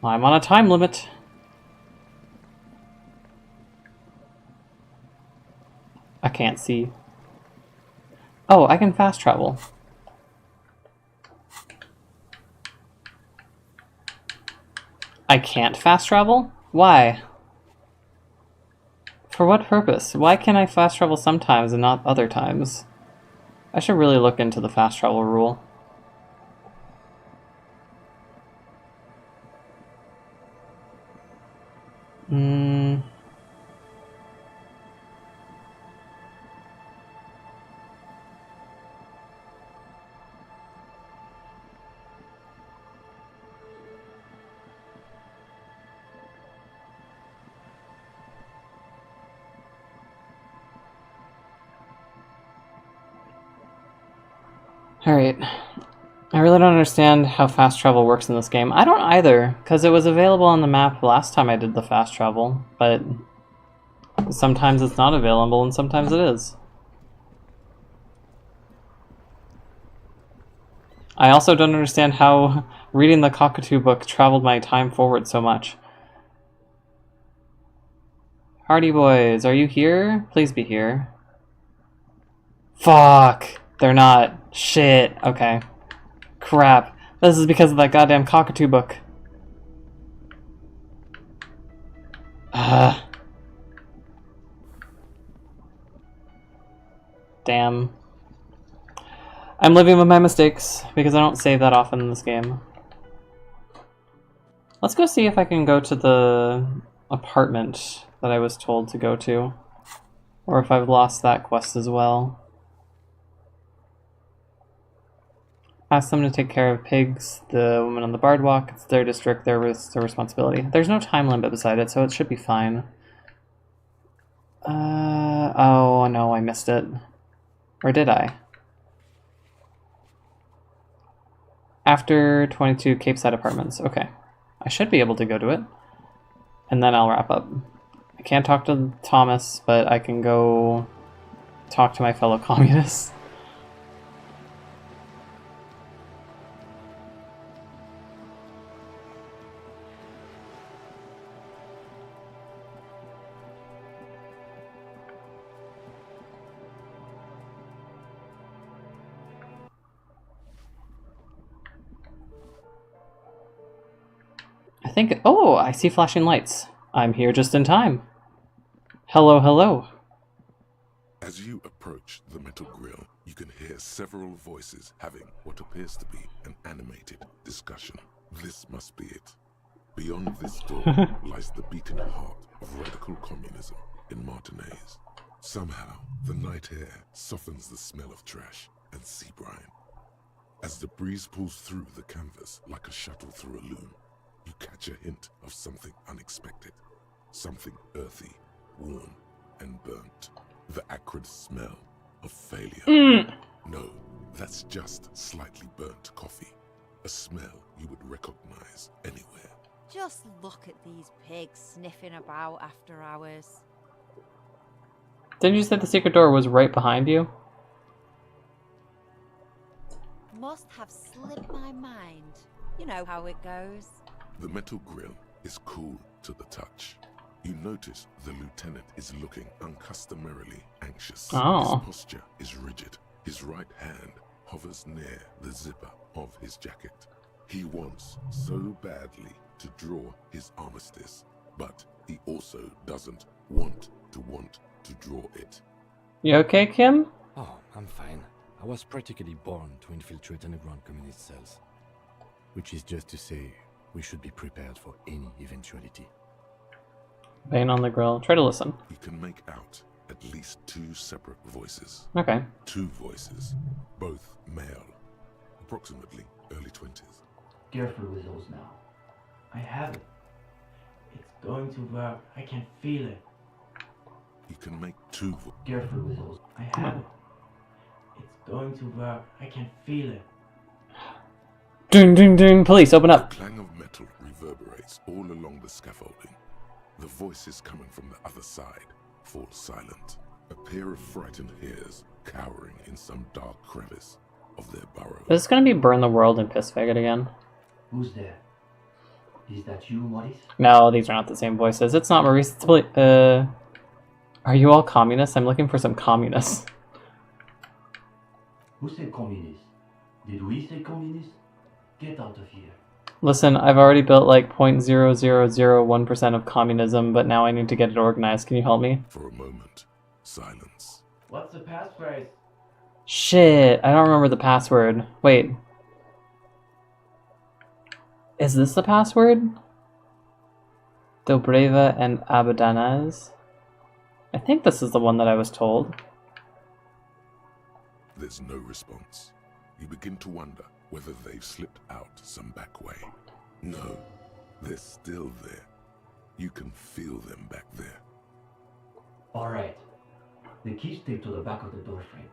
I'm on a time limit. I can't see. Oh, I can fast travel. I can't fast travel? Why? For what purpose? Why can I fast travel sometimes and not other times? I should really look into the fast travel rule. Alright. I really don't understand how fast travel works in this game. I don't either, because it was available on the map last time I did the fast travel, but Sometimes it's not available, and sometimes it is. I also don't understand how reading the Cockatoo book traveled my time forward so much. Hardy boys, are you here? Please be here. Fuck! They're not. Shit. Okay. Crap. This is because of that goddamn Cockatoo book. Damn. I'm living with my mistakes, because I don't save that often in this game. Let's go see if I can go to the apartment that I was told to go to. Or if I've lost that quest as well. Ask them to take care of pigs, the woman on the bard walk. It's their district, their responsibility. There's no time limit beside it, so it should be fine. Oh no, I missed it. Or did I? After 22 Cape Side Apartments. Okay. I should be able to go to it. And then I'll wrap up. I can't talk to Thomas, but I can go talk to my fellow communists. I think... Oh, I see flashing lights. I'm here just in time. Hello, hello. As you approach the metal grill, you can hear several voices having what appears to be an animated discussion. This must be it. Beyond this door lies the beating heart of radical communism in Martinez. Somehow, the night air softens the smell of trash and sea brine. As the breeze pulls through the canvas like a shuttle through a loom, you catch a hint of something unexpected. Something earthy, worn, and burnt. The acrid smell of failure. No, that's just slightly burnt coffee. A smell you would recognize anywhere. Just look at these pigs sniffing about after hours. Didn't you say the secret door was right behind you? Must have slipped my mind. You know how it goes. The metal grill is cool to the touch. You notice the lieutenant is looking uncustomarily anxious. Oh. His posture is rigid. His right hand hovers near the zipper of his jacket. He wants so badly to draw his armistice, but he also doesn't want to draw it. You okay, Kim? Oh, I'm fine. I was practically born to infiltrate underground communist cells. Which is just to say, we should be prepared for any eventuality. Bane on the grill. Try to listen. You can make out at least 2 separate voices. Okay. 2 voices, both male, approximately early 20s. Careful with those now. I have it. It's going to work. I can feel it. You can make 2 voices. Careful with those. I have it. It's going to work. I can feel it. Ding, ding, ding. Police, open up. The clang of metal reverberates all along the scaffolding. The voices coming from the other side fall silent. A pair of frightened hares cowering in some dark crevice of their burrow. Is this gonna be Burn the World and Piss Faggot again? Who's there? Is that you, Maurice? No, these are not the same voices. It's not Maurice. It's are you all communists? I'm looking for some communists. Who said communist? Did we say communist? Get out of here. Listen, I've already built like 0.0001% of communism, but now I need to get it organized. Can you help me? For a moment, silence. What's the passphrase? Shit, I don't remember the password. Wait. Is this the password? Dobreva and Abadanaz? I think this is the one that I was told. There's no response. You begin to wonder whether they've slipped out some back way. No, they're still there. You can feel them back there. Alright. The key's taped to the back of the door frame.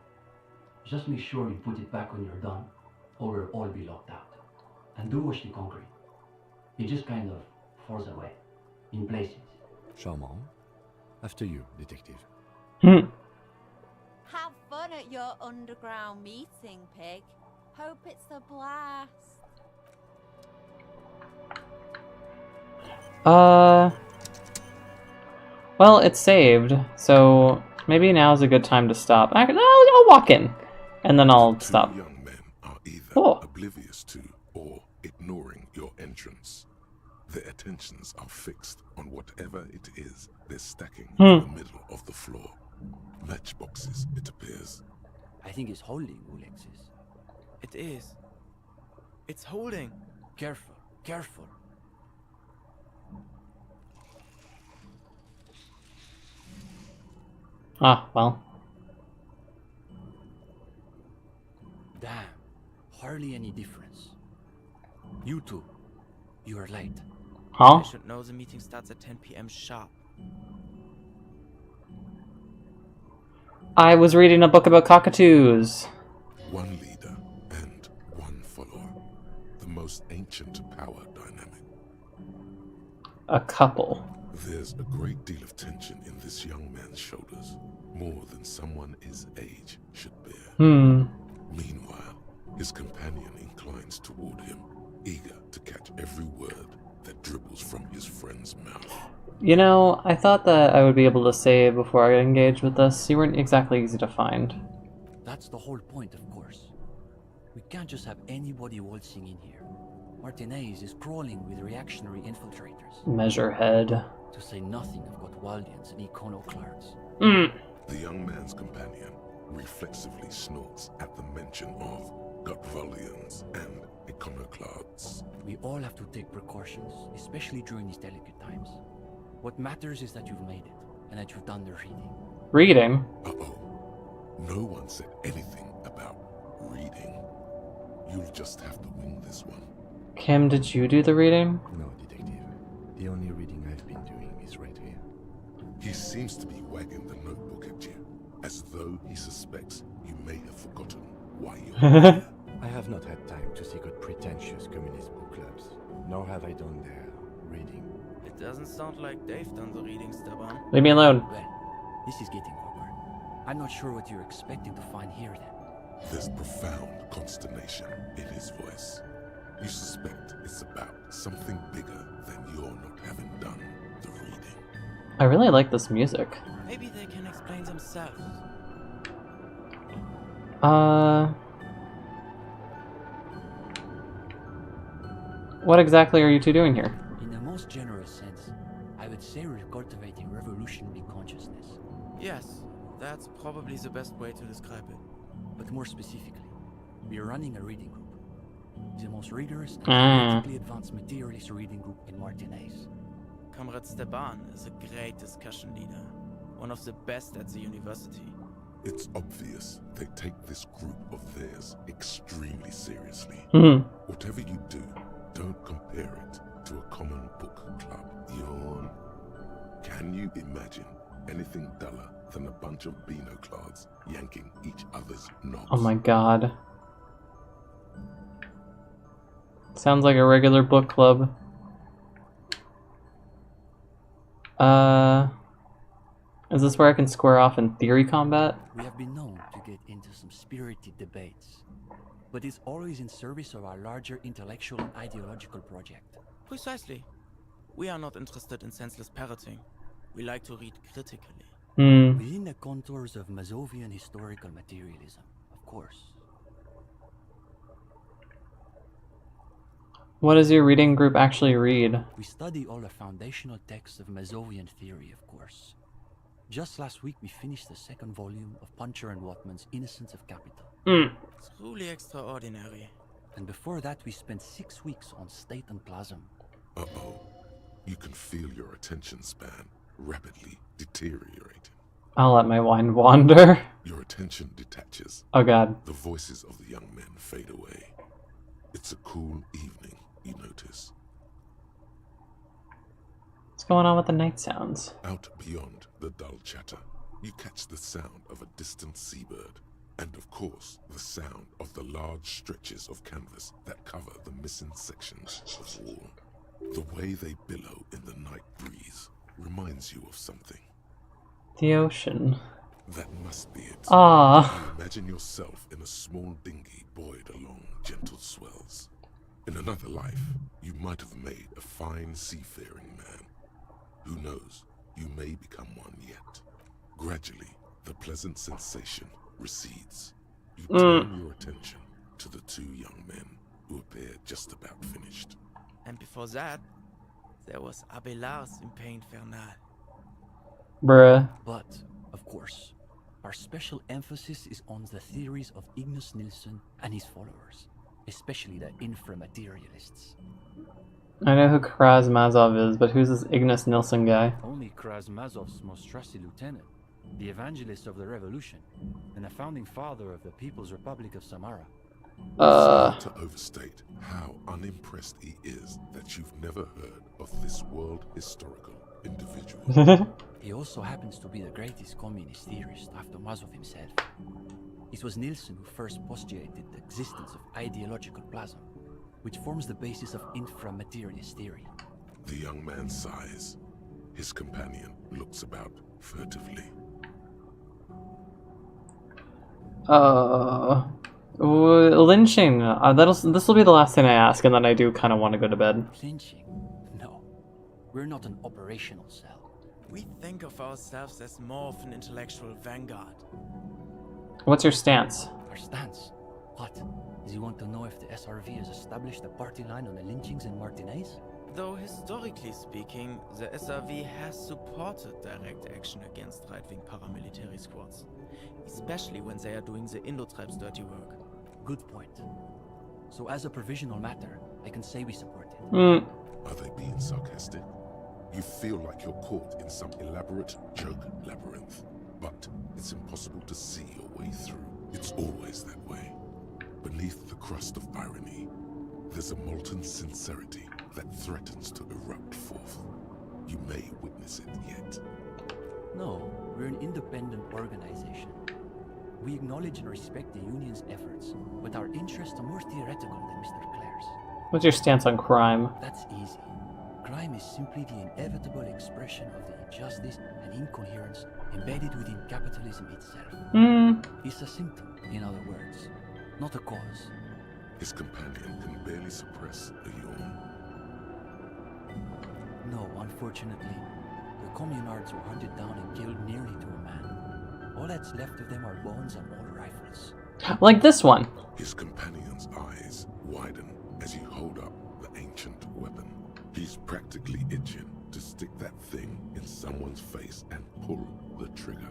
Just make sure you put it back when you're done, or we'll all be locked out. And do watch the concrete. It just kind of falls away, in places. Charmant. After you, detective. Have fun at your underground meeting, pig. Hope it's a blast. Well, it's saved, so maybe now's a good time to stop. I'll walk in, and then I'll stop. Young men are either oblivious to or ignoring your entrance. Their attentions are fixed on whatever it is they're stacking in the middle of the floor. Matchboxes, it appears. I think it's holding, Alexis. It is. It's holding. Careful, careful. Ah, well. Damn, hardly any difference. You two, you are late. Huh? I should know the meeting starts at 10 p.m. sharp. I was reading a book about cockatoos. One leader and one follower. The most ancient power dynamic. A couple. There's a great deal of tension in this young man's shoulders. More than someone his age should bear. Meanwhile, his companion inclines toward him, eager to catch every word that dribbles from his friend's mouth. You know, I thought that I would be able to save before I engaged with this. You weren't exactly easy to find. That's the whole point, of course. We can't just have anybody waltzing in here. Martinez is crawling with reactionary infiltrators. Measurehead. To say nothing of Gotwaldians and iconoclasts. The young man's companion reflexively snorts at the mention of Gotwaldians and iconoclasts. We all have to take precautions, especially during these delicate times. What matters is that you've made it, and that you've done the reading. Reading? No one said anything about reading. You'll just have to wing this one. Kim, did you do the reading? No, detective. The only reading I've been doing is right here. He seems to be wagging the notebook at you, as though he suspects you may have forgotten why you're here. I have not had time to seek out pretentious communist book clubs, nor have I done their reading. It doesn't sound like they've done the reading, Steban. Leave me alone. Well, this is getting awkward. I'm not sure what you're expecting to find here then. There's profound consternation in his voice. You suspect it's about something bigger than you're not having done the reading. I really like this music. Maybe they can explain themselves. What exactly are you two doing here? In the most generous sense, I would say we're cultivating revolutionary consciousness. Yes, that's probably the best way to describe it. But more specifically, we are running a reading group. The most rigorous and theoretically advanced materialist reading group in Martinez. Comrade Steban is a great discussion leader. One of the best at the university. It's obvious they take this group of theirs extremely seriously. Whatever you do, don't compare it to a common book club. Yawn. Can you imagine anything duller than a bunch of binoclards yanking each other's knobs? Oh my god. Sounds like a regular book club. Is this where I can square off in theory combat? We have been known to get into some spirited debates, but it's always in service of our larger intellectual and ideological project. Precisely. We are not interested in senseless parroting. We like to read critically. Within the contours of Mazovian historical materialism, of course. What does your reading group actually read? We study all the foundational texts of Mazovian theory, of course. Just last week we finished the second volume of Puncher and Watman's Innocence of Capital. Truly extraordinary. And before that we spent 6 weeks on State and Plasm. You can feel your attention span rapidly deteriorating. I'll let my mind wander. Your attention detaches. Oh god. The voices of the young men fade away. It's a cool evening, you notice. What's going on with the night sounds? Out beyond the dull chatter, you catch the sound of a distant seabird, and of course, the sound of the large stretches of canvas that cover the missing sections of wall. The way they billow in the night breeze reminds you of something. The ocean. That must be it. Ah. Imagine yourself in a small dinghy buoyed along gentle swells. In another life, you might have made a fine seafaring man. Who knows, you may become one yet. Gradually, the pleasant sensation recedes. You turn your attention to the two young men who appear just about finished. And before that, there was Abelard's in Infernal. Bruh. But, of course, our special emphasis is on the theories of Ignace Nilsson and his followers, especially the inframaterialists. I know who Krasmazov is, but who's this Ignace Nilsson guy? Only Krasmazov's most trusted lieutenant, the evangelist of the revolution, and the founding father of the People's Republic of Samara. Sorry to overstate how unimpressed he is that you've never heard of this world historical individual. He also happens to be the greatest communist theorist after Mazov himself. It was Nilsson who first postulated the existence of ideological plasma, which forms the basis of inframaterialist theory. The young man sighs. His companion looks about furtively. Lynching. This will be the last thing I ask, and then I do kind of want to go to bed. Lynching? No. We're not an operational cell. We think of ourselves as more of an intellectual vanguard. What's your stance? Our stance? What? Do you want to know if the SRV has established a party line on the lynchings in Martinez? Though historically speaking, the SRV has supported direct action against right-wing paramilitary squads, especially when they are doing the Indo-Tribe's dirty work. Good point. So as a provisional matter, I can say we support it. Are they being sarcastic? You feel like you're caught in some elaborate joke labyrinth, but it's impossible to see your way through. It's always that way. Beneath the crust of irony, there's a molten sincerity that threatens to erupt forth. You may witness it yet. No, we're an independent organization. We acknowledge and respect the union's efforts, but our interests are more theoretical than Mr. Clare's. What's your stance on crime? That's easy. Crime is simply the inevitable expression of the injustice and incoherence embedded within capitalism itself. It's a symptom, in other words, not a cause. His companion can barely suppress a yawn. No, unfortunately, the communards were hunted down and killed nearly to a man. All that's left of them are bones and old rifles. Like this one. His companion's eyes widen as you hold up the ancient weapon. He's practically itching to stick that thing in someone's face and pull the trigger.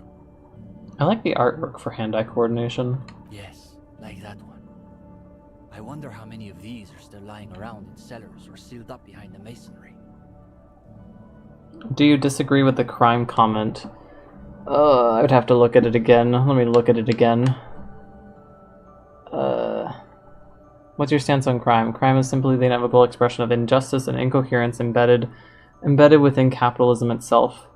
I like the artwork for hand-eye coordination. Yes, like that one. I wonder how many of these are still lying around in cellars or sealed up behind the masonry. Do you disagree with the crime comment? I would have to look at it again. Let me look at it again. What's your stance on crime? Crime is simply the inevitable expression of injustice and incoherence embedded within capitalism itself.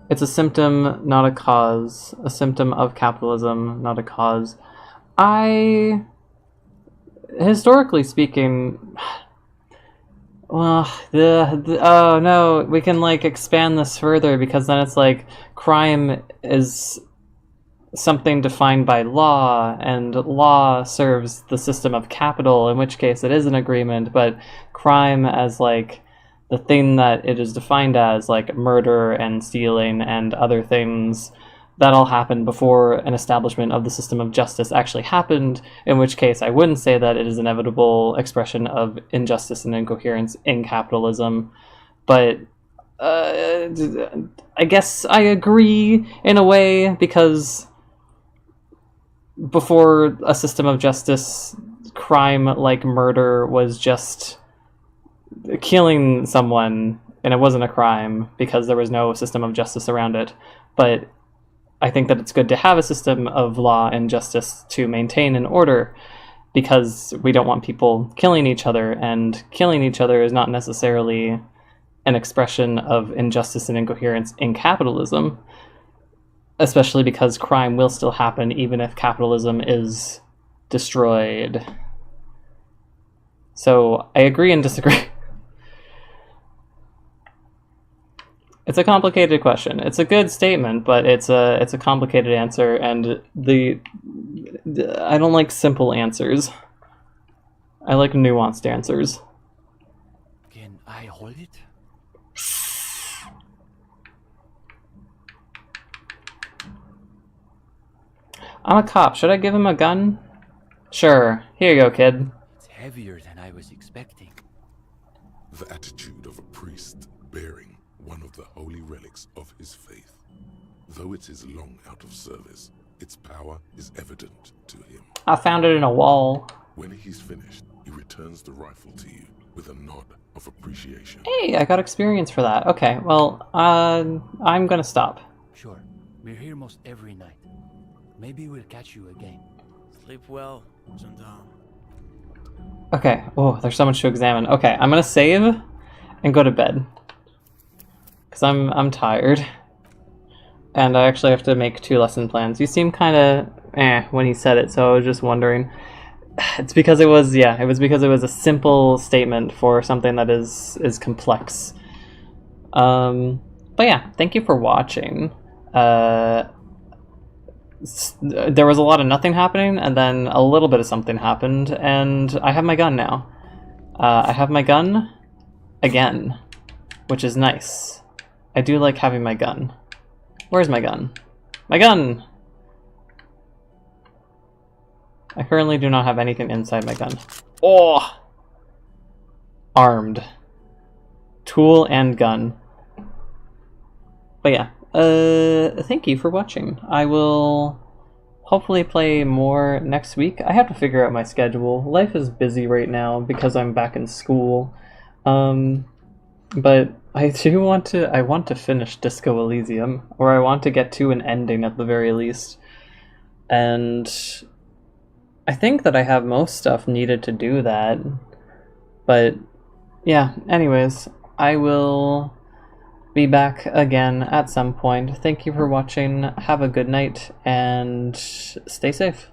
It's a symptom, not a cause. A symptom of capitalism, not a cause. Historically speaking, well, oh no, we can like expand this further, because then it's like crime is something defined by law, and law serves the system of capital, in which case it is an agreement, but crime as like the thing that it is defined as, like murder and stealing and other things, that all happened before an establishment of the system of justice actually happened, in which case I wouldn't say that it is an inevitable expression of injustice and incoherence in capitalism. But I guess I agree in a way, because before a system of justice, crime like murder was just killing someone, and it wasn't a crime because there was no system of justice around it. But I think that it's good to have a system of law and justice to maintain an order, because we don't want people killing each other, and killing each other is not necessarily an expression of injustice and incoherence in capitalism, especially because crime will still happen even if capitalism is destroyed. So I agree and disagree. It's a complicated question. It's a good statement, but it's a complicated answer, and I don't like simple answers. I like nuanced answers. Can I hold it? I'm a cop. Should I give him a gun? Sure. Here you go, kid. It's heavier than I was expecting. The attitude of a priest bearing one of the holy relics of his faith. Though it is long out of service, its power is evident to him. I found it in a wall. When he's finished, he returns the rifle to you with a nod of appreciation. Hey, I got experience for that. Okay, well, I'm gonna stop. Sure. We're here most every night. Maybe we'll catch you again. Sleep well, gendarme. Okay. Oh, there's so much to examine. Okay, I'm gonna save and go to bed. Cause I'm tired. And I actually have to make 2 lesson plans. You seem kinda when he said it, so I was just wondering. It's because it was because it was a simple statement for something that is complex. But yeah, thank you for watching. There was a lot of nothing happening, and then a little bit of something happened, and I have my gun now. I have my gun again, which is nice. I do like having my gun. Where's my gun? My gun! I currently do not have anything inside my gun. Oh! Armed. Tool and gun. But yeah. Thank you for watching. I will hopefully play more next week. I have to figure out my schedule. Life is busy right now because I'm back in school. But I want to finish Disco Elysium, or I want to get to an ending at the very least. And I think that I have most stuff needed to do that. But yeah, anyways, I will be back again at some point. Thank you for watching. Have a good night and stay safe.